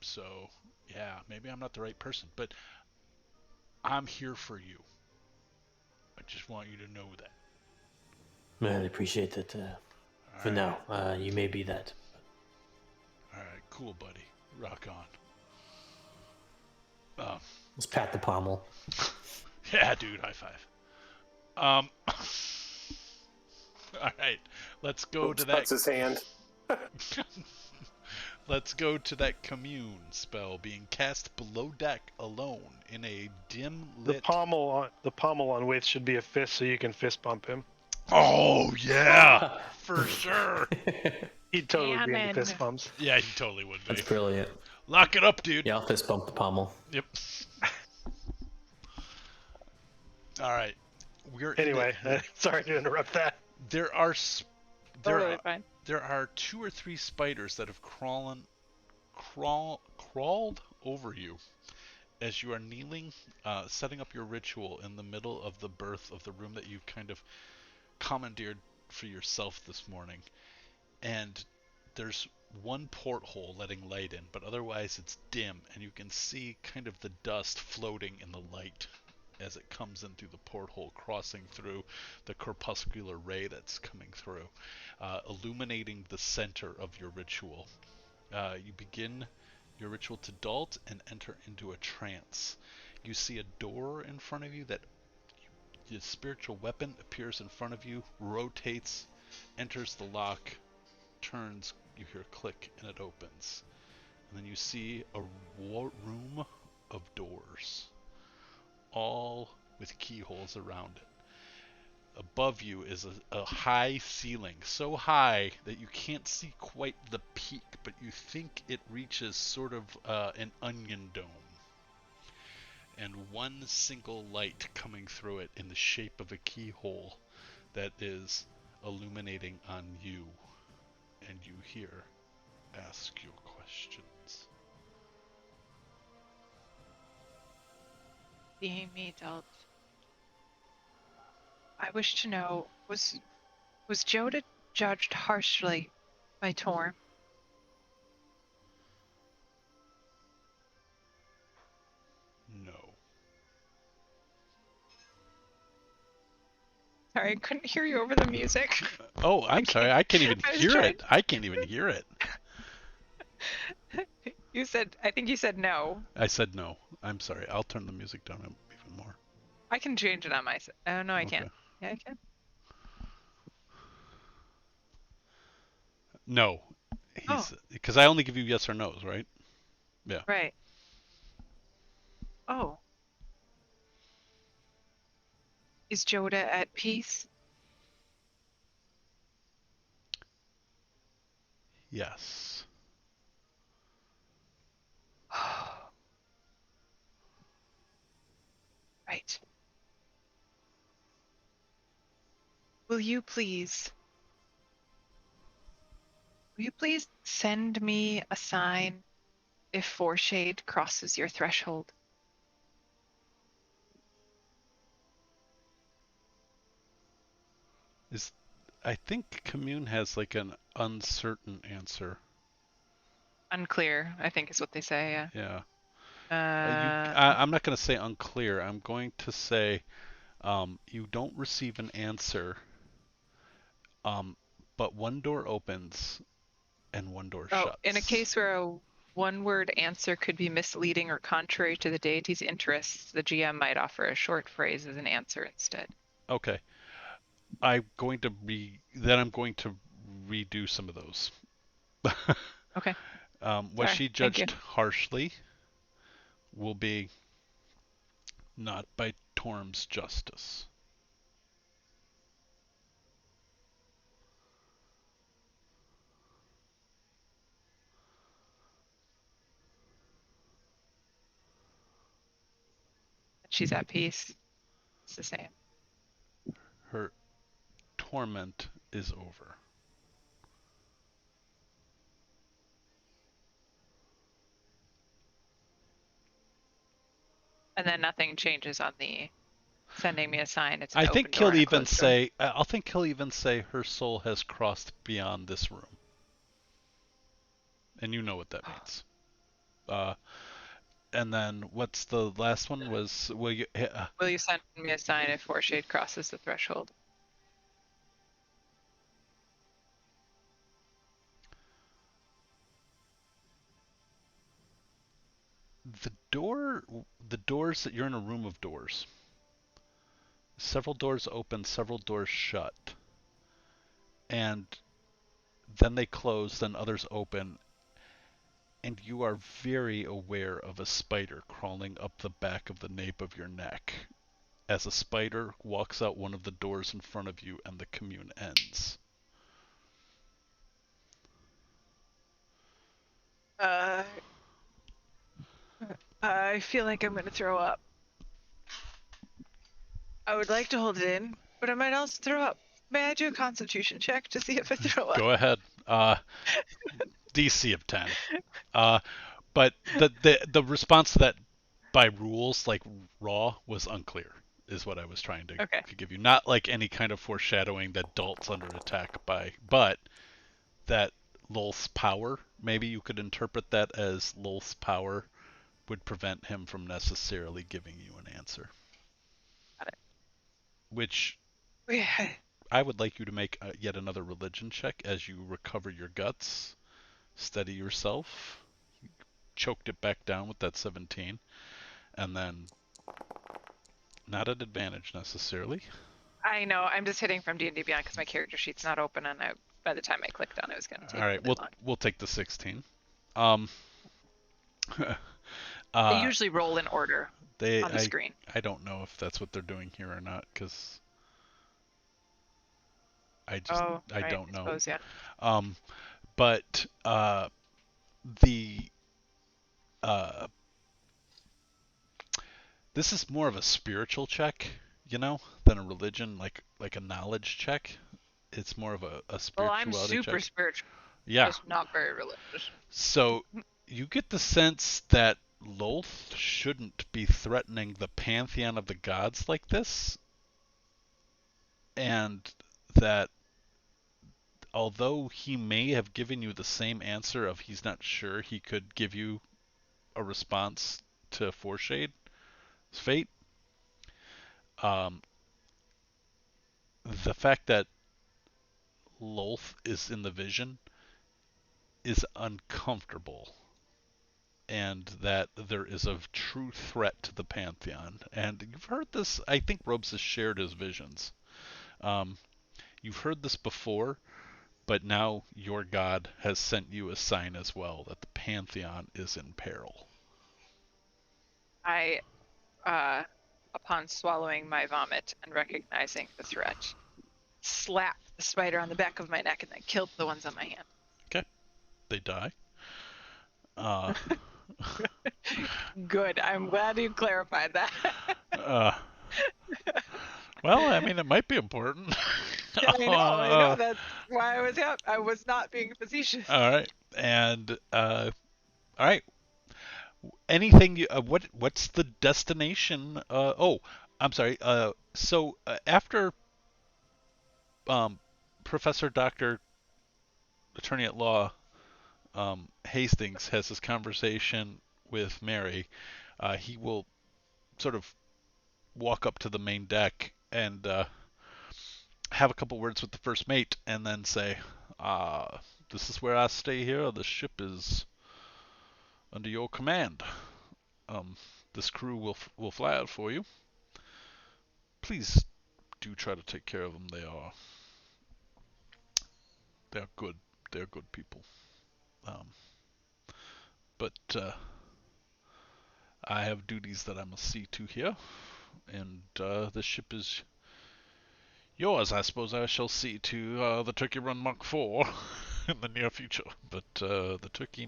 So yeah, maybe I'm not the right person, but I'm here for you. I just want you to know that. Man, I appreciate that. For now, you may be that. All right, cool, buddy. Rock on. Let's pat the pommel. Yeah, dude, high five. All right, let's go to that. That's his hand. Let's go to that commune spell being cast below deck alone in a dim lit. The pommel on Waith should be a fist, so you can fist bump him. Oh yeah, for sure. He'd totally be Gammon. into fist bumps. Yeah, he totally would be. That's brilliant. Lock it up, dude. Yeah, I'll fist bump the pommel. Yep. All right. Anyway, sorry to interrupt that. There are Totally fine. there are 2 or 3 spiders that have crawled over you, as you are kneeling, setting up your ritual in the middle of the birth of the room that you've kind of commandeered for yourself this morning, and there's one porthole letting light in, but otherwise it's dim, and you can see kind of the dust floating in the light as it comes in through the porthole, crossing through the corpuscular ray that's coming through, illuminating the center of your ritual. You begin your ritual to dalt and enter into a trance. You see a door in front of you that your spiritual weapon appears in front of you, rotates, enters the lock, turns, you hear a click, and it opens. And then you see a room of doors, all with keyholes around it. Above you is a high ceiling, so high that you can't see quite the peak, but you think it reaches sort of an onion dome. And one single light coming through it in the shape of a keyhole that is illuminating on you. And you hear, ask your questions. Being me, Dalt. I wish to know, was Joda judged harshly by Torm? No. Sorry, I couldn't hear you over the music. Oh, I'm sorry. I can't even I was hear trying- it. I can't even hear it. I think you said no. I said no. I'm sorry. I'll turn the music down even more. I can change it on my side. Oh, no, I Okay. can't. Yeah, I can. No. Oh. Because I only give you yes or no's, right? Yeah. Right. Oh. Is Joda at peace? Yes. Right. Will you please send me a sign if Foreshade crosses your threshold? I think commune has like an uncertain answer. Unclear, I think is what they say, yeah. Yeah. Uh, I'm not going to say unclear. I'm going to say you don't receive an answer, but one door opens and one door shuts. in a case where a one-word answer could be misleading or contrary to the deity's interests, the GM might offer a short phrase as an answer instead. Okay. I'm going to redo some of those. Okay. Was Sorry, she thank you. judged harshly will be not by Torm's justice. She's at peace. It's the same. Her torment is over. And then nothing changes on the sending me a sign. It's an I open think door he'll and a even closed door. say I think he'll even say her soul has crossed beyond this room. And you know what that means. And then what's the last one was will you send me a sign if Foreshade crosses the threshold? the doors that you're in a room of doors. Several doors open, several doors shut. And then they close, then others open, and you are very aware of a spider crawling up the back of the nape of your neck as a spider walks out one of the doors in front of you and the commune ends. I feel like I'm going to throw up. I would like to hold it in, but I might also throw up. May I do a constitution check to see if I throw up? Go ahead. DC of 10. But the response to that by rules, like raw was unclear, is what I was trying to Okay. give you. Not like any kind of foreshadowing that Dalt's under attack by, but that Lolth's power, maybe you could interpret that as Lolth's power would prevent him from necessarily giving you an answer. Got it. Which Yeah. I would like you to make yet another religion check as you recover your guts, steady yourself. Choked it back down with that 17, and then not at advantage necessarily. I know. I'm just hitting from D&D Beyond because my character sheet's not open, and by the time I clicked on it, was going to take All right, a bit long. we'll take the 16. They usually roll in order on the I screen. I don't know if that's what they're doing here or not, because I Right, don't know. Suppose, yeah. But the this is more of a spiritual check, than a religion, like a knowledge check. It's more of a Well, I'm spirituality super check. spiritual, Yeah. just not very religious. So you get the sense that Lolth shouldn't be threatening the pantheon of the gods like this, and that although he may have given you the same answer of he's not sure he could give you a response to Foreshade's fate, the fact that Lolth is in the vision is uncomfortable, and that there is a true threat to the pantheon. And you've heard this, I think Robes has shared his visions. You've heard this before, but now your god has sent you a sign as well that the pantheon is in peril. I, upon swallowing my vomit and recognizing the threat, slapped the spider on the back of my neck and then killed the ones on my hand. Okay, they die. Good. I'm glad you clarified that. Well, I mean, it might be important. I know. That's why I was not being facetious. All right, and all right. Anything? What's the destination? I'm sorry. So after Professor Doctor Attorney at Law Hastings has this conversation with Mary, he will sort of walk up to the main deck and have a couple words with the first mate, and then say, "This is where I stay here. The ship is under your command. This crew will fly out for you. Please do try to take care of them. They are good. They're good people. But I have duties that I must see to here, and the ship is yours. I suppose I shall see to the Turkey Run Mark IV in the near future. But the Turkey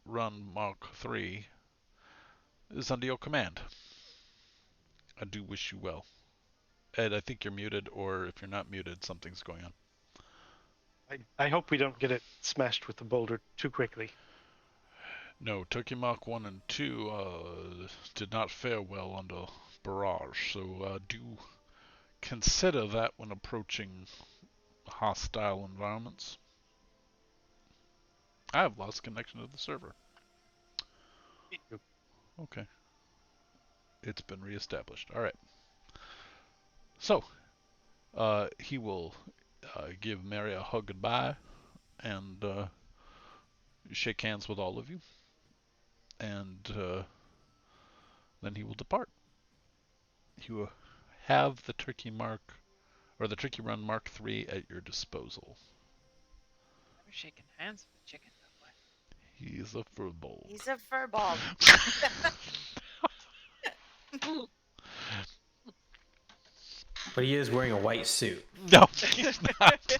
Run Mark III is under your command. I do wish you well." Ed, I think you're muted, or if you're not muted, something's going on. I hope we don't get it smashed with the boulder too quickly. No, Turkey Mark 1 and 2 did not fare well under barrage, so do consider that when approaching hostile environments. I have lost connection to the server. Okay. It's been reestablished. All right. So, he will give Mary a hug goodbye and shake hands with all of you. And then he will depart. You will have the Turkey Run Mark III at your disposal. I'm shaking hands with the chicken. He's a furball. He's a furball. But he is wearing a white suit. No, he's not.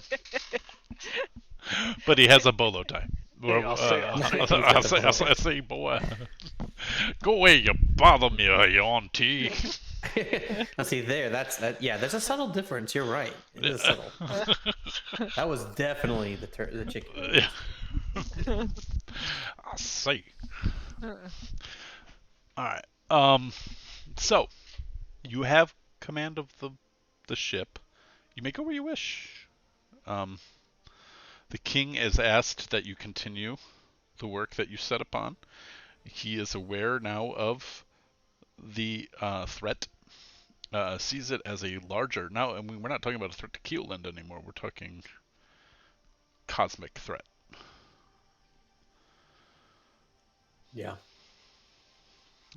But he has a bolo tie. Hey, I'll say, boy. Go away, you bother me, you auntie. Now see there, yeah, there's a subtle difference. You're right. It is subtle. That was definitely the chicken. I see. All right. So you have command of the ship. You may go where you wish. The king has asked that you continue the work that you set upon. He is aware now of the threat. Sees it as a larger now. I mean, we're not talking about a threat to Keeland anymore. We're talking cosmic threat. Yeah.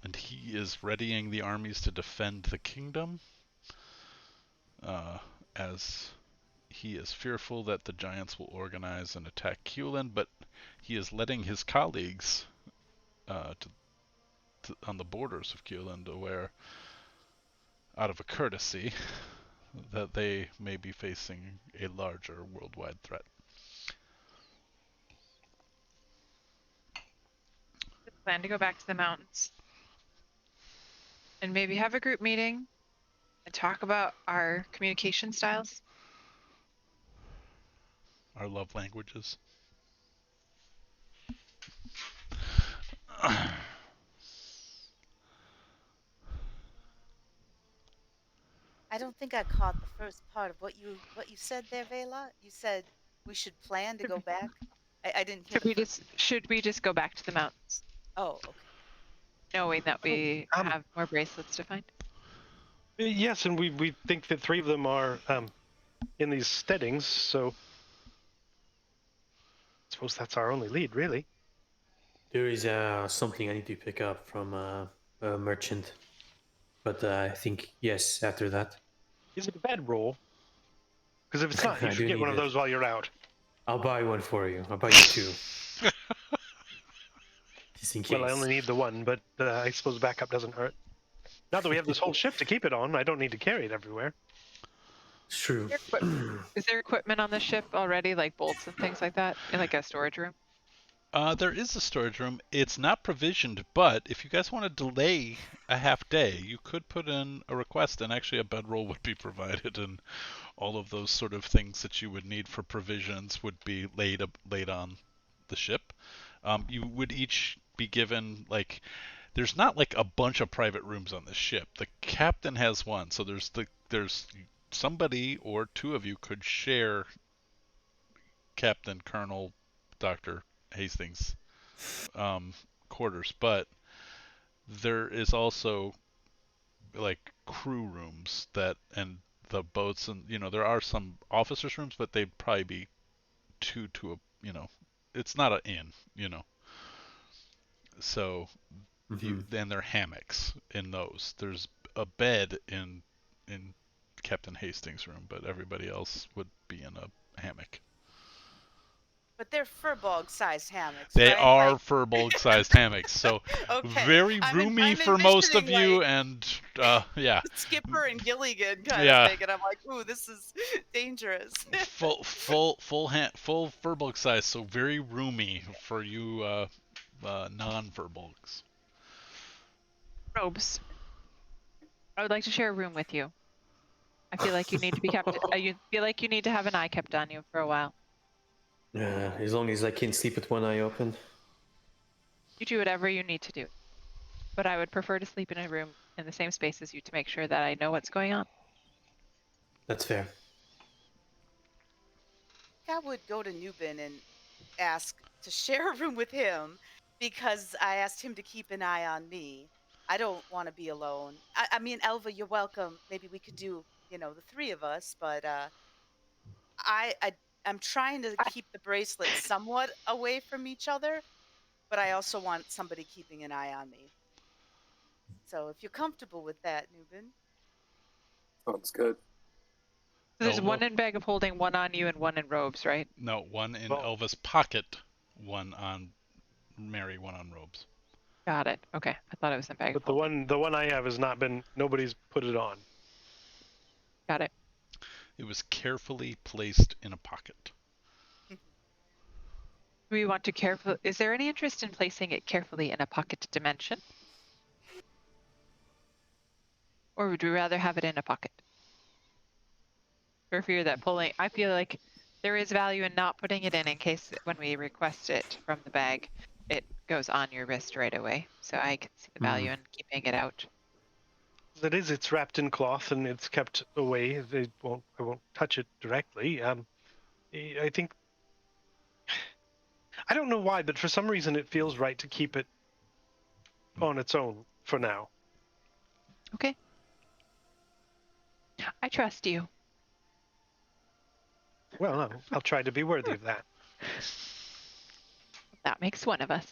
And he is readying the armies to defend the kingdom, as he is fearful that the giants will organize and attack Keeland, but he is letting his colleagues on the borders of Keeland aware, out of a courtesy, that they may be facing a larger worldwide threat. Plan to go back to the mountains and maybe have a group meeting and talk about our communication styles. Our love languages. I don't think I caught the first part of what you said there, Vela. You said we should plan to go back. I didn't hear. Should we just go back to the mountains, Oh, okay. knowing that we have more bracelets to find? Yes, and we think that 3 of them are in these steadings, so I suppose that's our only lead, really. There is something I need to pick up from a merchant, but I think yes. After that, Is it a bedroll? Because if it's not, you I should do get need one of it. those while you're out. I'll buy one for you. I'll buy you 2, just in case. Well, I only need the one, but I suppose backup doesn't hurt. Now that we have this whole ship to keep it on, I don't need to carry it everywhere. It's true. Is there equipment on the ship already, like bolts and things like that, in like a storage room? There is a storage room. It's not provisioned, but if you guys want to delay a half day, you could put in a request, and actually a bedroll would be provided, and all of those sort of things that you would need for provisions would be laid on the ship. You would each be given, like, there's not like a bunch of private rooms on the ship. The captain has one, so there's somebody or 2 of you could share Captain, Colonel, Doctor Hastings quarters, but there is also like crew rooms and the boats, and there are some officers' rooms, but they'd probably be 2 to a it's not an inn, so then there are hammocks in those. There's a bed in Captain Hastings' room, but everybody else would be in a hammock. But they're furbog-sized hammocks, They right? are furbog-sized hammocks, so Okay. very roomy I'm for most of envisioning, you, like, and yeah, Skipper and Gilligan kind Yeah. of thing, and I'm like, ooh, this is dangerous. full furbog size, so very roomy for you non-furbolgs. Robes. I would like to share a room with you. I feel like you need to be kept. You feel like you need to have an eye kept on you for a while. As long as I can sleep with one eye open. You do whatever you need to do, but I would prefer to sleep in a room in the same space as you to make sure that I know what's going on. That's fair. I would go to Nubin and ask to share a room with him because I asked him to keep an eye on me. I don't want to be alone. I mean, Elva, you're welcome. Maybe we could do, the 3 of us, but I'm trying to keep the bracelets somewhat away from each other, but I also want somebody keeping an eye on me. So if you're comfortable with that, Nubin. Sounds good. So there's Elva. one in bag of holding, one on you, and one in robes, right? No, one in Well- Elva's pocket, one on Mary, one on Robes. Got it. Okay, I thought it was in bag of But holding. the one I have has not been. Nobody's put it on. Got it. It was carefully placed in a pocket. Do we want to careful? Is there any interest in placing it carefully in a pocket dimension? Or would we rather have it in a pocket? For fear that pulling, I feel like there is value in not putting it in case when we request it from the bag, it goes on your wrist right away, so I can see the value in keeping it out. It is. It's wrapped in cloth and it's kept away. I won't touch it directly. I think. I don't know why, but for some reason it feels right to keep it on its own for now. Okay. I trust you. Well, no, I'll try to be worthy of that. That makes one of us.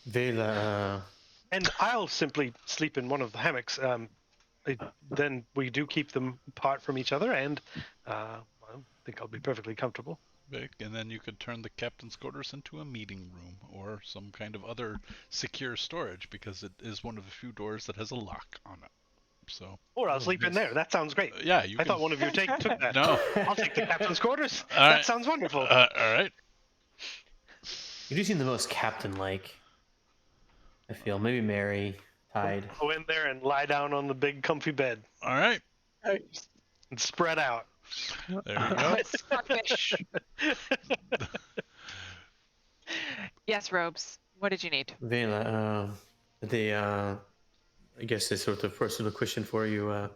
Vela, And I'll simply sleep in one of the hammocks. Then we do keep them apart from each other, and I think I'll be perfectly comfortable. Vic, and then you could turn the captain's quarters into a meeting room or some kind of other secure storage, because it is one of the few doors that has a lock on it. So. Or I'll sleep in there. That sounds great. Yeah, you. I thought one of you took that. No. I'll take the captain's quarters. All That right. sounds wonderful. All right. you do seem the most captain-like. I feel maybe Mary, Tide. Go in there and lie down on the big comfy bed All right. and spread out. There you go. Starfish. Yes, Robes. What did you need? Vela, I guess a sort of personal question for you. I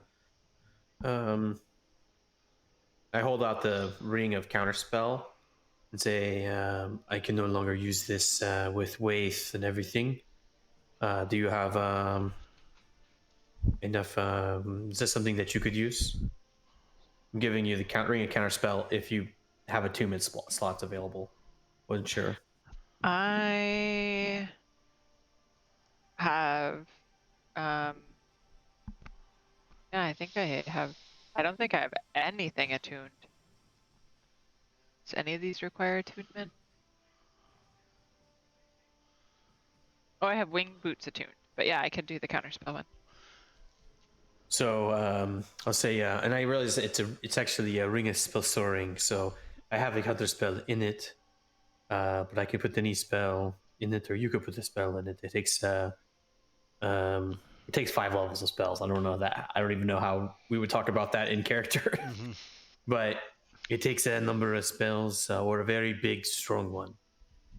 hold out the ring of counterspell and say, I can no longer use this with Waith and everything. Do you have enough? Is this something that you could use? I'm giving you the ring of counterspell if you have attunement slots available. Wasn't sure. I have yeah, I think I have. I don't think I have anything attuned. Does any of these require attunement? Oh, I have wing boots attuned, but yeah, I can do the counterspell one. So I'll say, and I realize it's actually a ring of spell soaring. So I have a counter spell in it, but I can put any spell in it, or you could put the spell in it. It takes 5 levels of spells. I don't know that. I don't even know how we would talk about that in character. But it takes a number of spells or a very big, strong one.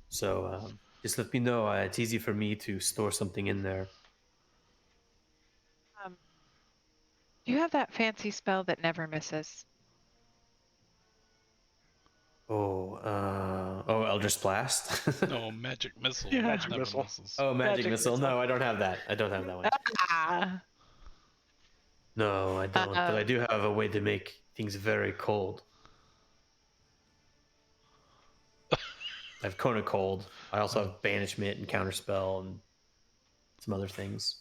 So just let me know. It's easy for me to store something in there. Do you have that fancy spell that never misses? Eldritch Blast. No, magic missile. Yeah, magic Never missile. misses. Oh, magic Magic missile. missile. No, I don't have that. I don't have that one. Ah, No, I don't. But I do have a way to make things very cold. I have Cone of Cold. I also have Banishment and Counterspell and some other things.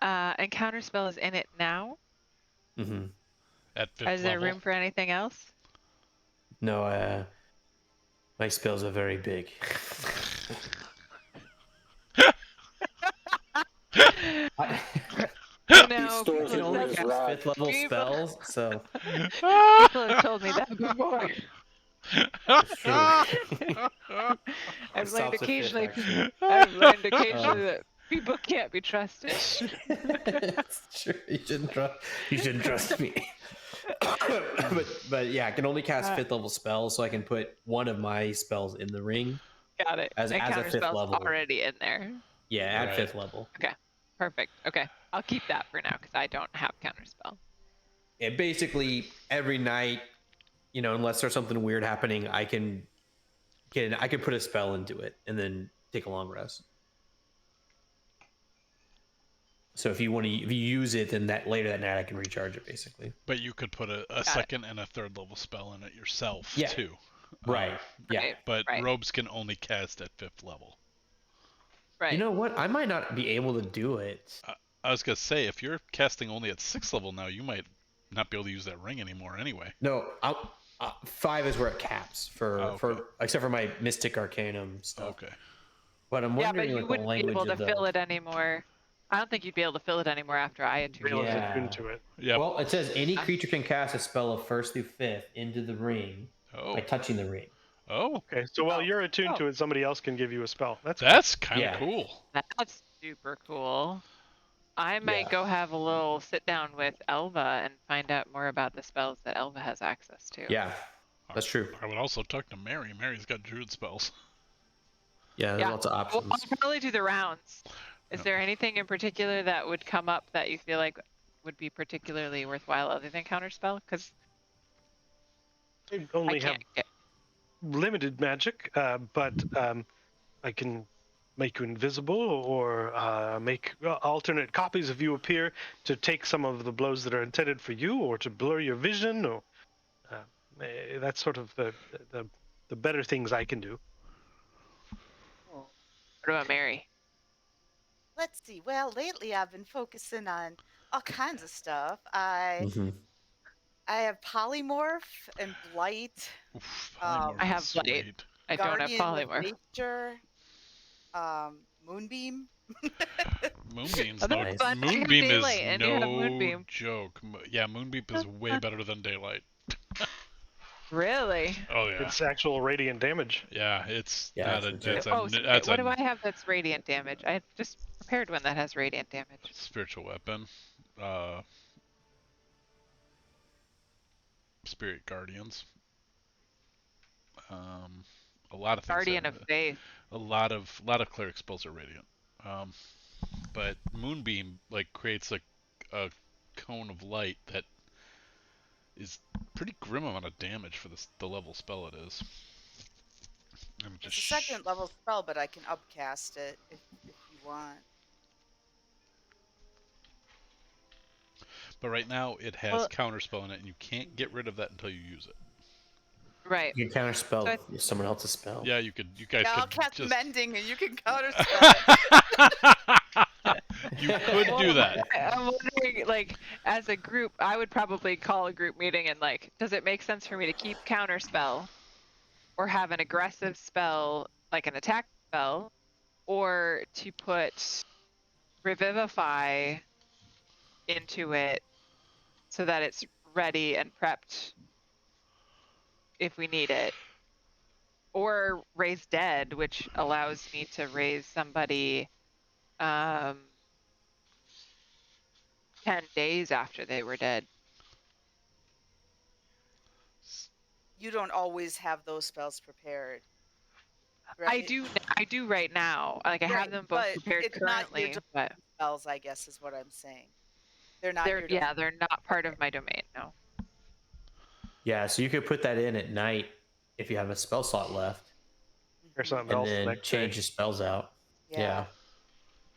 and counterspell is in it now. Mm-hmm. At fifth Is there level. room for anything else? No, my spells are very big. You He know, stores I can it only in his cast rod. 5th level People- spells, so people have told me that before. it's true. I've It learned stops at 5th, occasionally. actually. I've learned occasionally that people can't be trusted. It's true. You shouldn't trust me. but yeah, I can only cast 5th level spells, so I can put one of my spells in the ring. Got it. As and a 5th counterspell's level. already in there. Yeah, at Right. 5th level. Perfect. Okay, I'll keep that for now because I don't have counterspell. Yeah, basically every night, unless there's something weird happening, I can put a spell into it and then take a long rest. So if you use it, then later that night I can recharge it basically. But you could put a second and a third level spell in it yourself Yeah. too. Right. Yeah. Right. But Right. robes can only cast at 5th level. Right. You know what? I might not be able to do it. I was gonna say, if you're casting only at 6th level now, you might not be able to use that ring anymore anyway. No, 5 is where it caps okay. for except for my Mystic Arcanum stuff. Okay. But I'm Yeah, wondering but you what the wouldn't be language able to of the... fill it anymore. I don't think you'd be able to fill it anymore after I attune. Realize Yeah. attuned to it. Yep. Well, it says any creature can cast a spell of 1st through 5th into the ring Oh. by touching the ring. Oh. Okay, so while you're attuned Oh. to it, somebody else can give you a spell. That's Kind of Yeah. cool. That's super cool. I might Yeah. go have a little sit down with Elva and find out more about the spells that Elva has access to. Yeah. That's true. I would also talk to Mary. Mary's got druid spells. Yeah, there's lots of Well, options. I'll probably do the rounds. Is there anything in particular that would come up that you feel like would be particularly worthwhile other than counterspell? Because I I only have can't get. limited magic, but I can make you invisible or make alternate copies of you appear to take some of the blows that are intended for you, or to blur your vision, or that's sort of the better things I can do. What about Mary? Let's see. Well, lately I've been focusing on all kinds of stuff. I have polymorph and blight, Oof, um, polymorph I is have blight. sweet. I don't have guardian of polymorph. nature, moonbeam. Moonbeam's Oh, no. that's fun. I have Moonbeam is daylight and you have no moonbeam. joke. Yeah, Moonbeam is way better than Daylight. Really? Oh yeah. It's actual radiant damage. Yeah, it's Yeah, not a. it's legit. It's a. Oh, sorry, That's what a do I have that's radiant damage? I just prepared one that has radiant damage. spiritual weapon. Spirit guardians. A lot of things. Guardian of Faith. A lot of cleric spells are radiant. But Moonbeam like creates a cone of light that is pretty grim amount of damage for the level spell it is. And It's a second level spell, but I can upcast it if you want. But right now it has counterspell in it, and you can't get rid of that until you use it. Right. You can counterspell So someone else's spell. Yeah, you could. You guys Yeah, I'll could cast just. mending and you can counterspell it. You could do that. I'm wondering, like, as a group, I would probably call a group meeting and, like, does it make sense for me to keep counterspell or have an aggressive spell, like an attack spell, or to put Revivify into it so that it's ready and prepped if we need it, or Raise Dead, which allows me to raise somebody 10 days after they were dead. You don't always have those spells prepared. Right? I do right now. Like I have Right, them both but prepared it's not your currently, but spells, I guess, is what I'm saying. They're not your they're not part of my domain. No. Yeah, so you could put that in at night if you have a spell slot left, Or something and else then next change day. the spells out. Yeah.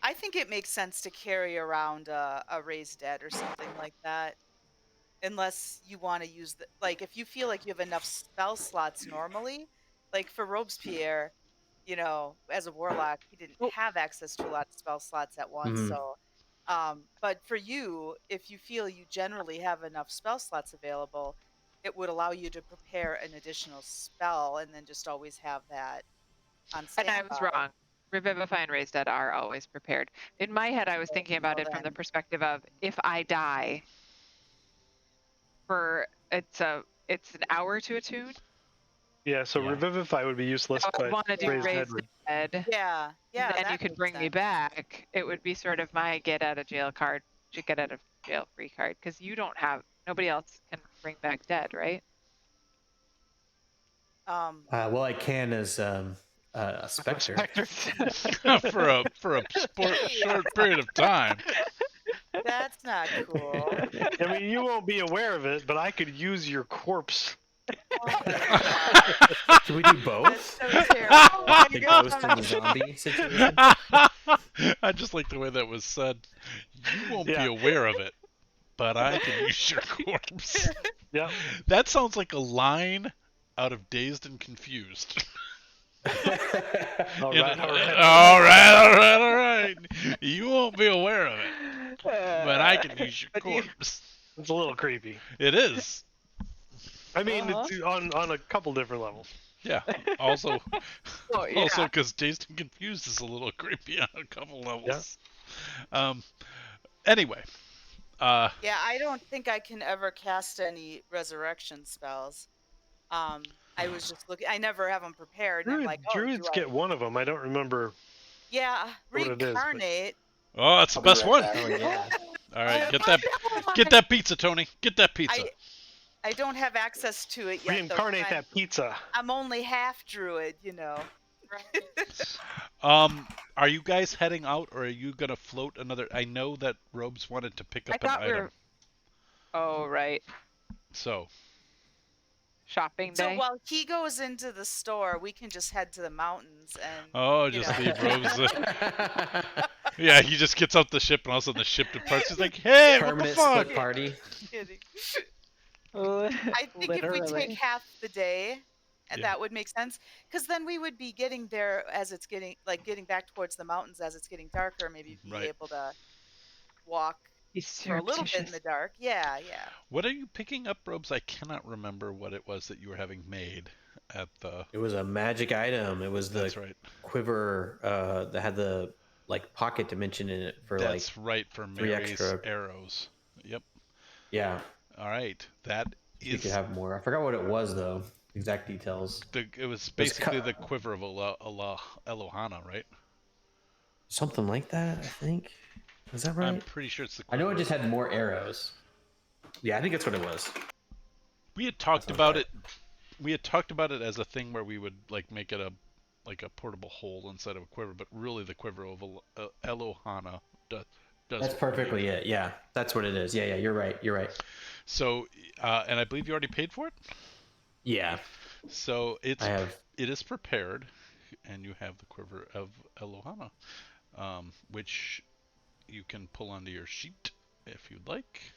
I think it makes sense to carry around a Raised Dead or something like that. Unless you want to use like if you feel like you have enough spell slots normally, like for Robespierre, you know, as a warlock, he didn't have access to a lot of spell slots at once. So, but for you, if you feel you generally have enough spell slots available, it would allow you to prepare an additional spell and then just always have that on standby. And I was wrong. Revivify and Raise Dead are always prepared. In my head, I was thinking about it from the perspective of if I die, it's an hour to attune. Yeah, so Revivify would be useless, So I but want to do Raise Raise Dead Dead. Yeah. Then you could bring me back. It would be sort of my get out of jail card, get out of jail free card, because nobody else can bring back dead, right? Well, I can as a specter. for a short period of time. That's not cool. I mean, you won't be aware of it, but I could use your corpse. Can we do both? That's so terrible. The ghost and the zombie situation? I just like the way that was said. You won't be aware of it, but I can use your corpse. Yeah. That sounds like a line out of Dazed and Confused. All All right. You won't be aware of it, but I can use your corpse. It's a little creepy. It is. I mean, it's on a couple different levels. Yeah. Also, because Dazed and Confused is a little creepy on a couple levels. Yeah. Anyway. Yeah, I don't think I can ever cast any resurrection spells. I was just looking. I never have them prepared. And I'm like, Druids get one of them. I don't remember. Yeah, reincarnate. Oh, that's the best one. Oh, yeah. All right, get that pizza, Tony. Get that pizza. I don't have access to it yet. Reincarnate though, that pizza. I'm only half druid, you know. Are you guys heading out, or are you gonna float another? I know that Robes wanted to pick I up an thought we item, were. Oh, right. so Shopping So day. while he goes into the store, we can just head to the mountains and. just leave Robes. Yeah, he just gets off the ship, and all of a sudden the ship departs. He's like, "Hey, what the Permanent fuck?" split party. Kidding. I think if we take half the day, Yeah. that would make sense. Because then we would be getting there as it's getting back towards the mountains as it's getting darker. Maybe be Right. able to walk He's for a little bit in the surreptitious. dark. Yeah, yeah. What are you picking up, Robes? I cannot remember what it was that you were having made at the. It was a magic item. It was the That's right. quiver that had the like pocket dimension in it for That's right, for 3 Mary's extra. arrows. Yep. Yeah. All right. That You is. could have more. I forgot what it was though. Exact details. It was basically the quiver of Elohana, right? Something like that, I think. Is that right? I'm pretty sure it's the I quiver. know it just had more arrows. Yeah, I think that's what it was. We had talked sounds about right. it. We had talked about it as a thing where we would like make it a portable hole instead of a quiver, but really the quiver of Elohana does. That's perfectly it. Yeah, that's what it is. Yeah, you're right. You're right. So, and I believe you already paid for it. Yeah, So it I have. is prepared, and you have the quiver of Elohana, which you can pull onto your sheet if you'd like.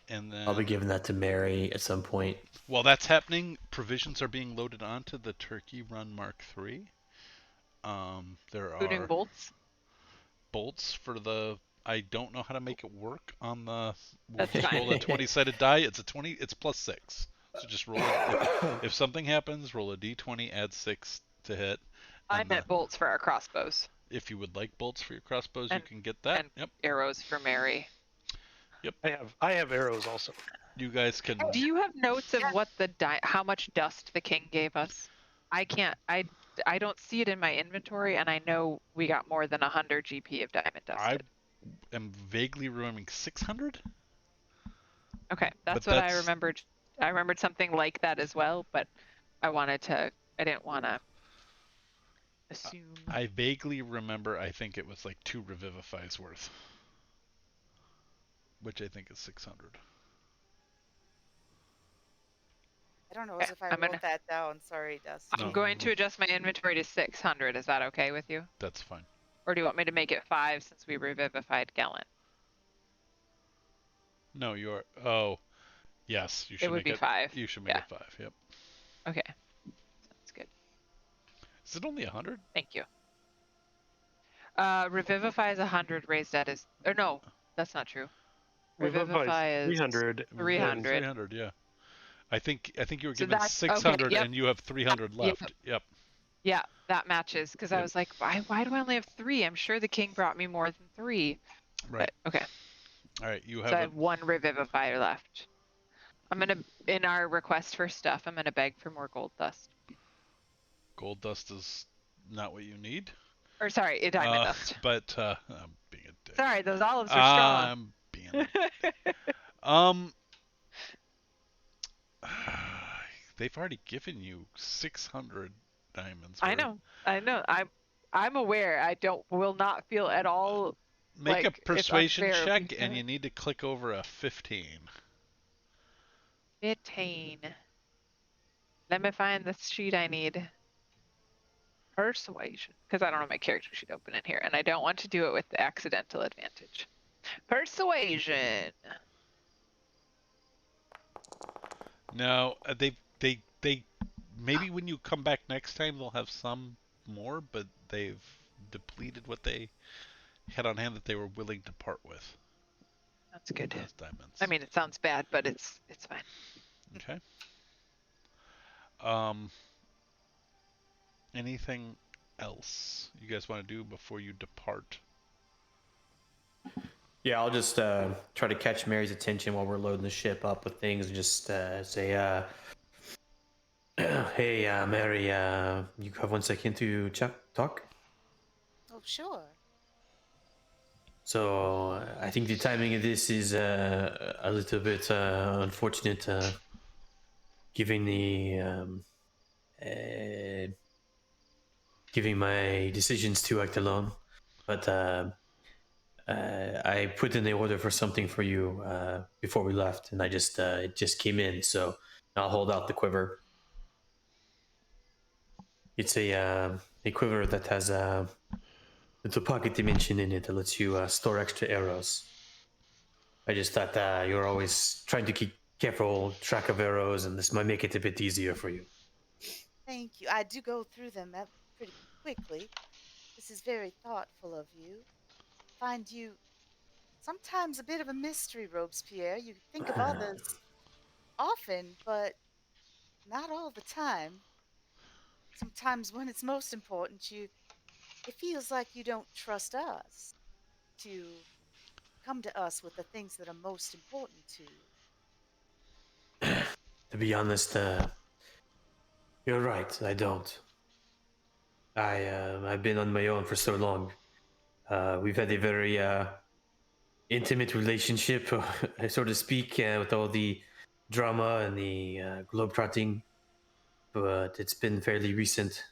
And then I'll be giving that to Mary at some point. while that's happening, provisions are being loaded onto the Turkey Run Mark III. There Including are bolts. for the. I don't know how to make it work on the. We'll That's just fine. roll a 20-sided die. It's a 20. It's +6. So just roll it. If something happens, roll a d20, add 6 to hit. I and meant bolts for our crossbows. If you would like bolts for your crossbows, you And- can get that. and Yep. arrows for Mary. I have arrows also. You guys can. Do you have notes of Yeah. what how much dust the king gave us? I can't. I don't see it in my inventory, and I know we got more than 100 GP of diamond I dusted. am vaguely remembering 600. Okay, that's but what I that's- remembered. I remembered something like that as well, but I didn't want to assume. I vaguely remember. I think it was like 2 Revivifies worth, which I think is 600. I don't know Okay, as if I I'm wrote gonna- that down. Sorry, Dusty. I'm No. going to adjust my inventory to 600. Is that okay with you? That's fine. Or do you want me to make it 5 since we revivified Gellin? No, you're. Oh, yes. You should It would make be 5. You should make Yeah. it 5. Yep. Okay. Sounds good. Is it only 100? Thank you. Revivify is 100, raise dead is. Or no, that's not true. Revivify is 300. 300. 300. Yeah. I think you were So given that's- 600 okay, yep. and you have 300 Yep. left. Yep. Yeah, that matches because I Yep. was like, why do I only have 3? I'm sure the king brought me more than 3. Right. But, okay, All right. You so I have have 1 revivifier left. I'm gonna, in our request for stuff, I'm gonna beg for more gold dust. gold dust is not what you need. Or sorry, a diamond dust. But I'm being a dick. Sorry, those olives are strong. I'm being a dick. They've already given you 600 diamonds. I worth. know. I'm aware. I will not feel at all. Make like, a it's persuasion unfair if check, we and do you it. need to click over a 15. 15. Let me find the sheet I need. Persuasion, because I don't have my character sheet open in here, and I don't want to do it with the accidental advantage. Persuasion. No, they maybe when you come back next time they'll have some more, but they've depleted what they had on hand that they were willing to part with. That's good. Those diamonds. I mean, it sounds bad, but it's fine. Okay. Anything else you guys want to do before you depart? Yeah, I'll just try to catch Mary's attention while we're loading the ship up with things and just say, hey, Mary, you have 1 second to talk? Oh, sure. So I think the timing of this is a little bit unfortunate, given the uh, giving my decisions to act alone. But I put in the order for something for you before we left, and I just it just came in, so I'll hold out the quiver. It's a quiver that has a little pocket dimension in it that lets you store extra arrows. I just thought you're always trying to keep careful track of arrows, and this might make it a bit easier for you. Thank you. I do go through them pretty quickly. This is very thoughtful of you. Find you sometimes a bit of a mystery, Robespierre. You think of others often, but not all the time. Sometimes when it's most important, it feels like you don't trust us to come to us with the things that are most important to you. To be honest, you're right. I don't. I've been on my own for so long. We've had a very intimate relationship, so to speak, with all the drama and the globetrotting, but it's been fairly recent.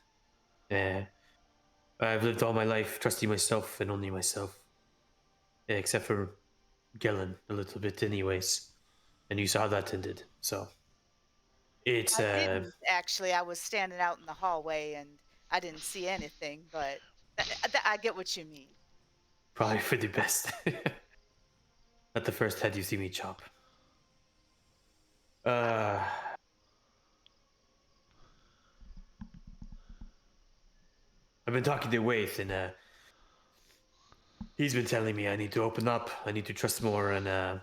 I've lived all my life trusting myself and only myself, except for Gellen a little bit, anyways. And you saw how that ended. So it's I didn't actually. I was standing out in the hallway and I didn't see anything, but I get what you mean. probably for the best. Not the first head you see me chop. I've been talking to Waith, and he's been telling me I need to open up, I need to trust more, and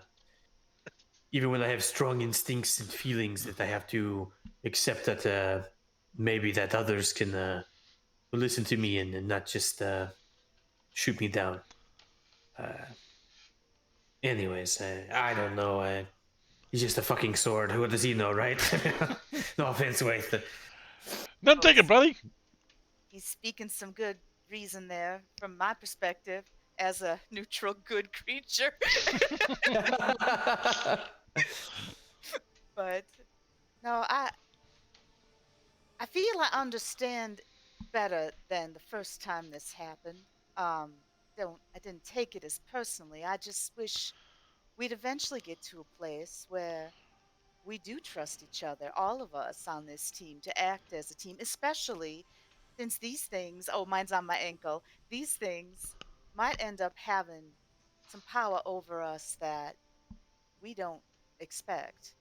even when I have strong instincts and feelings, that I have to accept that maybe that others can listen to me and not just shoot me down. Anyways, I don't know. He's just a fucking sword. What does he know, right? No offense, Waith. None taken, buddy. He's speaking some good reason there from my perspective as a neutral good creature. But no, I feel I understand better than the first time this happened. I didn't take it as personally. I just wish we'd eventually get to a place where we do trust each other, all of us on this team, to act as a team, especially since these things, oh, mine's on my ankle, these things might end up having some power over us that we don't expect.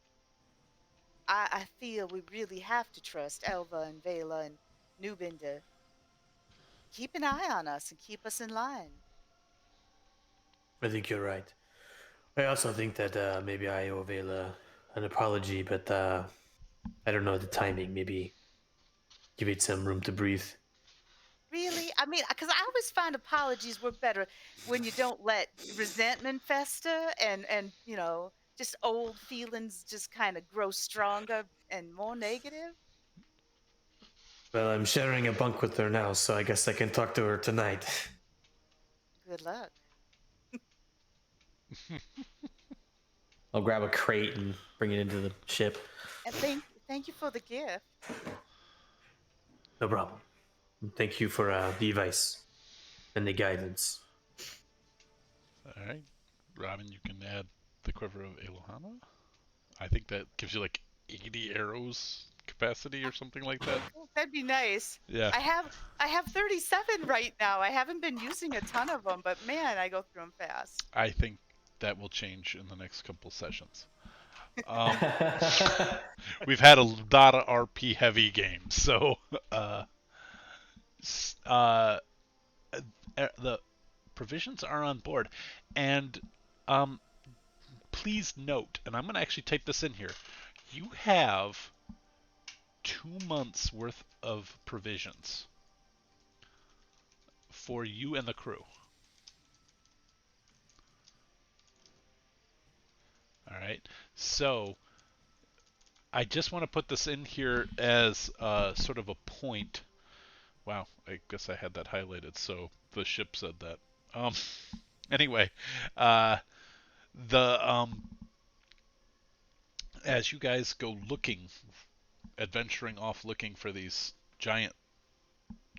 I feel we really have to trust Elva and Vela and Nubin to keep an eye on us and keep us in line. I think you're right. I also think that maybe I owe Vela an apology, but I don't know the timing. Maybe give it some room to breathe. Really? I mean, because I always find apologies work better when you don't let resentment fester and just old feelings just kind of grow stronger and more negative. Well, I'm sharing a bunk with her now, so I guess I can talk to her tonight. Good luck. I'll grab a crate and bring it into the ship. And thank you for the gift. No problem. Thank you for the advice and the guidance. All right, Robin, you can add the quiver of Elohana. I think that gives you like 80 arrows capacity or something like that. Oh, that'd be nice. Yeah. I have 37 right now. I haven't been using a ton of them, but man, I go through them fast. I think that will change in the next couple sessions. We've had a lot of RP heavy games, so the provisions are on board, and please note, and I'm going to actually type this in here. You have 2 months worth of provisions for you and the crew. All right, so I just want to put this in here as sort of a point. Wow, I guess I had that highlighted, so the ship said that. Anyway, the as you guys go looking, adventuring off looking for these giant,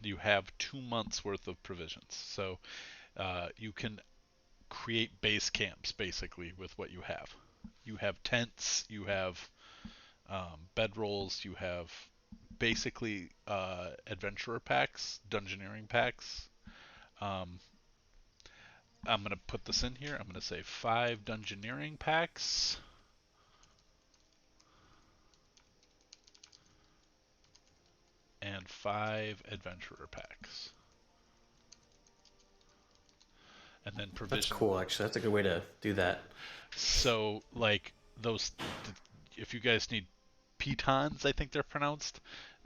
you have 2 months worth of provisions. So you can create base camps basically with what you have. You have tents, you have bedrolls, you have basically adventurer packs, dungeoneering packs. Um, I'm going to put this in here. I'm going to say 5 dungeoneering packs. And 5 adventurer packs. And then provision. That's cool, actually. That's a good way to do that. So, like, those, if you guys need pitons, I think they're pronounced,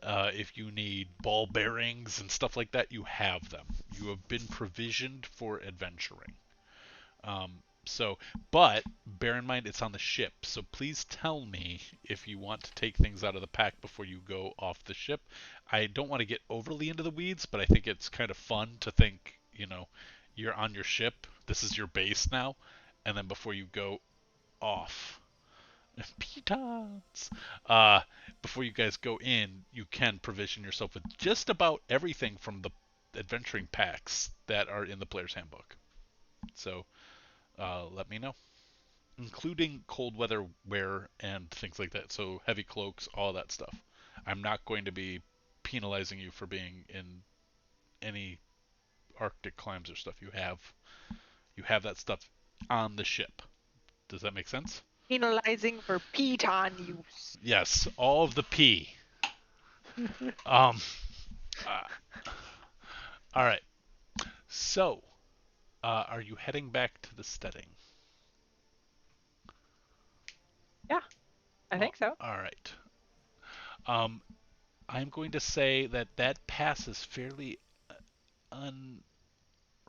if you need ball bearings and stuff like that, you have them. You have been provisioned for adventuring. But bear in mind it's on the ship. So please tell me if you want to take things out of the pack before you go off the ship. I don't want to get overly into the weeds, but I think it's kind of fun to think, you're on your ship. This is your base now. And then before you go off, pitons. Before you guys go in, you can provision yourself with just about everything from the adventuring packs that are in the player's handbook. So let me know, including cold weather wear and things like that. So heavy cloaks, all that stuff. I'm not going to be penalizing you for being in any Arctic climes or stuff. You have that stuff on the ship. Does that make sense? Penalizing for piton use. Yes, all of the P. All right. So, are you heading back to the Steading? Yeah, I think so. All right. I'm going to say that passes fairly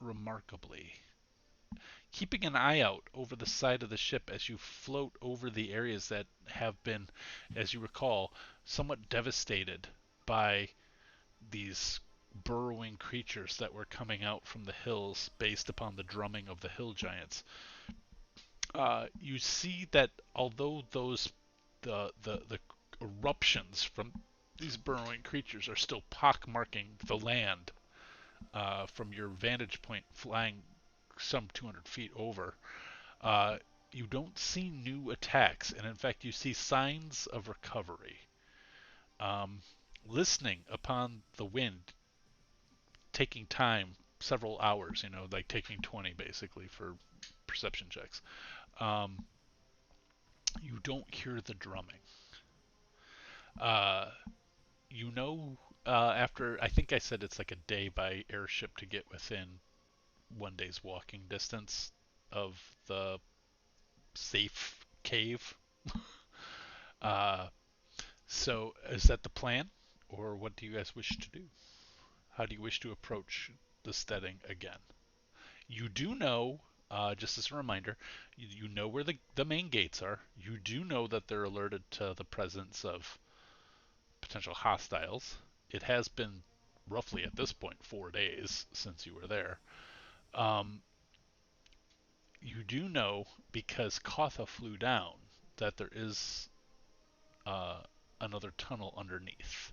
unremarkably. Keeping an eye out over the side of the ship as you float over the areas that have been, as you recall, somewhat devastated by these burrowing creatures that were coming out from the hills based upon the drumming of the hill giants. You see that although the eruptions from these burrowing creatures are still pockmarking the land from your vantage point flying some 200 feet over, you don't see new attacks, and in fact you see signs of recovery. Listening upon the wind, taking time, several hours, like taking 20 basically for perception checks, you don't hear the drumming. After, I think I said it's like a day by airship to get within 1 day's walking distance of the safe cave. So is that the plan, or what do you guys wish to do? How do you wish to approach the Steading again? You do know, just as a reminder, you know where the main gates are. You do know that they're alerted to the presence of potential hostiles. It has been roughly at this point 4 days since you were there. You do know, because Kotha flew down, that there is another tunnel underneath,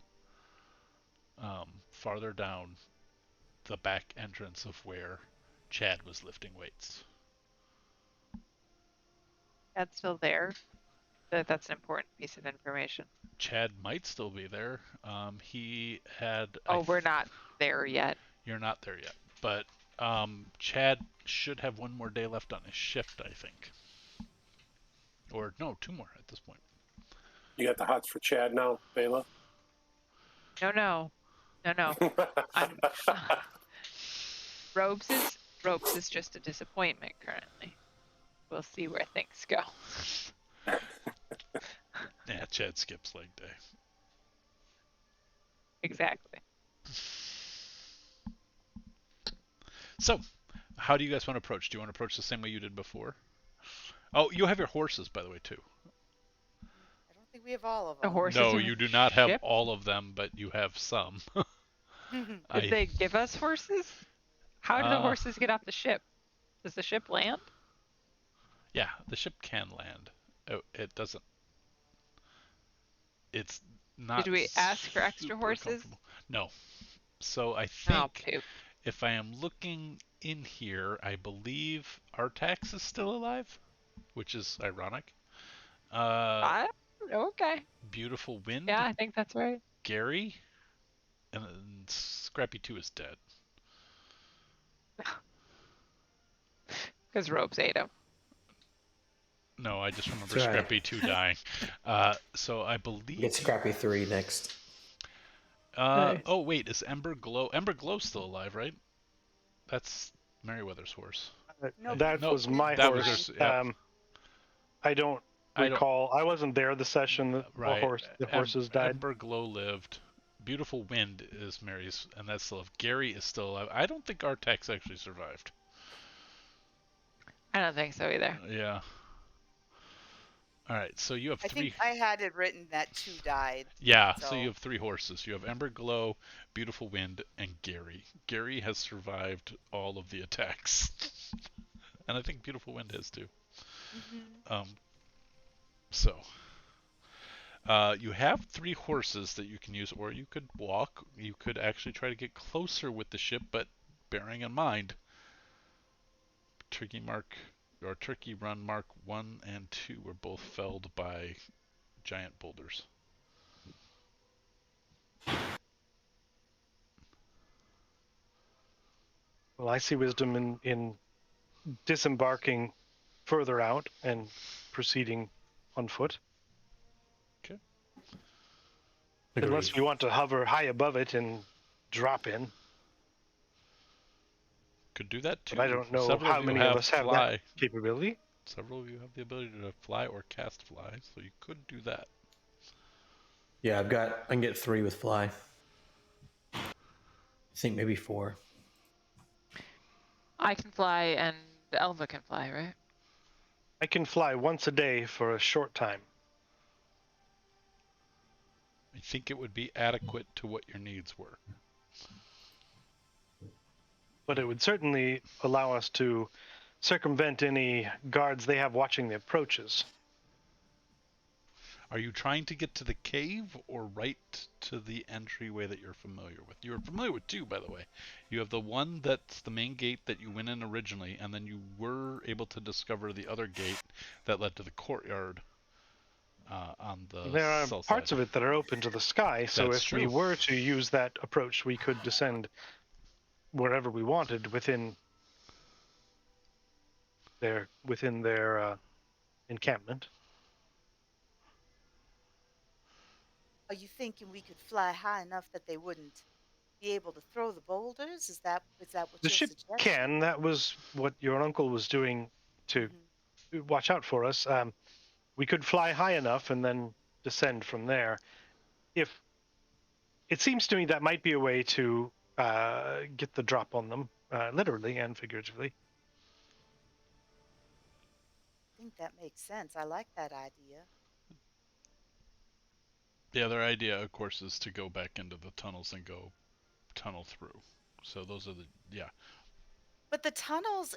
farther down the back entrance of where Chad was lifting weights. That's still there. That's an important piece of information. Chad might still be there. He had. Oh, we're not there yet. You're not there yet, but Chad should have 1 more day left on his shift, I think. Or no, 2 more at this point. You got the hots for Chad now, Bela? No. Robes is just a disappointment currently. We'll see where things go. Yeah, Chad skips leg day. Exactly. So, how do you guys want to approach? Do you want to approach the same way you did before? Oh, you have your horses, by the way, too. I don't think we have all of The them. horses. No, in you the do not have ship? all of them, but you have some. Did they give us horses? How do the horses get off the ship? Does the ship land? Yeah, the ship can land. Oh, it doesn't. It's not Did we ask for extra super horses? comfortable. No. So I Oh, think poop. if I am looking in here, I believe Artax is still alive, which is ironic. Uh, Okay. Beautiful Yeah, Wind, I think that's right. Gary, and then Scrappy 2 is dead. Because Robes ate him. No, I just remember That's right. Scrappy 2 dying. So I believe. Get Scrappy 3 next. Nice. Oh wait, is Ember Glow? Ember Glow's still alive, right? That's Meriwether's horse. No, That No, was my that was horse. yours. Yep. I don't I don't. recall. I wasn't there the session that Right. the horses died. Ember Glow lived. Beautiful Wind is Mary's, and that's still alive. Gary is still alive. I don't think Artax actually survived. I don't think so either. Yeah. All right. So you have I three. think I had it written that 2 died. Yeah. So So you have 3 horses. You have Ember Glow, Beautiful Wind, and Gary. Gary has survived all of the attacks, and I think Beautiful Wind has too. mhm. So you have 3 horses that you can use, or you could walk. You could actually try to get closer with the ship, but bearing in mind, Turkey Run Mark 1 and 2 were both felled by giant boulders. Well, I see wisdom in disembarking further out and proceeding on foot. Okay. Unless we want to hover high above it and drop in. Could do that too. But I don't know Several how of you many have of us have fly. that capability. Several of you have the ability to fly or cast fly, so you could do that. Yeah, I can get 3 with fly. I think maybe 4. I can fly and Elva can fly, right? I can fly once a day for a short time. I think it would be adequate to what your needs were. But it would certainly allow us to circumvent any guards they have watching the approaches. Are you trying to get to the cave or right to the entryway that you're familiar with? You're familiar with 2, by the way. You have the one that's the main gate that you went in originally, and then you were able to discover the other gate that led to the courtyard on the There are south parts side. of it that are open to the sky, so That's if we true. were to use that approach, we could descend wherever we wanted within their encampment. Are you thinking we could fly high enough that they wouldn't be able to throw the boulders? Is that what The you're ship suggesting? can. That was what your uncle was doing to watch out for us. We could fly high enough and then descend from there. If it seems to me that might be a way to get the drop on them, literally and figuratively. I think that makes sense. I like that idea. The other idea, of course, is to go back into the tunnels and go tunnel through. So those are yeah. But the tunnels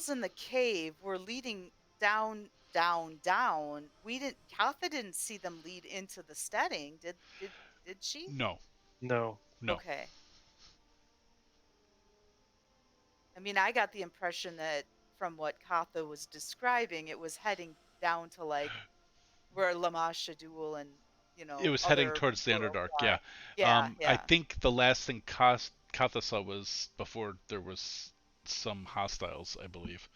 in the cave were leading down, down, down. Katha didn't see them lead into the Steading. Did she? No. No. Okay. I mean, I got the impression that from what Katha was describing, it was heading down to like where Lamasha Duel and It was heading towards the Underdark, yeah. Yeah, I think the last thing Katha saw was before there was some hostiles, I believe,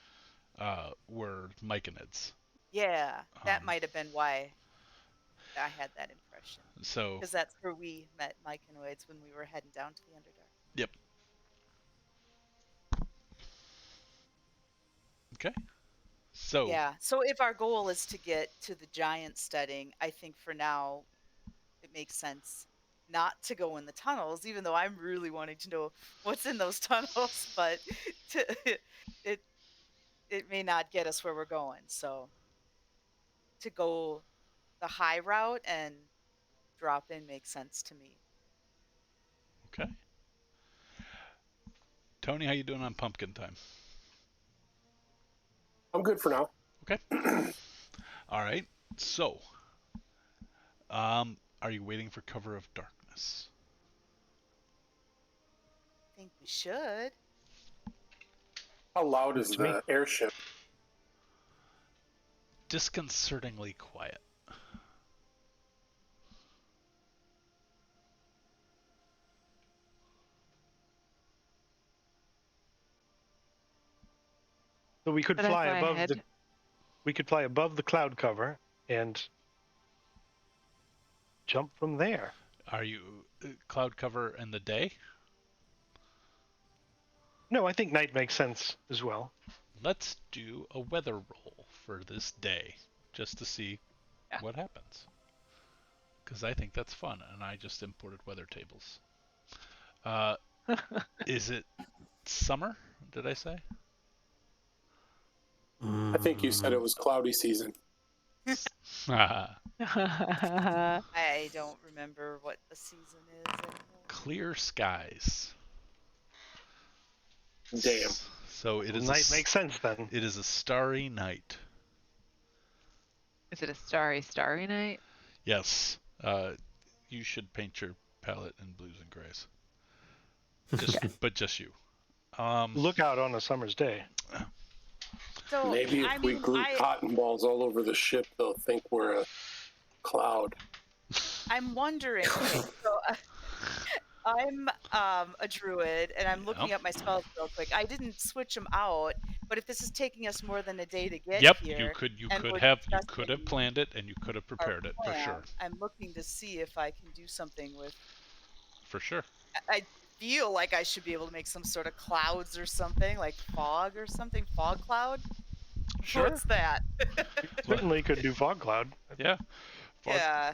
were Myconids. Yeah, that might have been why I had that impression. So because that's where we met Myconids when we were heading down to the Underdark. Yep. Okay. So Yeah. So if our goal is to get to the giant Steading, I think for now it makes sense not to go in the tunnels, even though I'm really wanting to know what's in those tunnels, but it may not get us where we're going. So to go the high route and drop in makes sense to me. Okay. Tony, how you doing on pumpkin time? I'm good for now. Okay. All right. So, are you waiting for cover of darkness? I think we should. How loud is It's me. the airship? Disconcertingly quiet. So we could Should I fly fly above ahead? the cloud cover and jump from there. Are you cloud cover in the day? No, I think night makes sense as well. Let's do a weather roll for this day, just to see Yeah. what happens. Because I think that's fun, and I just imported weather tables. Is it summer? Did I say? I think you said it was cloudy season. I don't remember what the season is anymore. Clear skies. Damn. So it is Night makes sense then. It is a starry night. Is it a starry night? Yes. You should paint your palette in blues and grays. But just you. Look out on a summer's day. So Maybe if I we mean, glue cotton balls all over the ship, they'll think we're a cloud. I'm wondering. Okay, so I'm a druid, and I'm looking up my spells real quick. I didn't switch them out, but if this is taking us more than a day to get Yep, here, you could and we're have discussing planned it and you could have our prepared it for plan, sure. I'm looking to see if I can do something with. For sure. I feel like I should be able to make some sort of clouds or something, like fog or something. Fog cloud. Sure. What's that? Certainly could do fog cloud. Yeah. Yeah.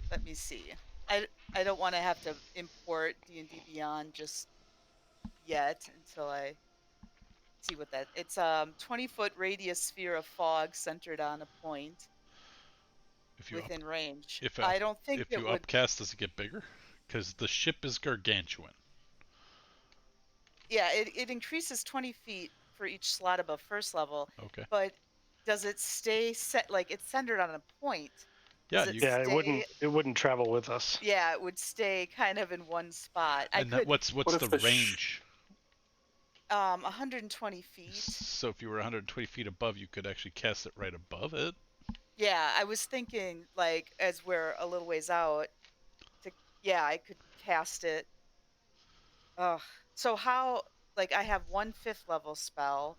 Let me see. I don't want to have to import D&D Beyond just yet until I see what that. It's 20-foot radius sphere of fog centered on a point If you within range. if I don't think if it you would. upcast, does it get bigger? Because the ship is gargantuan. Yeah, it increases 20 feet for each slot above first level. Okay. But does it stay set? Like it's centered on a point. Yeah, Does it Yeah, stay? it wouldn't travel with us. Yeah, it would stay kind of in one spot. And what's What the if the range? 120 feet. So if you were 120 feet above, you could actually cast it right above it. Yeah, I was thinking like as we're a little ways out. I could cast it. Ugh. So how? Like I have 1/5 level spell,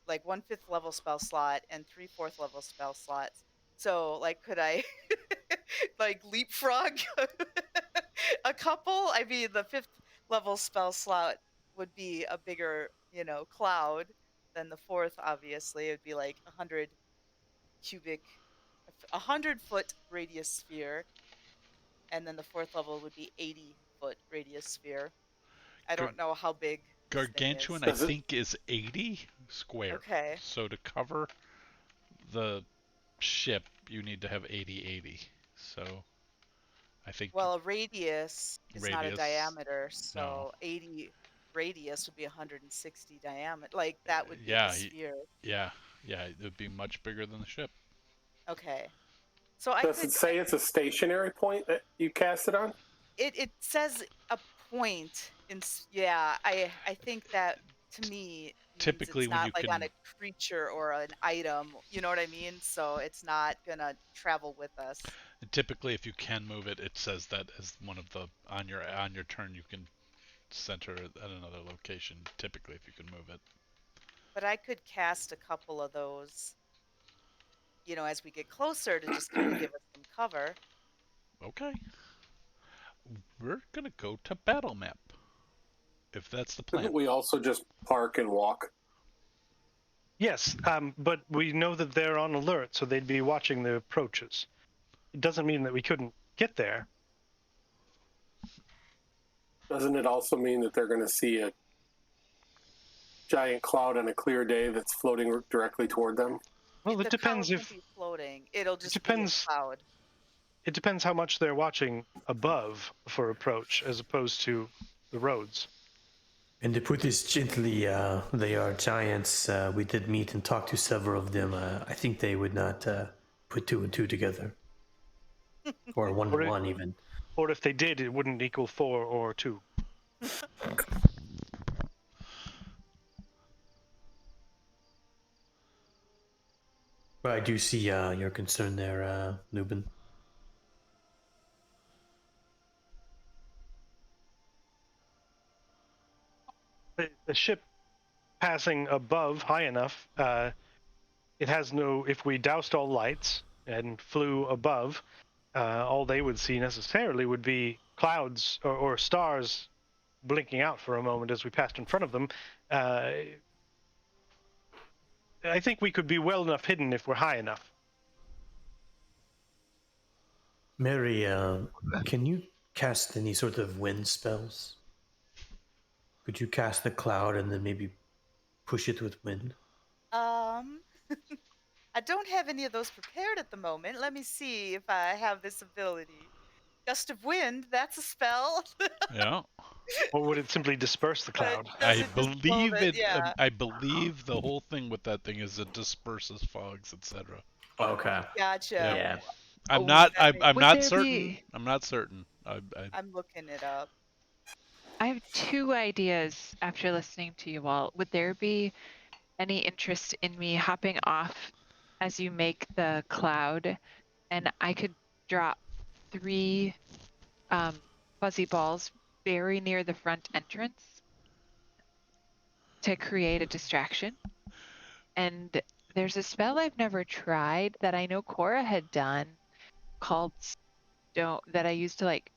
like 1/5 level spell slot, and 3/4 level spell slots. So like, could I like leapfrog a couple? I mean, the 5th level spell slot would be a bigger, cloud than the 4th. Obviously, it would be like 100 cubic, 100-foot radius sphere, and then the 4th level would be 80-foot radius sphere. I don't know how big this thing is. Gargantuan, I think, is 80 square. Okay. So to cover the ship, you need to have 80/80. So I think. Well, a radius is not a Radius, diameter, so no. 80 radius would be 160 diameter. Like that would be Yeah, the sphere. Yeah, it would be much bigger than the ship. Okay. So I Does could. it say it's a stationary point that you cast it on? It says a point I think that to me means Typically it's when not you like can on a creature or an item, you know what I mean? So it's not gonna travel with us. Typically, if you can move it, it says that as one of the on your turn you can center it at another location. Typically, if you can move it. But I could cast a couple of those, as we get closer to just kind of give us some cover. Okay. We're gonna go to battle map. If that's the plan. Couldn't we also just park and walk? Yes, but we know that they're on alert, so they'd be watching the approaches. It doesn't mean that we couldn't get there. Doesn't it also mean that they're going to see a giant cloud on a clear day that's floating directly toward them? Well, it depends if be floating. It'll just depends. be a cloud. It depends how much they're watching above for approach as opposed to the roads. And to put this gently, they are giants. We did meet and talk to several of them. I think they would not put two and two together. Or one and one, even. Or if they did, it wouldn't equal 4 or 2. But I do see your concern there, Lubin. The ship passing above high enough, it has no. If we doused all lights and flew above, all they would see necessarily would be clouds or stars blinking out for a moment as we passed in front of them. I think we could be well enough hidden if we're high enough. Mary, can you cast any sort of wind spells? Could you cast the cloud and then maybe push it with wind? I don't have any of those prepared at the moment. Let me see if I have this ability. Gust of wind, that's a spell. Yeah. Or would it simply disperse the But cloud? does I it believe dispel it. Yeah. I believe the whole thing with that thing is it disperses fogs, etc. Okay. Gotcha. Yeah. Yeah. I'm Oh, not. that I'm Would not there certain. be- I'm not certain. I'm looking it up. I have 2 ideas after listening to you all. Would there be any interest in me hopping off as you make the cloud, and I could drop 3 fuzzy balls very near the front entrance to create a distraction? And there's a spell I've never tried that I know Cora had done called stone that I used to like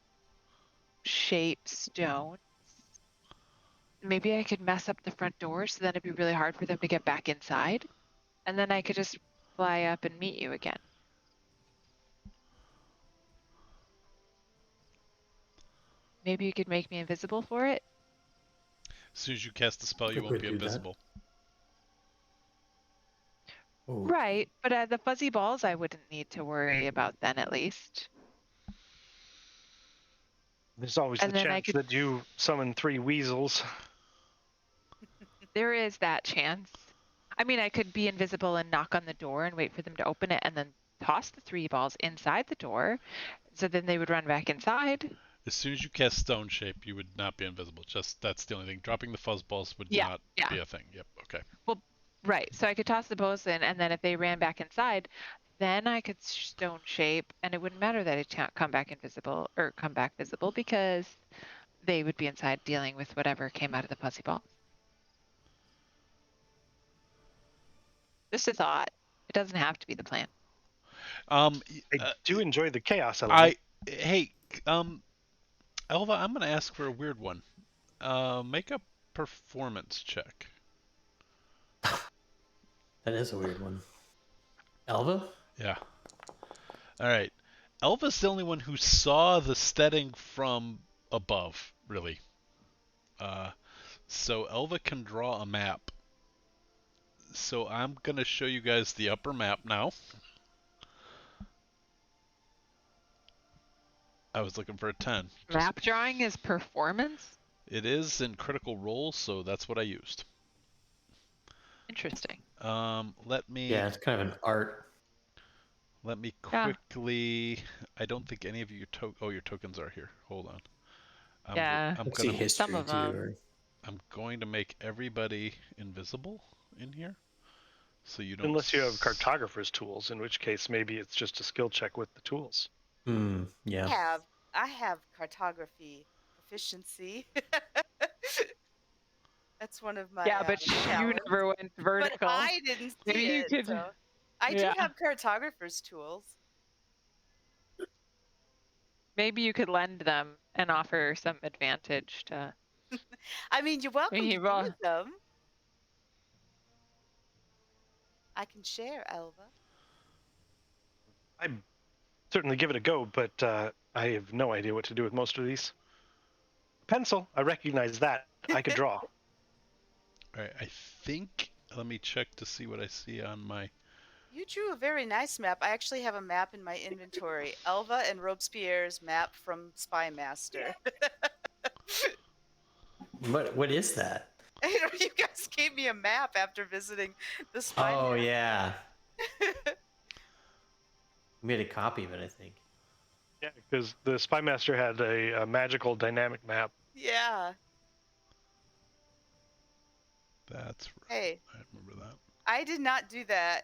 shape stone. Maybe I could mess up the front door so then it'd be really hard for them to get back inside. And then I could just fly up and meet you again. Maybe you could make me invisible for it. As soon as you cast the spell, you won't be invisible. Oh. Right, but the fuzzy balls I wouldn't need to worry about then at least. There's always And the then I chance could- that you summon 3 weasels. There is that chance. I mean, I could be invisible and knock on the door and wait for them to open it and then toss the 3 balls inside the door. So then they would run back inside. As soon as you cast stone shape, you would not be invisible. Just that's the only thing. Dropping the fuzz balls would not be a thing. Yep. Okay. Well, right. So I could toss the balls in, and then if they ran back inside, then I could stone shape, and it wouldn't matter that it can't come back invisible or come back visible because they would be inside dealing with whatever came out of the fuzzy ball. Just a thought. It doesn't have to be the plan. I do enjoy the chaos element. Hey, Elva, I'm gonna ask for a weird one. Make a performance check. That is a weird one. Elva? Yeah. All right. Elva's the only one who saw the Steading from above, really. So Elva can draw a map. So I'm gonna show you guys the upper map now. I was looking for a 10. Map drawing is performance? It is in Critical Role, so that's what I used. Interesting. Let me. Yeah, it's kind of an art. Let me Yeah. quickly. I don't think any of your your tokens are here. Hold on. Yeah. Let's see history Some of too. them. Or... I'm going to make everybody invisible in here, so you don't. Unless you have cartographer's tools, in which case maybe it's just a skill check with the tools. Yeah. I have cartography proficiency. That's one of my Yeah, but you talents. never went vertical. But I didn't see Maybe you it. could- So. I do yeah. have cartographer's tools. Maybe you could lend them and offer some advantage to. I mean, you're welcome to well- use them. I can share, Elva. I'd certainly give it a go, but I have no idea what to do with most of these. Pencil, I recognize that. I could draw. All right, I think. Let me check to see what I see on my. You drew a very nice map. I actually have a map in my inventory. Elva and Robespierre's map from Spy Master. What is that? You guys gave me a map after visiting the spy. Oh yeah, we made a copy of it, I think. Yeah, because the Spy Master had a magical dynamic map. Yeah. That's right. Hey, I remember that. I did not do that.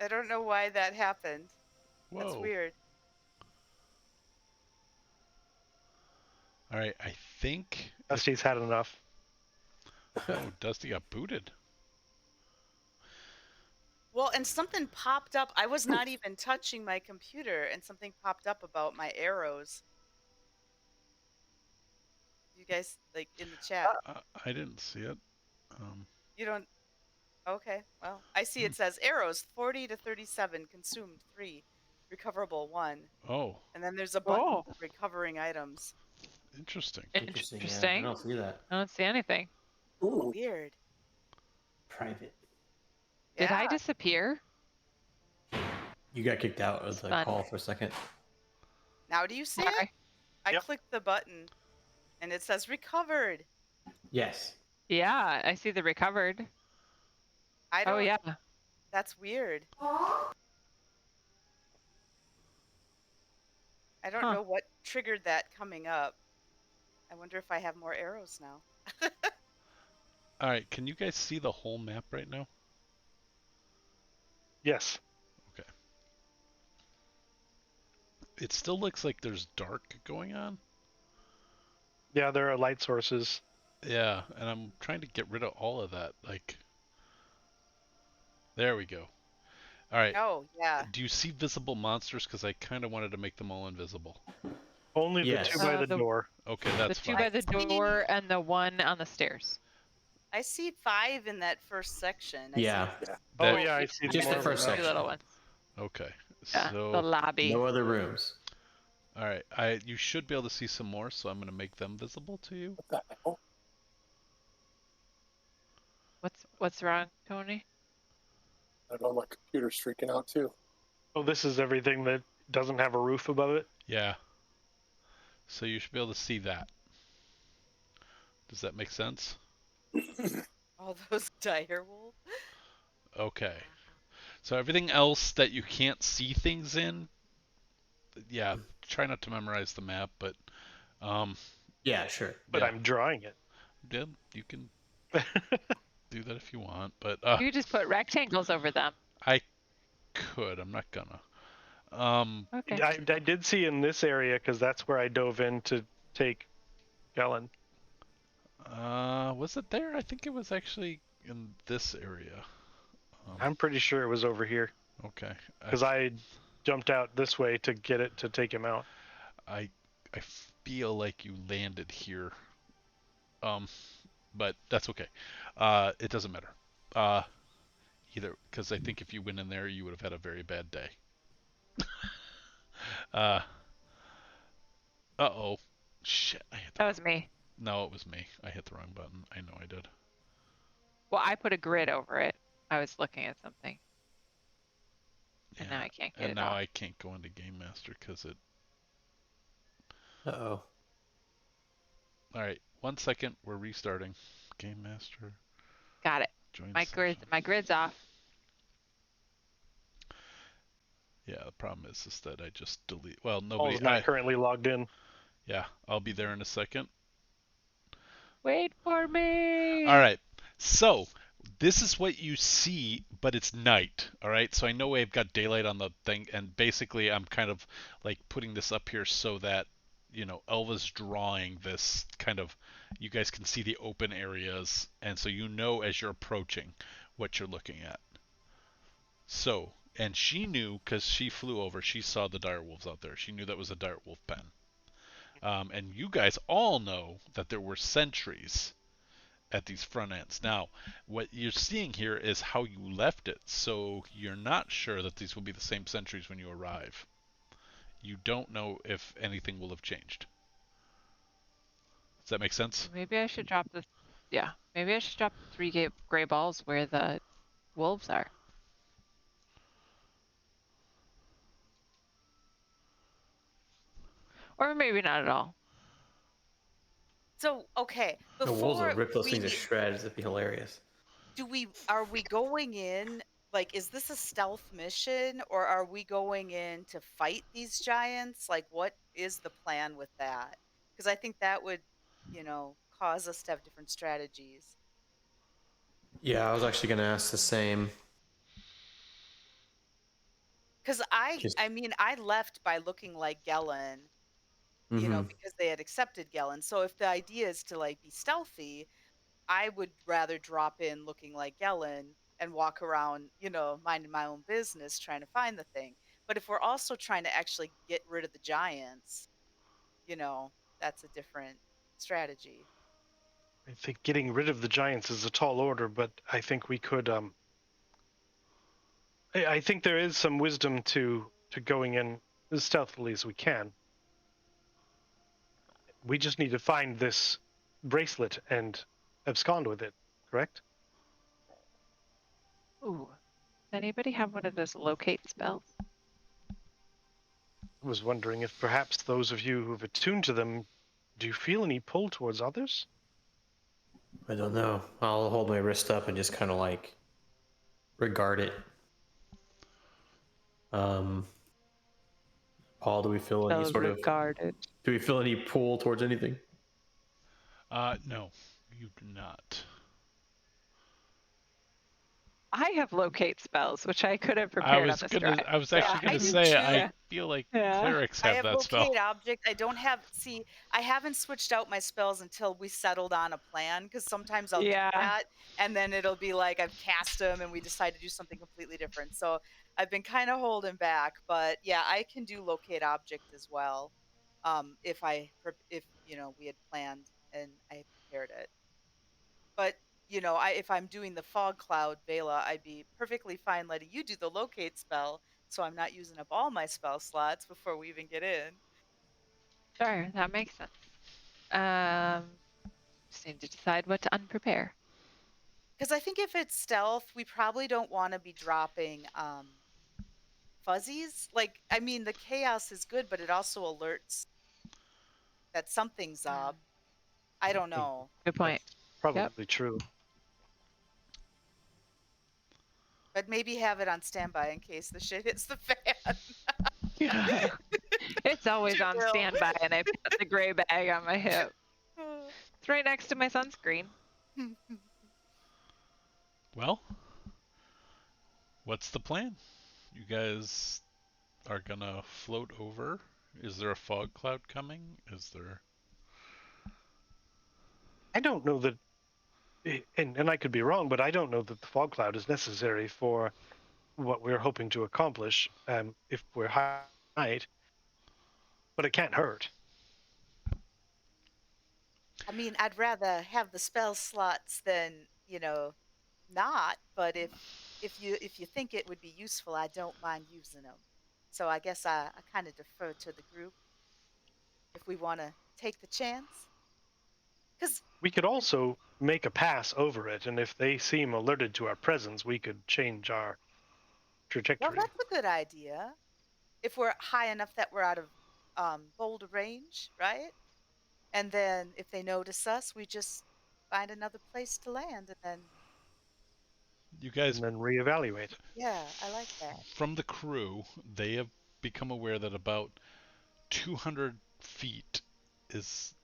I don't know why that happened. That's Whoa. weird. All right, I think. Dusty's had enough. Oh, Dusty got booted. Well, and something popped up. I was not even touching my computer, and something popped up about my arrows. You guys, like, in the chat. I didn't see it. You don't. Okay, well, I see it says arrows 40 to 37, consumed 3, recoverable 1. Oh, And then there's a button Oh. for recovering items. interesting. Interesting. Yeah, I Interesting. don't see that. I don't see anything. Ooh. Weird. Private. Did I Yeah. disappear? You got kicked out of the Fun. call for a second. Now do you see it? Sorry. I Yep. clicked the button, and it says recovered. Yes. Yeah, I see the recovered. I don't. Oh yeah. That's weird. I don't Huh. know what triggered that coming up. I wonder if I have more arrows now. All right, can you guys see the whole map right now? Yes. It still looks like there's dark going on. Yeah, there are light sources. Yeah, and I'm trying to get rid of all of that. Like, there we go. All right. Oh, yeah. Do you see visible monsters? Because I kind of wanted to make them all invisible. Only Yes. the two by the The- door. Okay, The that's two fine. by the I see- door and the one on the stairs. I see 5 in that first section. I Yeah. see Oh That- yeah, I see Just more the of first them now. Two section. little ones. Okay. Yeah. So, The lobby. No other rooms. all right. You should be able to see some more, so I'm going to make them visible to you. What the hell? What's wrong, Tony? I know my computer's freaking out too. Oh, this is everything that doesn't have a roof above it. Yeah. So you should be able to see that. Does that make sense? all those dire wolves. Okay. So everything else that you can't see things in, yeah, try not to memorize the map, but Yeah, sure. But yeah, I'm drawing it. yeah, you can do that if you want, but You just put rectangles over them. I could. I'm not gonna. Okay. I did see in this area because that's where I dove in to take Gellin. Was it there? I think it was actually in this area. I'm pretty sure it was over here Okay. because I jumped out this way to get it to take him out. I feel like you landed here. But that's okay. It doesn't matter. Either because I think if you went in there, you would have had a very bad day. Uh-oh. Shit, I hit the That was me. No, it was me. I hit the wrong button. I know I did. Well, I put a grid over it. I was looking at something. And Yeah, now I can't get and it now off. I can't go into Game Master because it... Uh-oh. Alright, 1 second. We're restarting. Game Master. Got it. Join My session. grid's off. Yeah, the problem is that I just delete... Well, Paul's nobody... not currently logged in. Yeah, I'll be there in a second. Wait for me. All right. So this is what you see, but it's night. All right. So I know I've got daylight on the thing, and basically I'm kind of like putting this up here so that Elva's drawing this kind of. You guys can see the open areas, and so you know as you're approaching what you're looking at. So, and she knew because she flew over. She saw the direwolves out there. She knew that was a direwolf pen. And you guys all know that there were sentries at these front ends. Now, what you're seeing here is how you left it, so you're not sure that these will be the same sentries when you arrive. You don't know if anything will have changed. Does that make sense? Maybe I should drop the. Yeah. Maybe I should drop the 3 gray balls where the wolves are. Or maybe not at all. So okay, The wolves will before rip those things to we shreds. That'd be hilarious. are we going in, like, is this a stealth mission, or are we going in to fight these giants? Like, what is the plan with that? Because I think that would, cause us to have different strategies. Yeah, I was actually going to ask the same. Because I mean, I left by looking like Gellin, Mm-hmm. because they had accepted Gellin. So if the idea is to like be stealthy, I would rather drop in looking like Gellin and walk around, minding my own business, trying to find the thing. But if we're also trying to actually get rid of the giants, that's a different strategy. I think getting rid of the giants is a tall order, but I think we could. I think there is some wisdom to going in as stealthily as we can. We just need to find this bracelet and abscond with it. Correct? Ooh. Does anybody have one of those locate spells? I was wondering if perhaps those of you who've attuned to them, do you feel any pull towards others? I don't know. I'll hold my wrist up and just kind of like regard it. Paul, do we feel any sort of? Regarded. Do we feel any pull towards anything? No, you do not. I have locate spells, which I could have I prepared on was this gonna. drive. I was Yeah, actually I gonna do say. too. I feel like Yeah. clerics I have have that spell. locate object. I don't have, see, I haven't switched out my spells until we settled on a plan, because sometimes I'll do Yeah. that and then it'll be like I've cast them and we decide to do something completely different. So I've been kind of holding back, but yeah, I can do locate object as well. If we had planned and I had prepared it. But if I'm doing the fog cloud Vela, I'd be perfectly fine letting you do the locate spell, so I'm not using up all my spell slots before we even get in. Sure, that makes sense. Just need to decide what to unprepare. Because I think if it's stealth, we probably don't want to be dropping fuzzies. Like, I mean, the chaos is good, but it also alerts that something's up. I don't know. Good point. That's probably true. But maybe have it on standby in case the shit hits the fan. It's always It on will. standby, and I put the gray bag on my hip. It's right next to my sunscreen. Well, what's the plan? You guys are gonna float over? Is there a fog cloud coming? Is there? I don't know that, and I could be wrong, but I don't know that the fog cloud is necessary for what we're hoping to accomplish if we're high, but it can't hurt. I mean, I'd rather have the spell slots than, not, but if you think it would be useful, I don't mind using them. So I guess I kind of defer to the group if we want to take the chance. Cuz We could also make a pass over it, and if they seem alerted to our presence, we could change our trajectory. that's a good idea. If we're high enough that we're out of boulder range, right? And then if they notice us, we just find another place to land and then You guys, and then reevaluate. yeah, I like that. from the crew, they have become aware that about 200 feet is.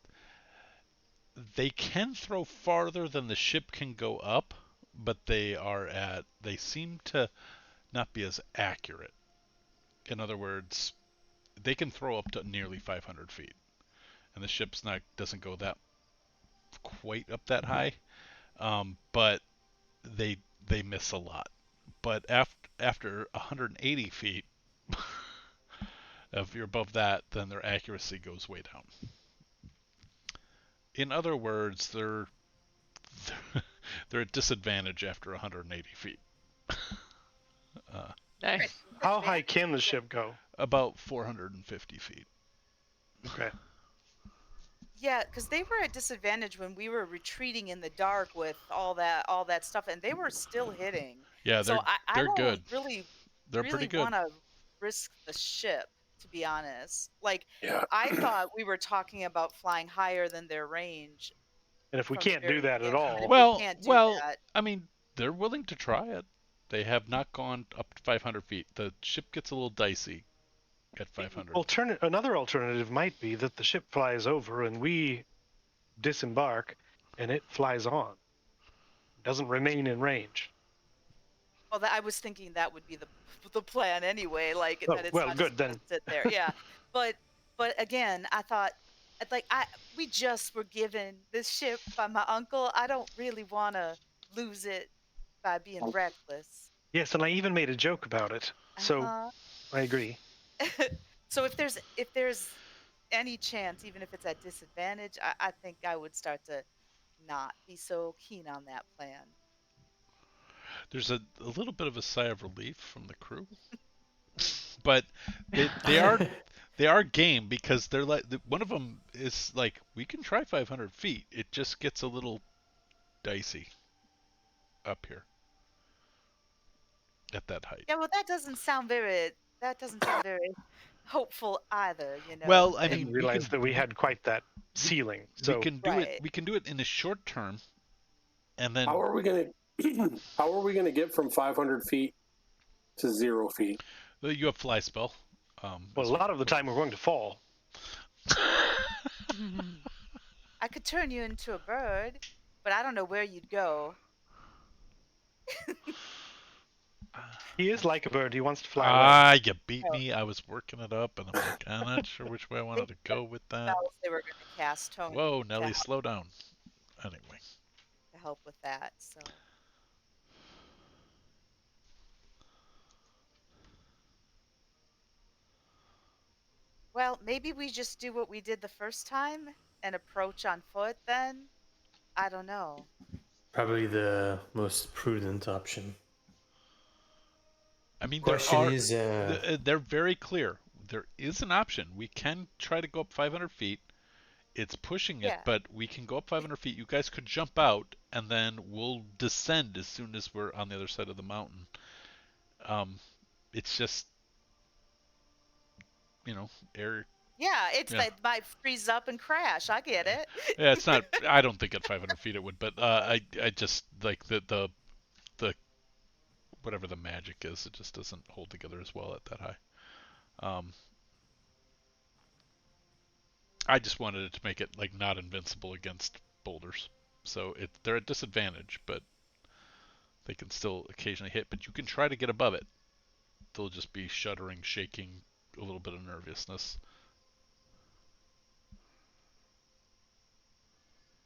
They can throw farther than the ship can go up, but they seem to not be as accurate. In other words, they can throw up to nearly 500 feet, and the ship's not doesn't go that quite up that high, but they miss a lot. But after 180 feet, if you're above that, then their accuracy goes way down. In other words, they're at disadvantage after 180 feet. Nice. How high can the ship go? About 450 feet. Okay. Yeah, because they were at disadvantage when we were retreating in the dark with all that stuff, and they were still hitting. Yeah, So I they're don't good. really They're pretty good. want to risk the ship. to be honest. Like, Yeah. I thought we were talking about flying higher than their range And if we from the can't do very that at beginning. And all, if we Well, can't do well, that, I mean, they're willing to try it. They have not gone up to 500 feet. The ship gets a little dicey at 500. another alternative might be that the ship flies over and we disembark and it flies on. Doesn't remain in range. well, I was thinking that would be the plan anyway. Like Oh, that it's well, not just good gonna then. sit there. Yeah, but again, I thought like we just were given this ship by my uncle. I don't really want to lose it by being reckless. Yes, and I even made a joke about it. So Uh I agree. huh. So if there's any chance, even if it's at disadvantage, I think I would start to not be so keen on that plan. There's a little bit of a sigh of relief from the crew, but they are game because they're like one of them is like we can try 500 feet. It just gets a little dicey up here at that height. Yeah, well, that doesn't sound very hopeful either, you know. Well, I Didn't mean, realize that we had quite that we ceiling. we So can do it. Right. We can do it in the short term, and then How are we gonna how are we gonna get from 500 feet to 0 feet? you have fly spell. well, a lot of the time we're going to fall. I could turn you into a bird, but I don't know where you'd go. He is like a bird. He wants to fly away. Ah, you beat Oh, me. I was working it up, and I'm like, I'm not sure which way I they wanted to go with that. spells they were going to cast Tony Whoa, Nelly, slow down. Anyway, to help with that. So, well, maybe we just do what we did the first time and approach on foot then. I don't know. Probably the most prudent option. I mean, Question is, they're very clear. There is an option. We can try to go up 500 feet. It's pushing it, Yeah. but we can go up 500 feet. You guys could jump out, and then we'll descend as soon as we're on the other side of the mountain. It's just, air. Yeah, it's Yeah, that might freeze up and crash. I get it. yeah. It's not. I don't think at 500 feet it would, but I just like the whatever the magic is. It just doesn't hold together as well at that high. Um, I just wanted it to make it like not invincible against boulders. So they're at disadvantage, but they can still occasionally hit. But you can try to get above it. They'll just be shuddering, shaking, a little bit of nervousness.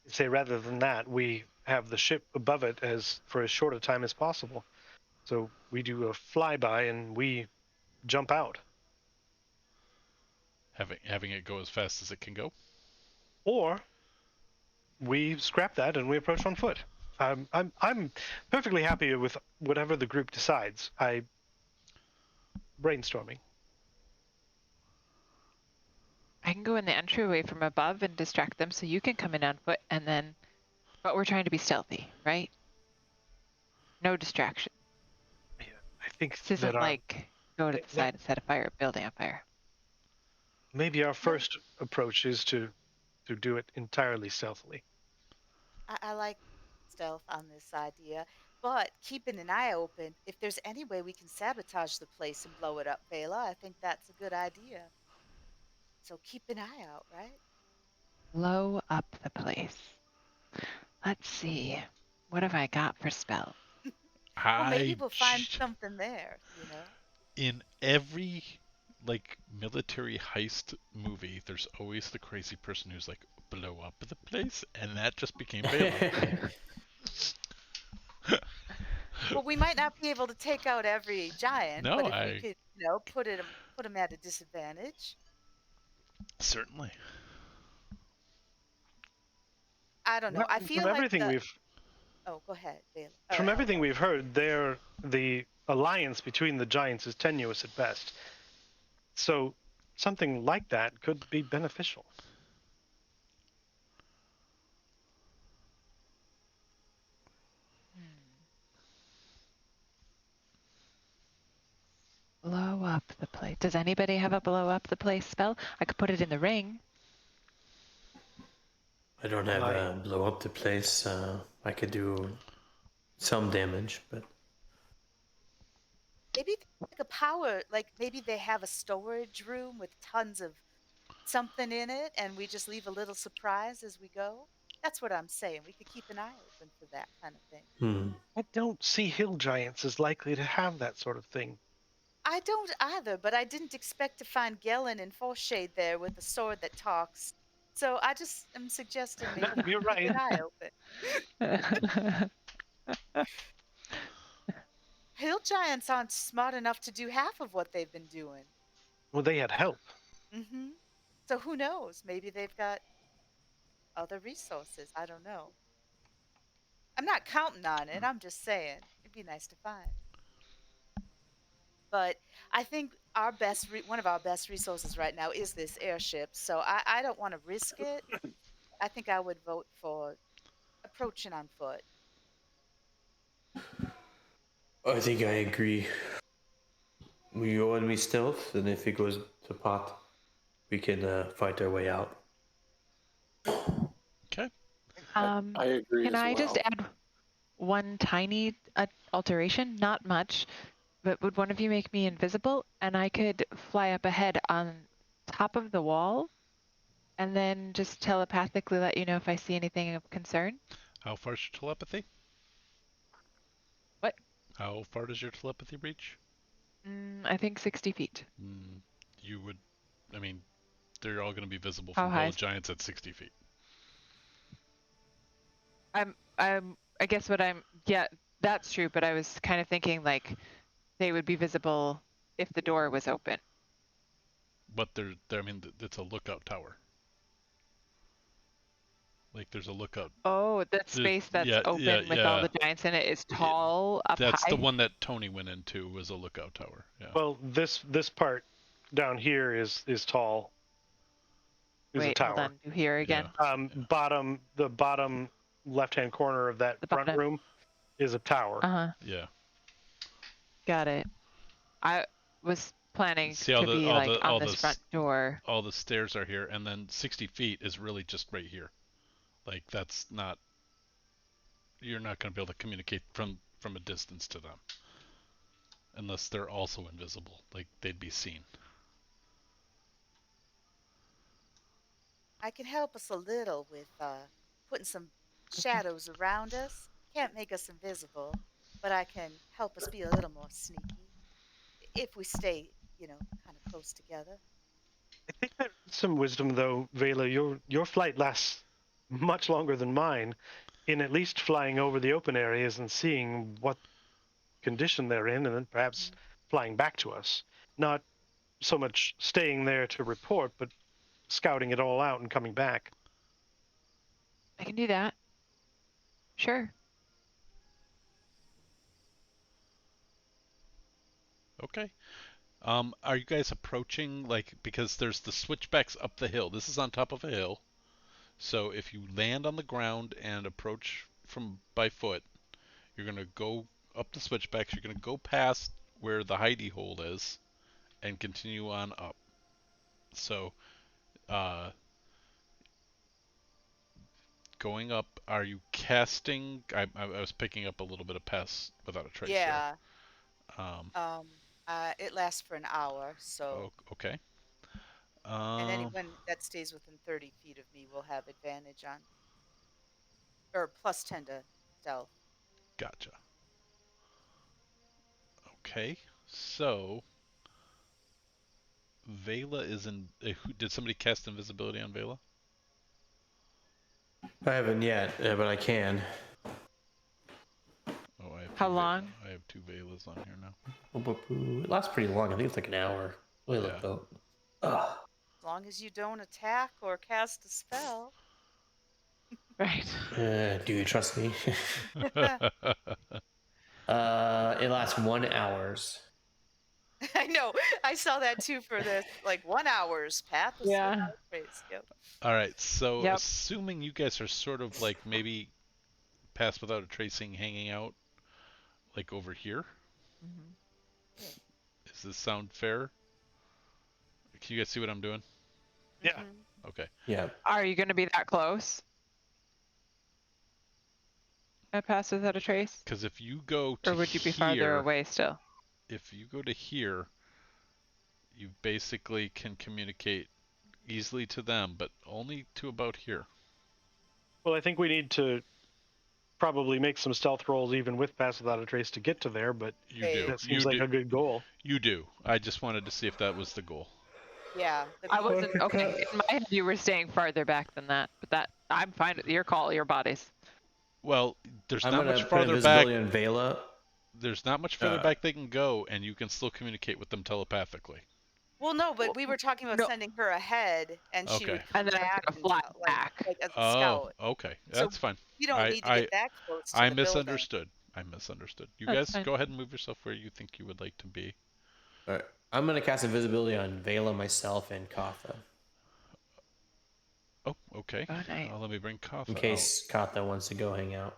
Say rather than that, we have the ship above it as for as short a time as possible. So we do a flyby and we jump out. Having it go as fast as it can go. Or we scrap that and we approach on foot. I'm perfectly happy with whatever the group decides. Brainstorming. I can go in the entryway from above and distract them so you can come in on foot and then, but we're trying to be stealthy, right? No distraction. Yeah, I think This isn't that like go to the side and set a fire, building a fire. maybe our first approach is to do it entirely stealthily. I like stealth on this idea, but keeping an eye open, if there's any way we can sabotage the place and blow it up, Vela, I think that's a good idea. So keep an eye out, right? Blow up the place. Let's see. What have I got for spell? Well, maybe I we'll find something there, you know? in every like military heist movie, there's always the crazy person who's like blow up the place, and that just became Bela. Well, we might not be able to take out every giant, No, but if we I could, put them at a disadvantage. certainly. I don't know. I feel From like everything the. we've Oh, go ahead, Vela. from everything Elva. we've heard, the alliance between the giants is tenuous at best. So something like that could be beneficial. Blow up the place. Does anybody have a blow up the place spell? I could put it in the ring. I don't have blow up the place. I could do some damage, but Maybe like a power, like maybe they have a storage room with tons of something in it, and we just leave a little surprise as we go. That's what I'm saying. We could keep an eye open for that kind of thing. I don't see hill giants as likely to have that sort of thing. I don't either, but I didn't expect to find Gellin and Forshade there with a sword that talks. So I just am suggesting maybe You're keep right. an eye open. Hill giants aren't smart enough to do half of what they've been doing. Well, they had help. Mm-hmm. So who knows? Maybe they've got other resources. I don't know. I'm not counting on it. I'm just saying it'd be nice to find. But I think one of our best resources right now is this airship. So I don't want to risk it. I think I would vote for approaching on foot. I think I agree. We go and we stealth, and if it goes to pot, we can fight our way out. Okay. I agree Can as I well. just add one tiny alteration? Not much, but would one of you make me invisible, and I could fly up ahead on top of the wall, and then just telepathically let you know if I see anything of concern? How far's your telepathy? What? How far does your telepathy reach? I think 60 feet. You would, I mean, they're all going to be visible How from high hill is- giants at 60 feet. I guess yeah, that's true, but I was kind of thinking like they would be visible if the door was open. But I mean, it's a lookout tower. Like there's a lookout. Oh, that space that's open with all the giants in it is tall up high? That's the one that Tony went into, was a lookout tower. Yeah. Well, this part down here is tall. Is a Wait, tower. hold on. Do here again. The bottom left-hand corner of that front room is a tower. Yeah. Got it. I was planning See to be like on this front door. All the stairs are here, and then 60 feet is really just right here. Like that's not. You're not going to be able to communicate from a distance to them, unless they're also invisible. Like they'd be seen. I can help us a little with putting some shadows around us. Can't make us invisible, but I can help us be a little more sneaky if we stay, kind of close together. I think there's some wisdom, though, Vela. Your flight lasts much longer than mine, in at least flying over the open areas and seeing what condition they're in, and then perhaps flying back to us. Not so much staying there to report, but scouting it all out and coming back. I can do that. Sure. Okay. Are you guys approaching, like, because there's the switchbacks up the hill. This is on top of a hill. So if you land on the ground and approach by foot, you're going to go up the switchbacks. You're going to go past where the hidey hole is and continue on up. So, going up, are you casting? I was picking up a little bit of pests without a trace. Yeah. There. It lasts for an hour, so. Okay. And anyone that stays within 30 feet of me will have advantage on, or plus 10 to stealth. Gotcha. Okay, so Vela is in. Did somebody cast invisibility on Vela? I haven't yet, but I can. Oh, I have. How long? I have 2 Velas on here now. It lasts pretty long. I think it's like an hour. Let me look though. As long as you don't attack or cast a spell. Right. Do you trust me? It lasts 1 hour. I know. I saw that too for this. Like 1 hour's path. Yeah. Yep. All right, so assuming you guys are sort of like maybe pass without a tracing, hanging out, like over here. Does this sound fair? Can you guys see what I'm doing? Yeah. Okay. Yeah. Are you going to be that close at Pass Without a Trace? Because if you go to Or would you be farther here, away still? if you go to here, you basically can communicate easily to them, but only to about here. Well, I think we need to probably make some stealth rolls even with Pass Without a Trace to get to there, but You do. that You seems like do. a good goal. You do. I just wanted to see if that was the goal. Yeah. I wasn't okay. In my head, you were staying farther back than that, but that I'm fine. Your call, your bodies. Well, there's I'm not gonna much put farther back. invisibility on Vela. There's not much further back they can go, and you can still communicate with them telepathically. Well, no, but we were talking about No. sending her ahead, and she Okay. would come And then I'm back gonna and fly tell, back. like as a Oh, scout. okay. So That's fine. you don't need to get that close to I the building. misunderstood. I misunderstood. You That's guys fine. go ahead and move yourself where you think you would like to be. All right. I'm gonna cast invisibility on Vela, myself, and Katha, Oh, okay. Oh, nice. Let me bring Katha in case Katha wants to go hang out.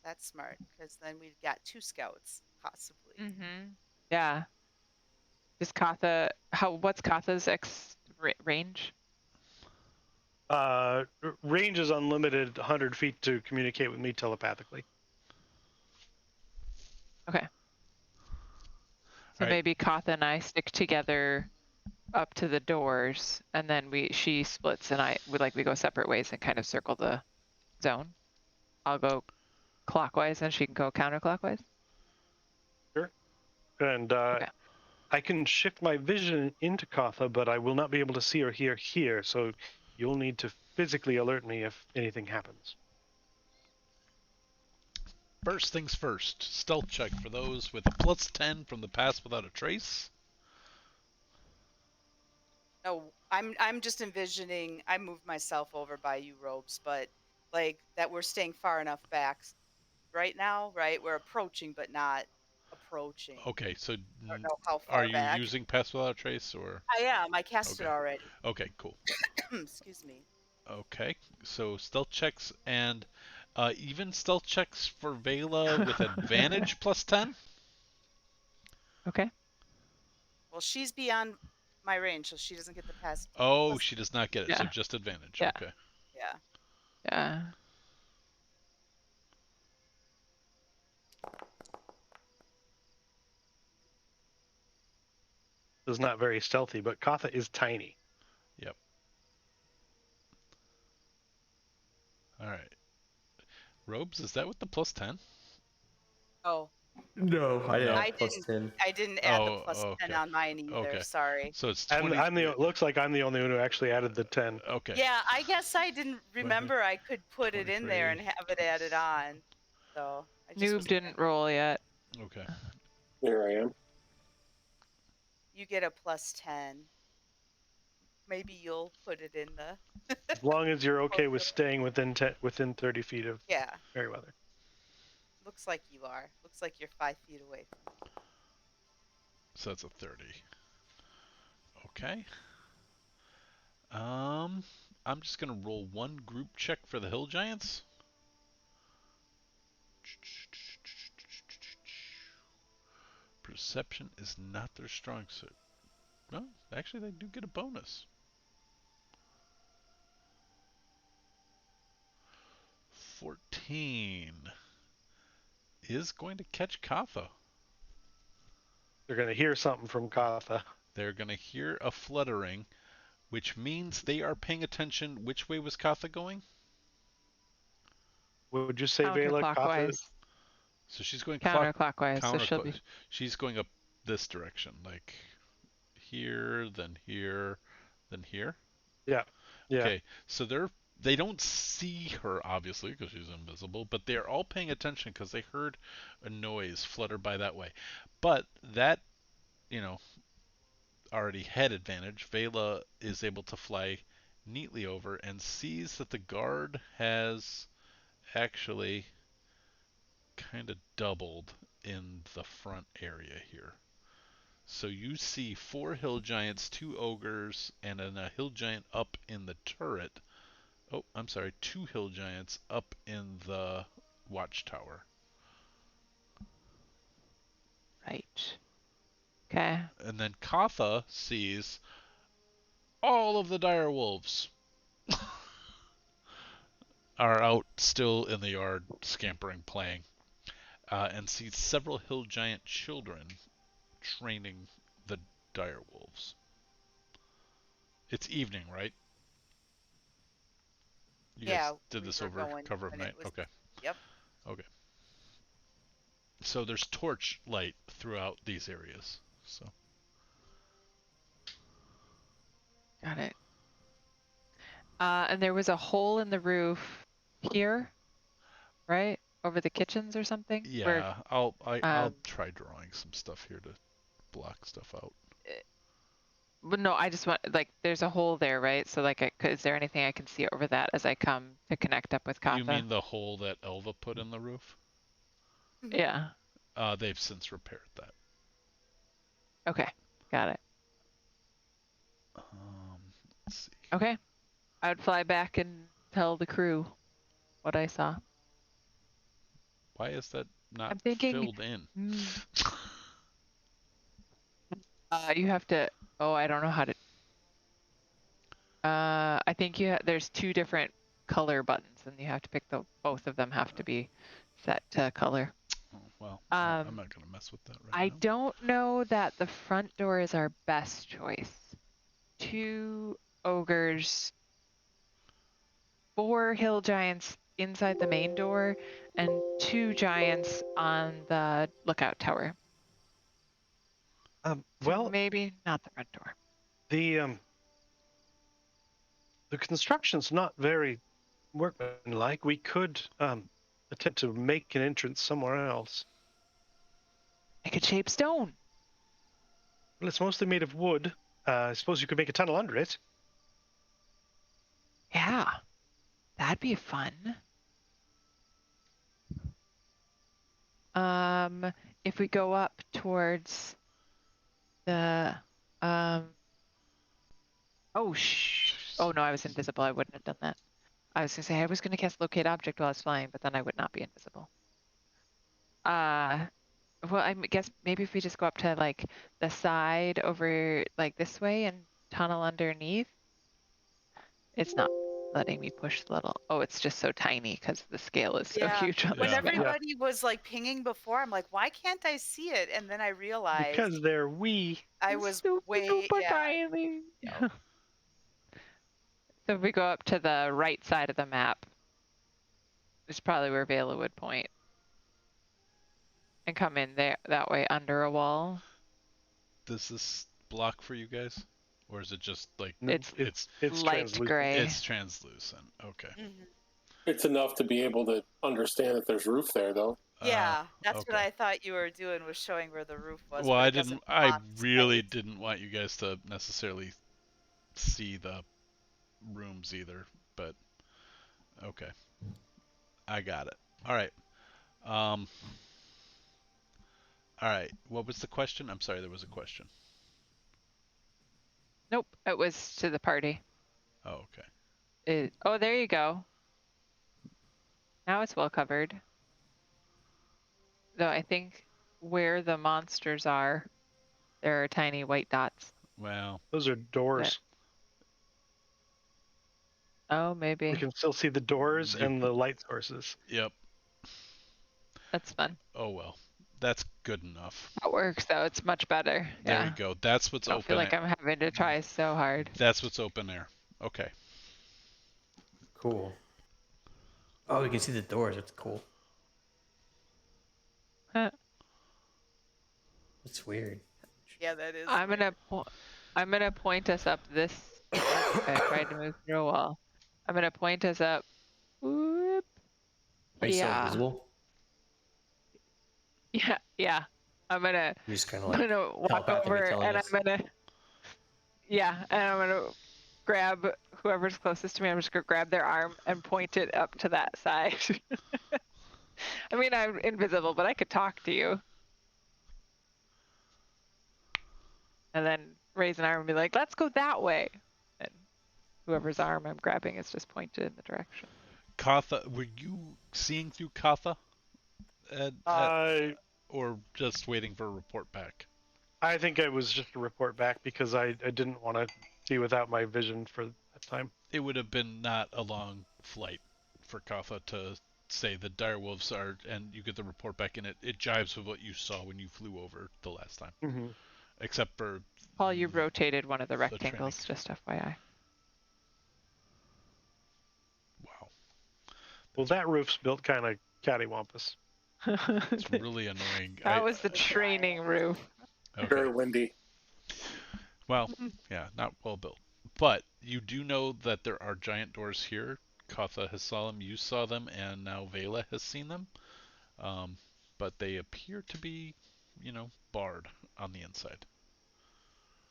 That's smart, because then we've got 2 scouts possibly. Mm-hmm. Yeah. Is Katha? What's Katha's range? Range is unlimited, 100 feet to communicate with me telepathically. Okay. So All right. maybe Katha and I stick together up to the doors, and then she splits, and we go separate ways and kind of circle the zone. I'll go clockwise, and she can go counterclockwise. Sure. And Okay. I can shift my vision into Katha, but I will not be able to see or hear here, so you'll need to physically alert me if anything happens. First things first. Stealth check for those with a +10 from the Pass Without a Trace. No, I'm just envisioning. I moved myself over by you, Robes, but like that we're staying far enough back right now, right? We're approaching, but not approaching. Okay, so I don't know how are far you back. using Pass Without a Trace or? I am. I cast it Okay. already. Okay, cool. Excuse me. Okay, so stealth checks and even stealth checks for Vela with advantage +10. Okay. Well, she's beyond my range, so she doesn't get the pass. Oh, plus- she does not get it, so Yeah. just advantage. Yeah. Okay. Yeah. Yeah. It's not very stealthy, but Katha is tiny. Yep. All right. Robes, is that with the +10? Oh, No, I didn't No. have +10. I didn't add the Oh, plus 10 okay. on mine either. Okay. Sorry. So it's 20. It looks like I'm the only one who actually added the 10. Okay. Yeah, I guess I didn't remember I could put it in there 23. and have it added on. So I just Noob was didn't roll yet. Okay. There I am. You get a plus 10. Maybe you'll put it in the. As long as you're okay with staying within 30 feet of Yeah, Merryweather. looks like you are. Looks like you're 5 feet away from me. So that's a 30. Okay. I'm just gonna roll one group check for the Hill Giants. Perception is not their strong suit. No, actually they do get a bonus. 14 is going to catch Katha. They're going to hear something from Katha. They're going to hear a fluttering, which means they are paying attention. Which way was Katha going? Would you say Vela Katha? Counterclockwise. So she's going Counterclockwise. So she'll be. She's going up this direction, like here, then here, then here. Yeah. Yeah. Okay, so they don't see her obviously because she's invisible, but they're all paying attention because they heard a noise flutter by that way. But that, already had advantage. Vela is able to fly neatly over and sees that the guard has actually kind of doubled in the front area here. So you see 4 hill giants, 2 ogres, and then a hill giant up in the turret. Oh, I'm sorry, 2 hill giants up in the watchtower. Right. Okay. And then Katha sees all of the dire wolves are out still in the yard, scampering, playing, and sees several hill giant children training the dire wolves. It's evening, right? You guys Yeah, did we this were over going cover of when night? it was. Okay. Yep. Okay. So there's torch light throughout these areas. So Got it. And there was a hole in the roof here, right? Over the kitchens or something? Where yeah, I'll um try drawing some stuff here to block stuff out. but no, I just want like there's a hole there, right? So like is there anything I can see over that as I come to connect up with You Katha? mean the hole that Elva put in the roof? Yeah. They've since repaired that. Okay. Got it. Let's see. Okay. I would fly back and tell the crew what I saw. Why is that not I'm thinking filled in? you have to I don't know how to I think there's two different color buttons and you have to pick both of them have to be set to color. Oh, well, I'm not gonna mess with that right I now. don't know that the front door is our best choice. 2 ogres, 4 hill giants inside the main door, and 2 giants on the lookout tower. So Well, maybe not the front door. the construction's not very workmanlike. We could attempt to make an entrance somewhere else. I could shape stone. Well, it's mostly made of wood. I suppose you could make a tunnel under it. Yeah, that'd be fun. If we go up towards the oh no, I was invisible. I wouldn't have done that. I was gonna say I was gonna cast locate object while I was flying, but then I would not be invisible. Well, I guess maybe if we just go up to like the side over like this way and tunnel underneath. It's not letting me push the little. Oh, it's just so tiny because the scale is so Yeah. huge on When Yeah. this map. everybody was like pinging before, I'm like, why can't I see it? And then I realized Because they're wee. I was Super way duper tiny. So if we go up to the right side of the map, it's probably where Vela would point and come in there that way under a wall. Does this block for you guys, or is it just like It's It's light translucent. gray. it's translucent? Okay. Mhm. It's enough to be able to understand that there's roof there, though. Yeah, that's what okay. I thought you were doing, was showing where the roof was. Well, but I it doesn't didn't. I block really sight. didn't want you guys to necessarily see the rooms either, but okay, I got it. All right. Um. All right. What was the question? I'm sorry, there was a question. Nope, it was to the party. Oh, okay. Oh, there you go. Now it's well covered. Though I think where the monsters are, there are tiny white dots. Well, Those are doors. Oh, You maybe. can still see the doors You- and the light sources. yep. That's fun. Oh well, that's good enough. That works though. It's much better. There Yeah. you go. That's what's I don't feel open. like I'm having to try so hard. That's what's open air. Okay. Cool. Oh, you can see the doors. That's cool. Huh. That's weird. Yeah, that is. I'm weird. gonna point us up this. I tried to move through a wall. I'm gonna point us up. Whoop. Are you still Yeah. invisible? Yeah. I'm gonna You just kind of like walk telepathically over telling and us. I'm gonna grab whoever's closest to me. I'm just gonna grab their arm and point it up to that side. I mean, I'm invisible, but I could talk to you. And then raise an arm and be like, let's go that way. And whoever's arm I'm grabbing is just pointed in the direction. Katha, were you seeing through Katha? Or just waiting for a report back? I think it was just a report back because I didn't want to be without my vision for that time. It would have been not a long flight for Katha to say the direwolves are, and you get the report back, and it jives with what you saw when you flew over the last time, Mm-hmm. except for Paul, you rotated one of the training. rectangles, just FYI. Wow, Well, that roof's built kind of cattywampus. it's really annoying. That was the training roof. Very Okay. windy. Well, yeah, not well built. But you do know that there are giant doors here. Katha has saw them, you saw them, and now Vela has seen them. But they appear to be, barred on the inside.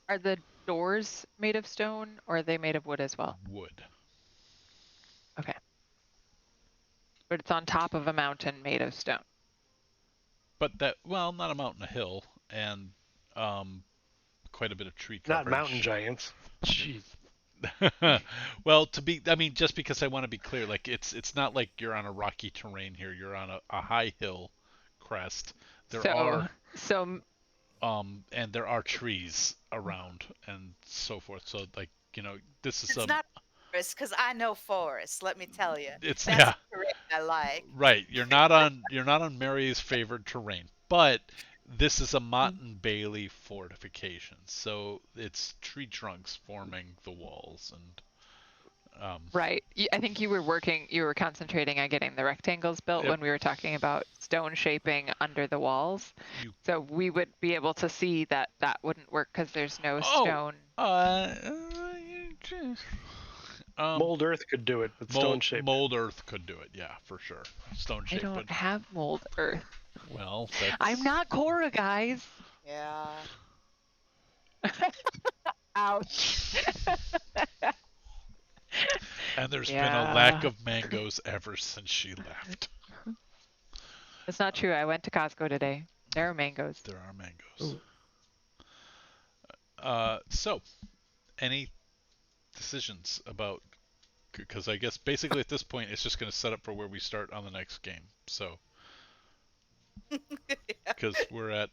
Are the doors made of stone or are they made of wood as well? Wood. Okay. But it's on top of a mountain made of stone. But not a mountain, a hill, and quite a bit of tree coverage. Not mountain giants. Jeez. Well, just because I want to be clear, like it's not like you're on a rocky terrain here. You're on a high hill crest. There are and there are trees around and so forth. So this is It's not forest because I know forests. Let me tell you, it's that's yeah. the terrain I like. Right. You're not on Mary's favored terrain, but this is a Mott and Bailey fortification, so it's tree trunks forming the walls and. Right. I think you were concentrating on getting the rectangles built when we were talking about stone shaping under the walls. So we would be able to see that wouldn't work because there's no stone. Mold earth could do it, but stone shape. Mold earth could do it, yeah, for sure. Stone shape. I don't have mold earth. Well, I'm not Cora, guys. Yeah. Ouch. And there's been a lack of mangoes ever since she left. That's not true. I went to Costco today. There are mangoes. There are mangoes. So, any decisions about? Because I guess basically at this point it's just going to set up for where we start on the next game. So, because we're at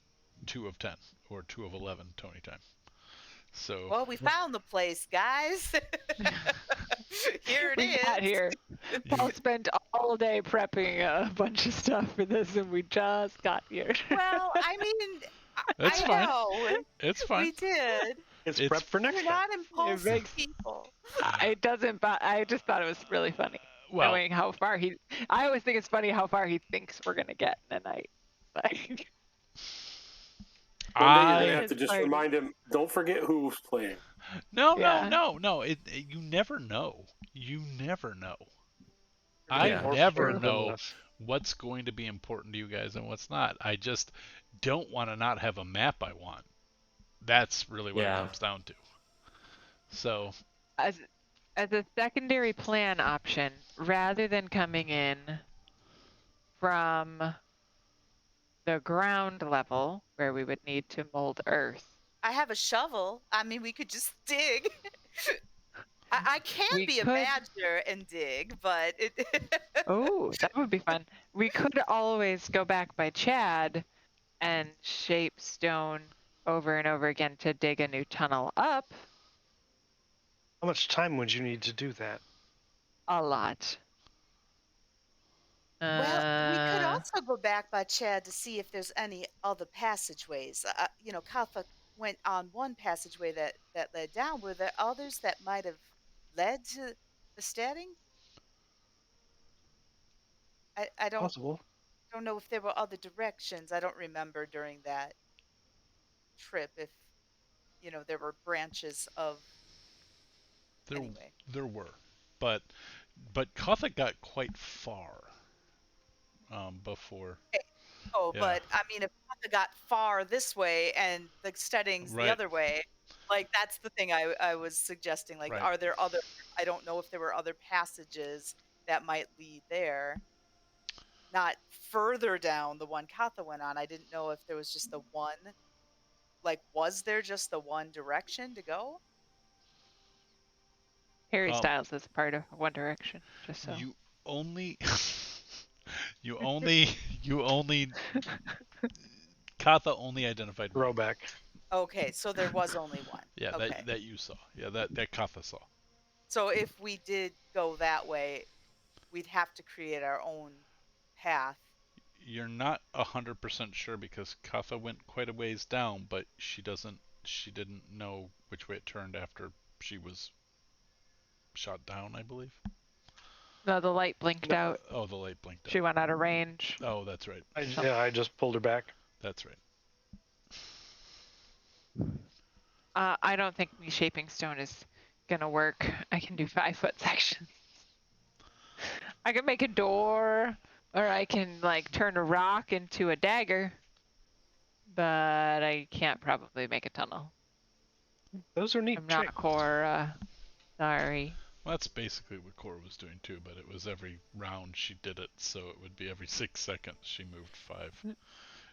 2 of 10 or 2 of 11 Tony time. So. Well, we found the place, guys. Here it is. We got here. Paul spent all day prepping a bunch of stuff for this, and we just got here. Well, I mean, It's I fine. know. It's fine. We did. It's prep for next We're time. not impulsive people. It doesn't. I just thought it was really funny Well, knowing how far he. I always think it's funny how far he thinks we're gonna get in a night. Like. One day you're I gonna have to just remind him. Don't forget who's playing. no. You never know. You never know. I More never prepared than know us. what's going to be important to you guys and what's not. I just don't want to not have a map I want. That's really what it comes down to. So, As a secondary plan option, rather than coming in from the ground level where we would need to mold earth. I have a shovel. I mean, we could just dig. I can be a badger and dig, but it. Oh, that would be fun. We could always go back by Chad and shape stone over and over again to dig a new tunnel up. How much time would you need to do that? A lot. Well, we could also go back by Chad to see if there's any other passageways. Katha went on one passageway that led down. Were there others that might have led to the Steading? I don't know if there were other directions. I don't remember during that trip if there were branches of. There were, but Katha got quite far before. Oh, yeah. But I mean, if Katha got far this way and the Steading's the other way, like that's the thing I was suggesting. Like, are there other? I don't know if there were other passages that might lead there. Not further down the one Katha went on. I didn't know if there was just the one. Like, was there just the one direction to go? Harry Styles is part of One Direction, just so. You only Katha only identified throwback. Okay, so there was only one. Yeah, Okay. that you saw. Yeah, that Katha saw. So if we did go that way, we'd have to create our own path. You're not 100% sure because Katha went quite a ways down, but she didn't know which way it turned after she was shot down, I believe. No, the light blinked out. Oh, the light blinked out. She went out of range. Oh, that's right. I just pulled her back. That's right. I don't think me shaping stone is gonna work. I can do 5-foot sections. I can make a door, or I can like turn a rock into a dagger, but I can't probably make a tunnel. Those are neat I'm not tricks. Cora. Sorry. Well, that's basically what Cora was doing too, but it was every round she did it, so it would be every 6 seconds she moved 5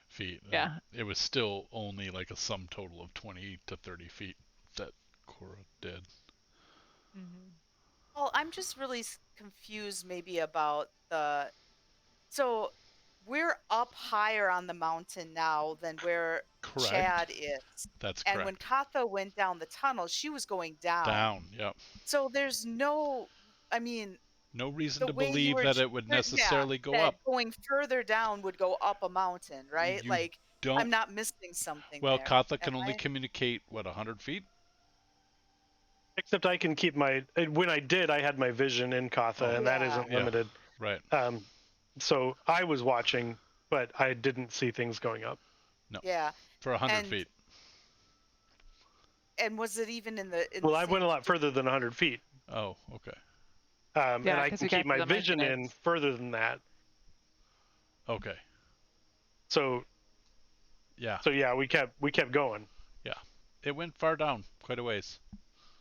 feet. Yeah. It was still only like a sum total of 20 to 30 feet that Cora did. Mm-hmm. Well, I'm just really confused maybe about the. So we're up higher on the mountain now than where Correct. Chad is. That's And when correct. Katha went down the tunnel, she was going down. Down, yep. So there's no, I mean, No reason the to way you believe were, that it would necessarily go that up. going further down would go up a mountain, right? You Like, don't. I'm not missing something Well, there. Katha Am can only I? communicate, what, 100 feet? Except I can keep my. When I did, I had my vision in Katha, and that Yeah. isn't Yeah. limited. Right. So I was watching, but I didn't see things going up. No. Yeah. For 100 And feet. And was it even in the Well, the I went a same lot further than 100 feet. Oh, okay. And Yeah, I 'cause can we got keep to my the vision in minutes. further than that. Okay. So Yeah. yeah, we kept going. Yeah. It went far down, quite a ways.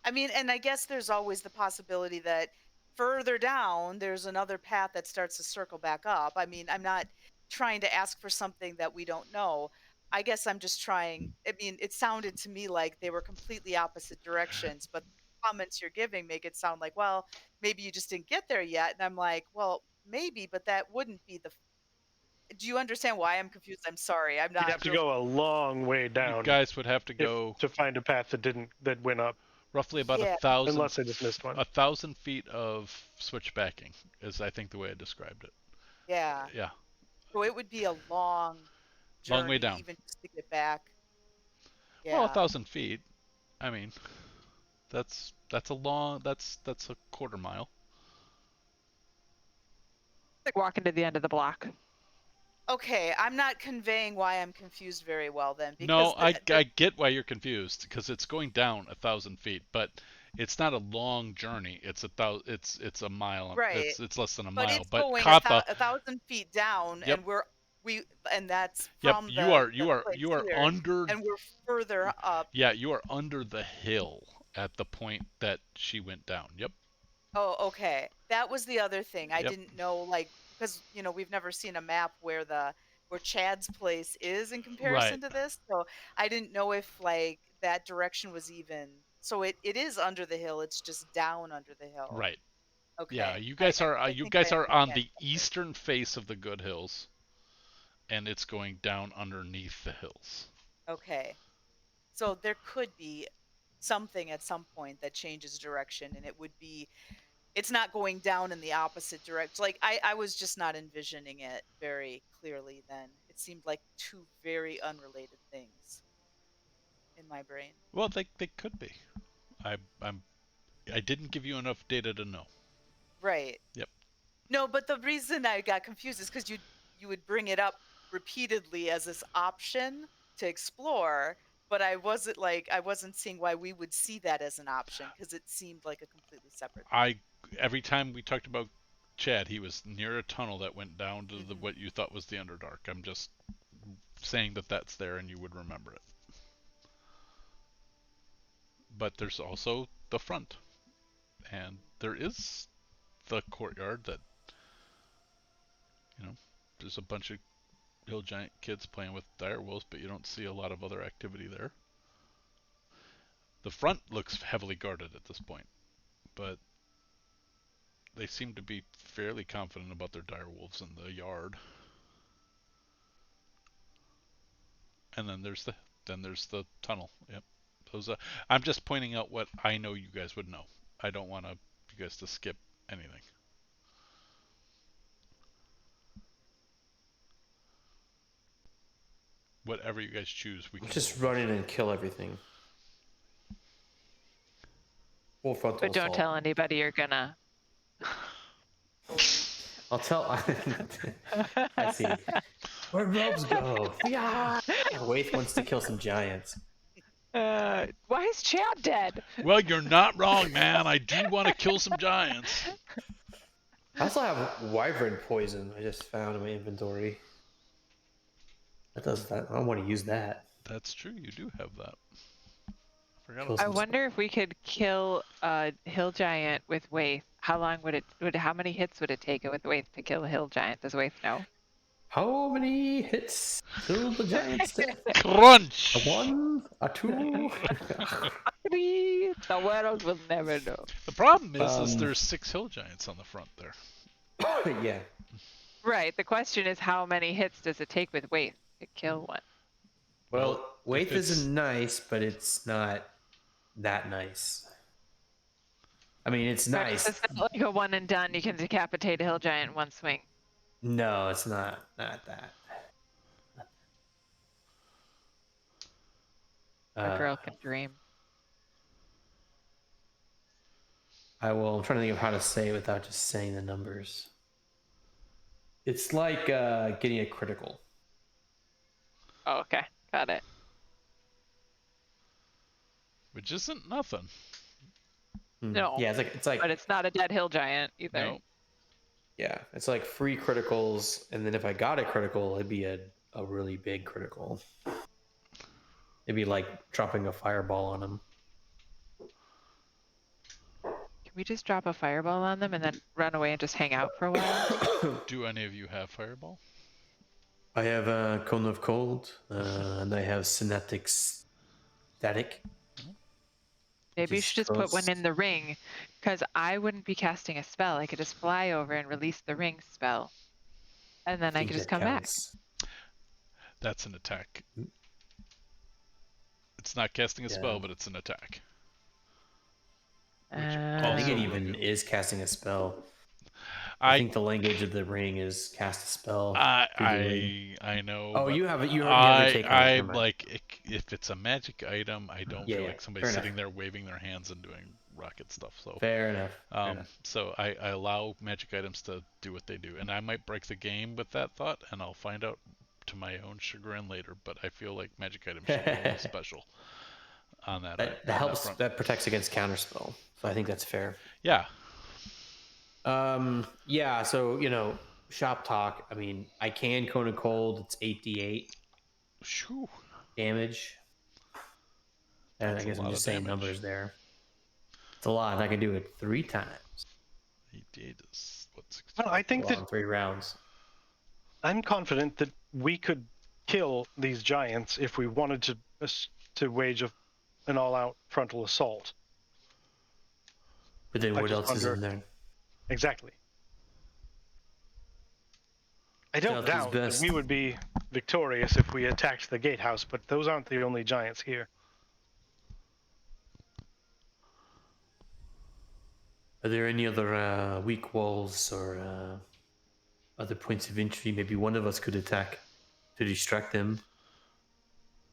I mean, and I guess there's always the possibility that further down there's another path that starts to circle back up. I mean, I'm not trying to ask for something that we don't know. I guess I'm just trying. I mean, it sounded to me like they were completely opposite directions, but the comments you're giving make it sound like, well, maybe you just didn't get there yet. And I'm like, well, maybe, but that wouldn't be the. Do you understand why I'm confused? I'm sorry. I'm You'd not have to really. go a long way You down guys would have to go to find a path that went up, roughly about Yeah. 1,000. unless I just missed one. 1,000 feet of switchbacking is, I think, the way I described it. Yeah. Yeah. So it would be a long Long way journey, down. even just to get back. Well, Yeah. 1,000 feet. I mean, that's a quarter mile. Like walking to the end of the block. Okay, I'm not conveying why I'm confused very well then, No, because I get why you're confused because it's going down 1,000 feet, but it's not a long journey. It's a mile. right, It's less than a but mile. it's But going Katha, 1,000 feet down, yep, and and that's yep. from You the are you are place you are here, under. and we're further up. Yeah, you are under the hill at the point that she went down. Yep. Oh, okay. That was the other thing. I Yep. didn't know, like, because we've never seen a map where Chad's place is in comparison Right. to this, so I didn't know if like that direction was even. So it is under the hill. It's just down under the hill. Right. Okay. Yeah, you I guys are you think I guys are on understand the better. eastern face of the Good Hills, and it's going down underneath the hills. Okay. So there could be something at some point that changes direction, and it's not going down in the opposite direction. Like I was just not envisioning it very clearly then. It seemed like two very unrelated things in my brain. Well, they could be. I'm I didn't give you enough data to know. Right. Yep. No, but the reason I got confused is because you would bring it up repeatedly as this option to explore, but I wasn't seeing why we would see that as an option because it seemed like a completely separate thing. Every time we talked about Chad, he was near a tunnel that went down to Mhm. what you thought was the Underdark. I'm just saying that that's there and you would remember it. But there's also the front, and there is the courtyard that there's a bunch of hill giant kids playing with dire wolves, but you don't see a lot of other activity there. The front looks heavily guarded at this point, but they seem to be fairly confident about their dire wolves in the yard. And then there's then there's the tunnel. Yep. Those. I'm just pointing out what I know you guys would know. I don't want you guys to skip anything. Whatever you guys choose, we can Just go run in and kill everything. Full frontal But don't assault. tell anybody you're gonna. I'll tell. I see. Where'd Robes go? Yeah. Waith wants to kill some giants. Why is Chad dead? Well, you're not wrong, man. I do want to kill some giants. I also have wyvern poison. I just found in my inventory. That does that. I don't want to use that. That's true. You do have that. Forgot Kill about I some wonder if we could kill a hill giant with Waith. How long how many hits would it take with Waith to kill a hill giant? Does Waith know? How many hits till the giants death? crunch. A 1, a 2. The world will never know. The problem is Um, there's 6 hill giants on the front there. Yeah. Right. The question is, how many hits does it take with Waith to kill one? Well, Waith if it's- isn't nice, but it's not that nice. I mean, it's Right, nice. It's not like a one and done. You can decapitate a hill giant in one swing. No, it's not. Not that. A girl can dream. I'm trying to think of how to say it without just saying the numbers. It's like getting a critical. Oh, okay. Got it. Which isn't nothing. No. Yeah, it's like But it's not a dead hill giant either. No. yeah, it's like 3 criticals, and then if I got a critical, it'd be a really big critical. It'd be like dropping a fireball on them. Can we just drop a fireball on them and then run away and just hang out for a while? Do any of you have fireball? I have a cone of cold, and I have static. Maybe you Just should just put one close. in the ring, because I wouldn't be casting a spell. I could just fly over and release the ring spell, and then I think could just that come back. counts. That's an attack. It's not casting a spell, Yeah. but it's an attack. I Also think it will even get- is casting a spell. I I think the language of the ring is cast a spell. through the ring. I know. Oh, but you have you have your take on it. I Never mind. like if it's a magic item, I don't Yeah, feel yeah, like somebody's fair enough. sitting there waving their hands and doing rocket stuff. So Fair enough. Fair enough. so I allow magic items to do what they do, and I might break the game with that thought, and I'll find out to my own chagrin later. But I feel like magic items should be a little special on that. That on that helps. front. That protects against counterspell. So I think that's fair. Yeah. Yeah. So shop talk. I mean, I can cone of cold. It's 8d8 Shoo. damage. And That's I a guess I'm lot just of saying damage. numbers there. It's a lot. And I can do it 3 times. 8d8 is what? 60? Well, I think that On 3 rounds. I'm confident that we could kill these giants if we wanted to wage an all-out frontal assault. But then I what just else is in wonder- there? Exactly. I don't Stealth is doubt that best. we would be victorious if we attacked the gatehouse, but those aren't the only giants here. Are there any other weak walls or other points of entry? Maybe one of us could attack to distract them.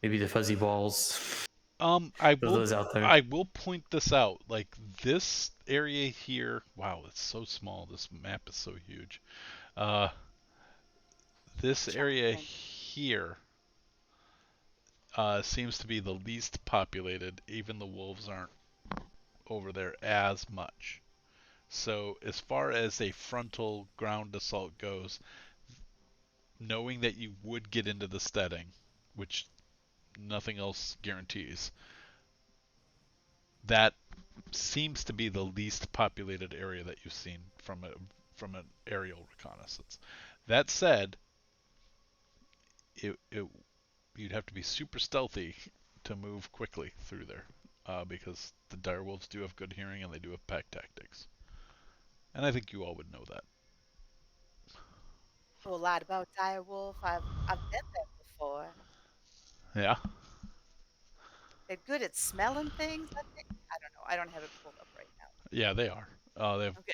Maybe the fuzzy balls. I Throw will. those out there. I will point this out. Like this area here. Wow, it's so small. This map is so huge. This area here seems to be the least populated. Even the wolves aren't over there as much. So as far as a frontal ground assault goes, knowing that you would get into the steading, which nothing else guarantees, that seems to be the least populated area that you've seen from an aerial reconnaissance. That said, you'd have to be super stealthy to move quickly through there, because the direwolves do have good hearing and they do have pack tactics. And I think you all would know that. know a lot about direwolf. I've been there before. Yeah. they're good at smelling things. I think. I don't know. I don't have it pulled up right now. Yeah, they are. They have Okay.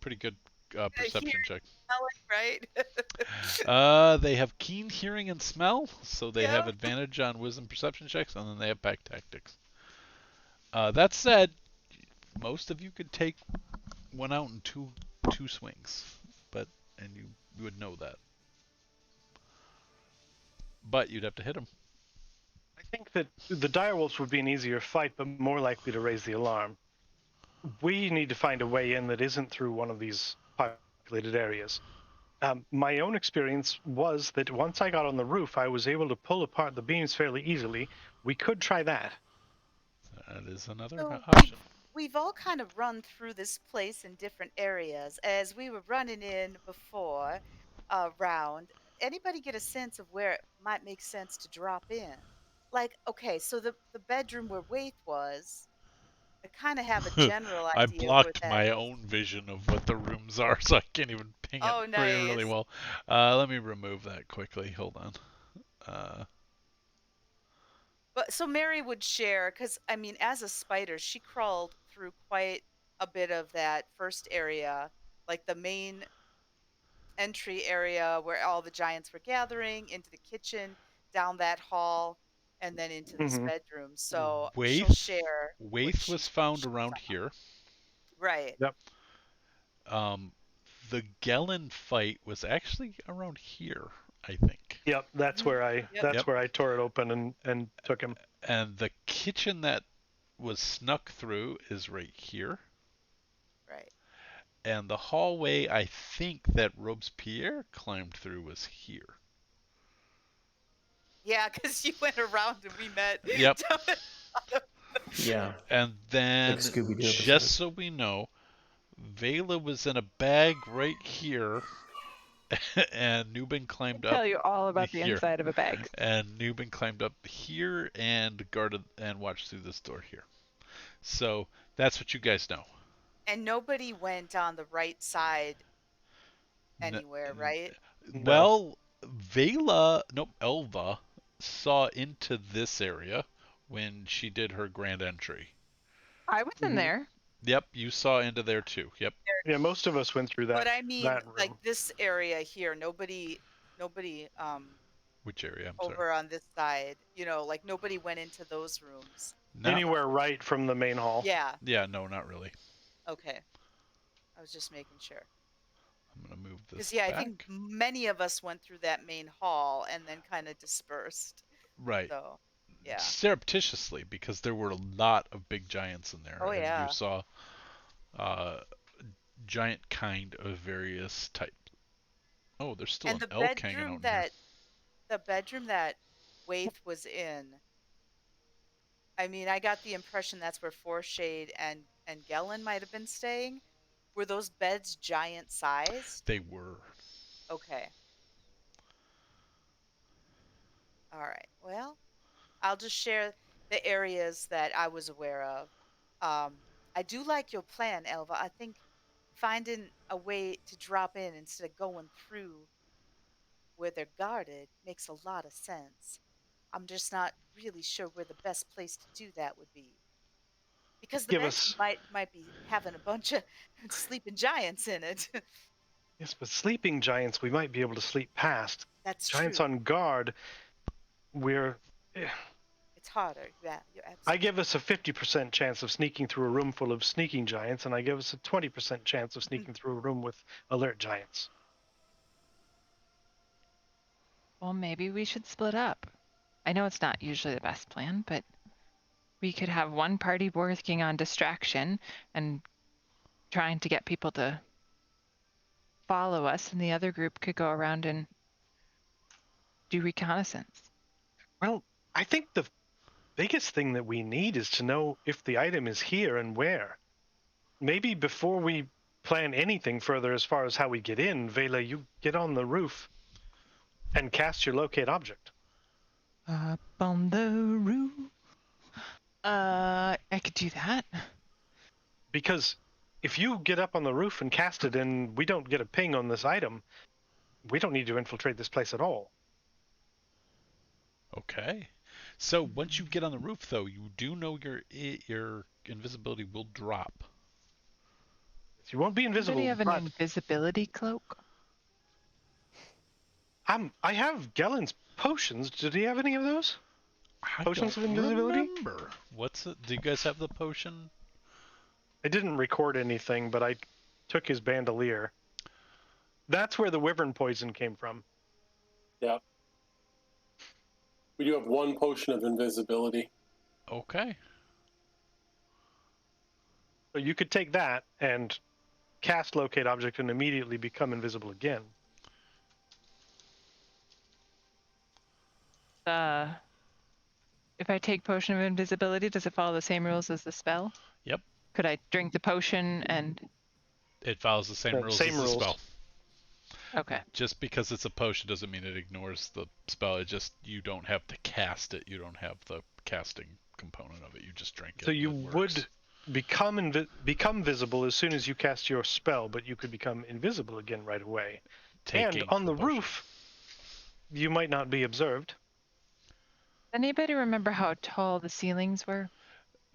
pretty good Hearing, perception check. smelling, right? They have keen hearing and smell, so they have Yeah. advantage on wisdom perception checks, and then they have pack tactics. That said, most of you could take one out in two swings, and you would know that. But you'd have to hit them. I think that the direwolves would be an easier fight, but more likely to raise the alarm. We need to find a way in that isn't through one of these populated areas. My own experience was that once I got on the roof, I was able to pull apart the beams fairly easily. We could try that. That is another So option. we've all kind of run through this place in different areas as we were running in before round. Anybody get a sense of where it might make sense to drop in? Like, okay, so the bedroom where Waith was, I kind of have a general I idea of where blocked that my is. own vision of what the rooms are, so I can't even ping it Oh, really nice. well. Let me remove that quickly. Hold on. But so Mary would share, because I mean, as a spider, she crawled through quite a bit of that first area, like the main entry area where all the giants were gathering, into the kitchen, down that hall, and then into this Mm-hmm. bedroom. So she'll Waith, share what Waith was found she around saw. here. Right. Yep. The Gellin fight was actually around here, I think. Yep. That's where Yep. Yep. I tore it open and took him. And the kitchen that was snuck through is right here. Right. And the hallway I think that Robespierre climbed through was here. Yeah, because you went around and we met. Yep. Yeah. And then, Like Scooby-Doo just episode. so we know, Vela was in a bag right here, and Nubin climbed up Tell you all about the here. inside of a bag. And Nubin climbed up here and guarded and watched through this door here. So that's what you guys know. And nobody went on the right side N- anywhere, right? No. Well, Elva saw into this area when she did her grand entry. I was in there. Yep, you saw into there too. Yep. Yeah, most of us went through that. But I mean, that room. like this area here, nobody Which area? I'm sorry. over on this side, like nobody went into those rooms. Not, Anywhere right from the main hall. Yeah. Yeah, no, not really. Okay. I was just making sure. I'm gonna move this. Because yeah, back. I think many of us went through that main hall and then kind of dispersed. Right. So, yeah. Surreptitiously, because there were a lot of big giants in there. Oh, and yeah. you saw giant kind of various types. Oh, there's still And an elk hanging out in here. the bedroom that Waith was in, I mean, I got the impression that's where Forshade and Gellin might have been staying. Were those beds giant sized? They were. Okay. All right. Well, I'll just share the areas that I was aware of. I do like your plan, Elva. I think finding a way to drop in instead of going through where they're guarded makes a lot of sense. I'm just not really sure where the best place to do that would be. Because the Give bedroom us- might be having a bunch of sleeping giants in it. Yes, but sleeping giants, we might be able to sleep past. That's Giants true. on guard, It's harder. Yeah, you're I absolutely. give us a 50% chance of sneaking through a room full of sneaking giants, and I give us a 20% chance of sneaking through a room with alert giants. Well, maybe we should split up. I know it's not usually the best plan, but we could have one party working on distraction and trying to get people to follow us, and the other group could go around and do reconnaissance. Well, I think the biggest thing that we need is to know if the item is here and where. Maybe before we plan anything further as far as how we get in, Vela, you get on the roof and cast your locate object. Up on the roof. I could do that. Because if you get up on the roof and cast it and we don't get a ping on this item, we don't need to infiltrate this place at all. Okay. So once you get on the roof, though, you do know your invisibility will drop. You won't be invisible. Anybody have an But invisibility cloak? I have Gellen's potions. Did he have any of those? I Potions don't of invisibility? remember. What's it? Do you guys have the potion? I didn't record anything, but I took his bandolier. That's where the wyvern poison came from. Yeah. We do have one potion of invisibility. Okay. So you could take that and cast locate object and immediately become invisible again. If I take potion of invisibility, does it follow the same rules as the spell? Yep. Could I drink the potion and? It follows the same rules as the spell. Okay. Just because it's a potion doesn't mean it ignores the spell. It just, you don't have to cast it. You don't have the casting component of it. You just drink it. So you would become visible as soon as you cast your spell, but you could become invisible again right away. And on the roof, you might not be observed. Anybody remember how tall the ceilings were?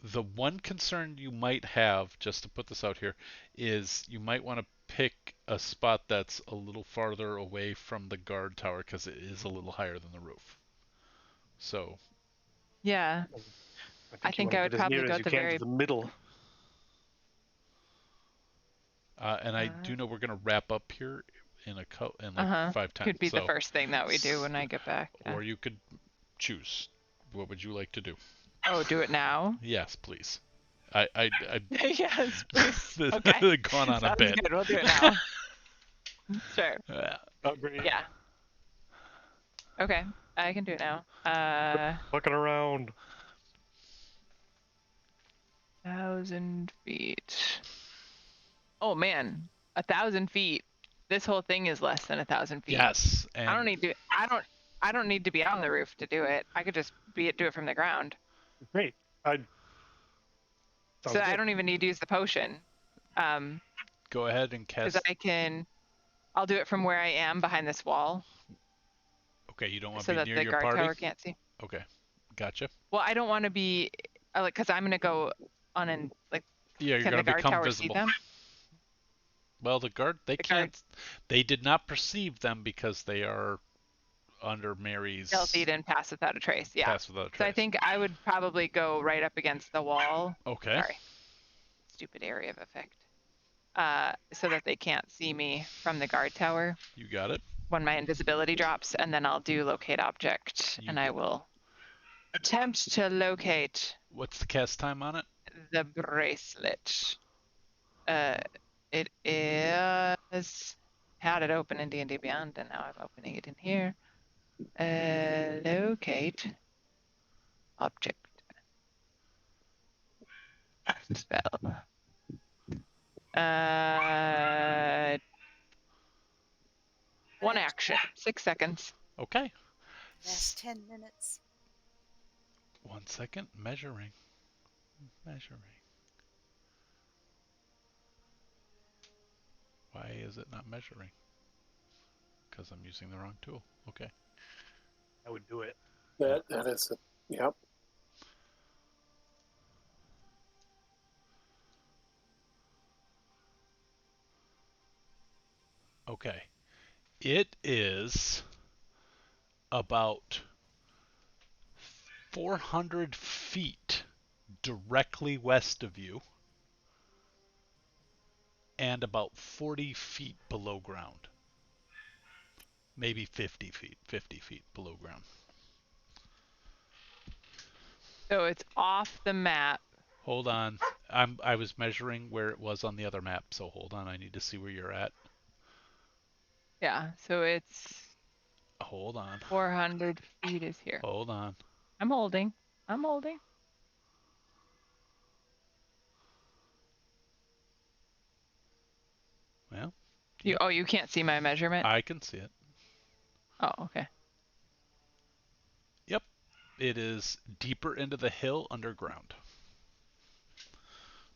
The one concern you might have, just to put this out here, is you might want to pick a spot that's a little farther away from the guard tower because it is a little higher than the roof. So. Yeah. I think I would probably go to the middle. And I do know we're gonna wrap up here in like 5 times. Could be the first thing that we do when I get back. Yeah. Or you could choose. What would you like to do? Oh, do it now? Yes, please. I yes, please. This Okay. has gone on a bit. Good. We'll do it now. Sure. Agreed. Yeah. Okay, I can do it now. Looking around. 1,000 feet. Oh man, 1,000 feet. This whole thing is less than 1,000 feet. Yes. And I don't need to. I don't need to be on the roof to do it. I could just do it from the ground. Great. So I don't even need to use the potion. Go ahead and cast. Because I'll do it from where I am behind this wall. Okay, you don't want so to be that near the your guard party? tower can't see. Okay, gotcha. Well, I don't want to be because I'm gonna go on and like. Yeah, you're can gonna the guard become tower visible. see them? Well, they can't. They did not perceive them because they are under Mary's. Stealthied and pass without a trace. Yeah. Pass without a trace. So I think I would probably go right up against the wall. Okay. Sorry. Stupid area of effect. So that they can't see me from the guard tower. You got it. When my invisibility drops, and then I'll do locate object, and I will attempt to locate. What's the cast time on it? The bracelet. It is had it open in D&D Beyond, and now I'm opening it in here. Locate object. Spell. 1 action, 6 seconds. Okay. Last 10 minutes. 1 second. Measuring. Why is it not measuring? Because I'm using the wrong tool. Okay. I would do it. That is it. Yep. Okay. It is about 400 feet directly west of you and about 40 feet below ground. Maybe 50 feet below ground. So it's off the map. Hold on. I was measuring where it was on the other map, so hold on. I need to see where you're at. Yeah, so it's Hold on. 400 feet is here. Hold on. I'm holding. Well, You can't see my measurement? I can see it. Oh, okay. Yep. It is deeper into the hill underground.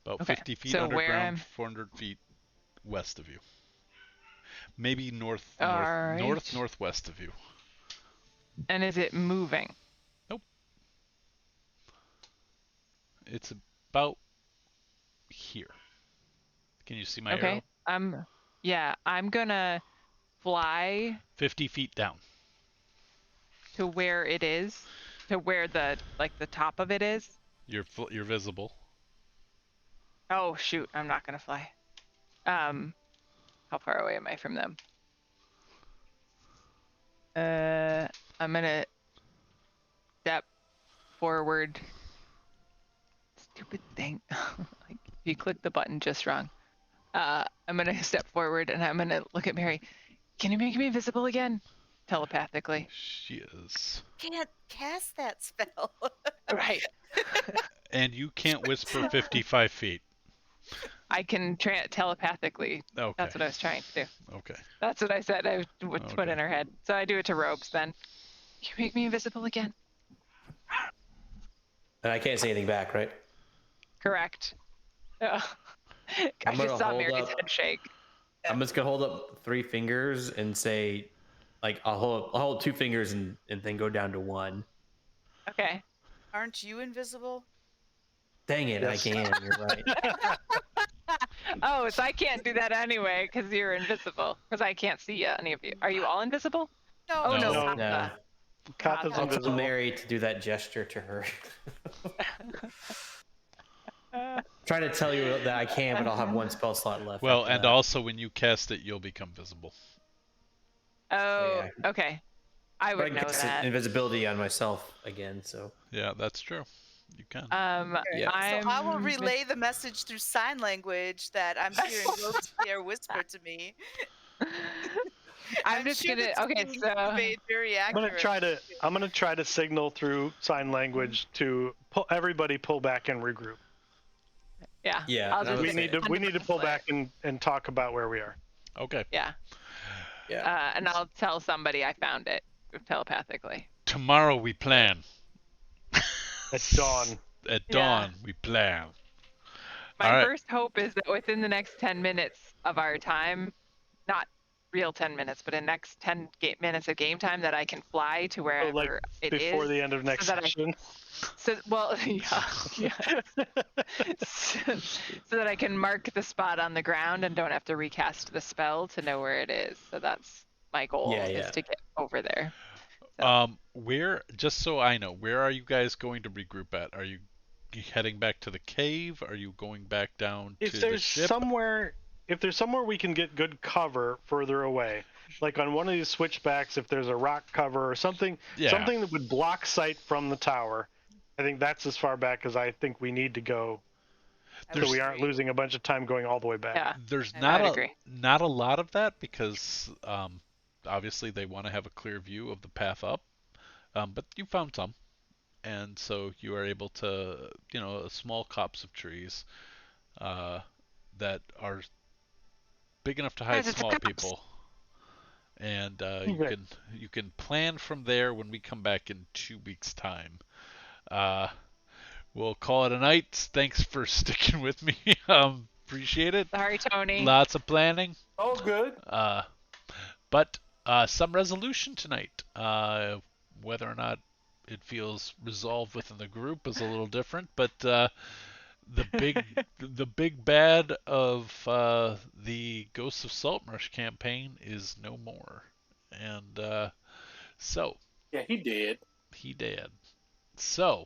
About Okay. 50 feet So where underground, I'm- 400 feet west of you. Maybe All right. northwest of you. And is it moving? Nope. It's about here. Can you see my Okay. arrow? I'm gonna fly 50 feet down. to where it is, to where the top of it is. You're visible. Oh shoot, I'm not gonna fly. How far away am I from them? I'm gonna step forward. Stupid thing. Like if you click the button just wrong. I'm gonna step forward and I'm gonna look at Mary. Can you make me invisible again? Telepathically. She is. Can't cast that spell. Right. And you can't whisper 55 feet. I can telepathically. Okay. That's what I was trying to do. Okay. That's what I said I would put Okay. in her head. So I do it to Robes then. Can you make me invisible again? And I can't say anything back, right? Correct. I I'm gonna just saw hold Mary's up- head shake. I'm just gonna hold up 3 fingers and say, like, I'll hold 2 fingers and then go down to 1. Okay. Aren't you invisible? Dang it, Yes. I can. You're right. Oh, so I can't do that anyway because you're invisible. Because I can't see any of you. Are you all invisible? No. Oh no, No. Saga. No. Katha's I'll I'll invisible. tell Mary to do that gesture to her. Trying to tell you that I can, but I'll have 1 spell slot left. Well, after and that. also when you cast it, you'll become visible. Oh, Yeah. okay. I But I would know cast that. invisibility on myself again, so Yeah, that's true. You can. Yeah. So I will I'm relay the message through sign language that I'm hearing Robespierre whisper to me. I'm just sure gonna. it's Okay, being so conveyed very I'm gonna accurately. try to signal through sign language to everybody pull back and regroup. yeah. Yeah, I'll and I just would say- We need to pull 100% back and talk about where we are. Okay. Yeah. yeah. And I'll tell somebody I found it telepathically. Tomorrow we plan. At dawn. At Yeah. dawn we plan. My All right. first hope is that within the next 10 minutes of our time, not real 10 minutes, but in next 10 minutes of game time, that I can fly to So, wherever like, it before is. the end of next that session. Well, yeah. So that I can mark the spot on the ground and don't have to recast the spell to know where it is. So that's my goal, Yeah, is yeah. to get over there. So. Where, just so I know, where are you guys going to regroup at? Are you heading back to the cave? Are you going back down If to the there's ship? somewhere we can get good cover further away, like on one of these switchbacks, if there's a rock cover or something, Yeah. something that would block sight from the tower, I think that's as far back as I think we need to go, so we aren't losing a bunch of time going all the way back. Yeah. There's I not would agree. not a lot of that because obviously they want to have a clear view of the path up. But you found some, and so you are able to, a small copse of trees that are big enough to hide Guys, it's a small copse. people, and Okay. you can plan from there when we come back in 2 weeks' time. We'll call it a night. Thanks for sticking with me. Appreciate it. Sorry, Tony. Lots of planning. Oh, good. But some resolution tonight. Whether or not it feels resolved within the group is a little different, but the big bad of the Ghosts of Saltmarsh campaign is no more, and so Yeah, he did. he did. So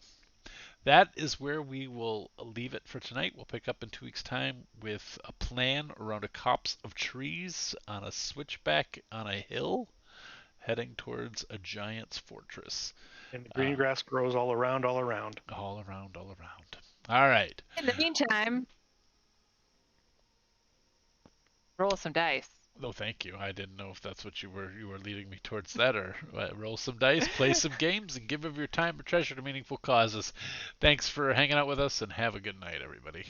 that is where we will leave it for tonight. We'll pick up in 2 weeks' time with a plan around a copse of trees on a switchback on a hill, heading towards a giant's fortress. And the green grass grows all around. All around. All right. In the meantime, roll some dice. Oh, thank you. I didn't know if that's what you were leading me towards that, or roll some dice, play some games, and give of your time or treasure to meaningful causes. Thanks for hanging out with us, and have a good night, everybody.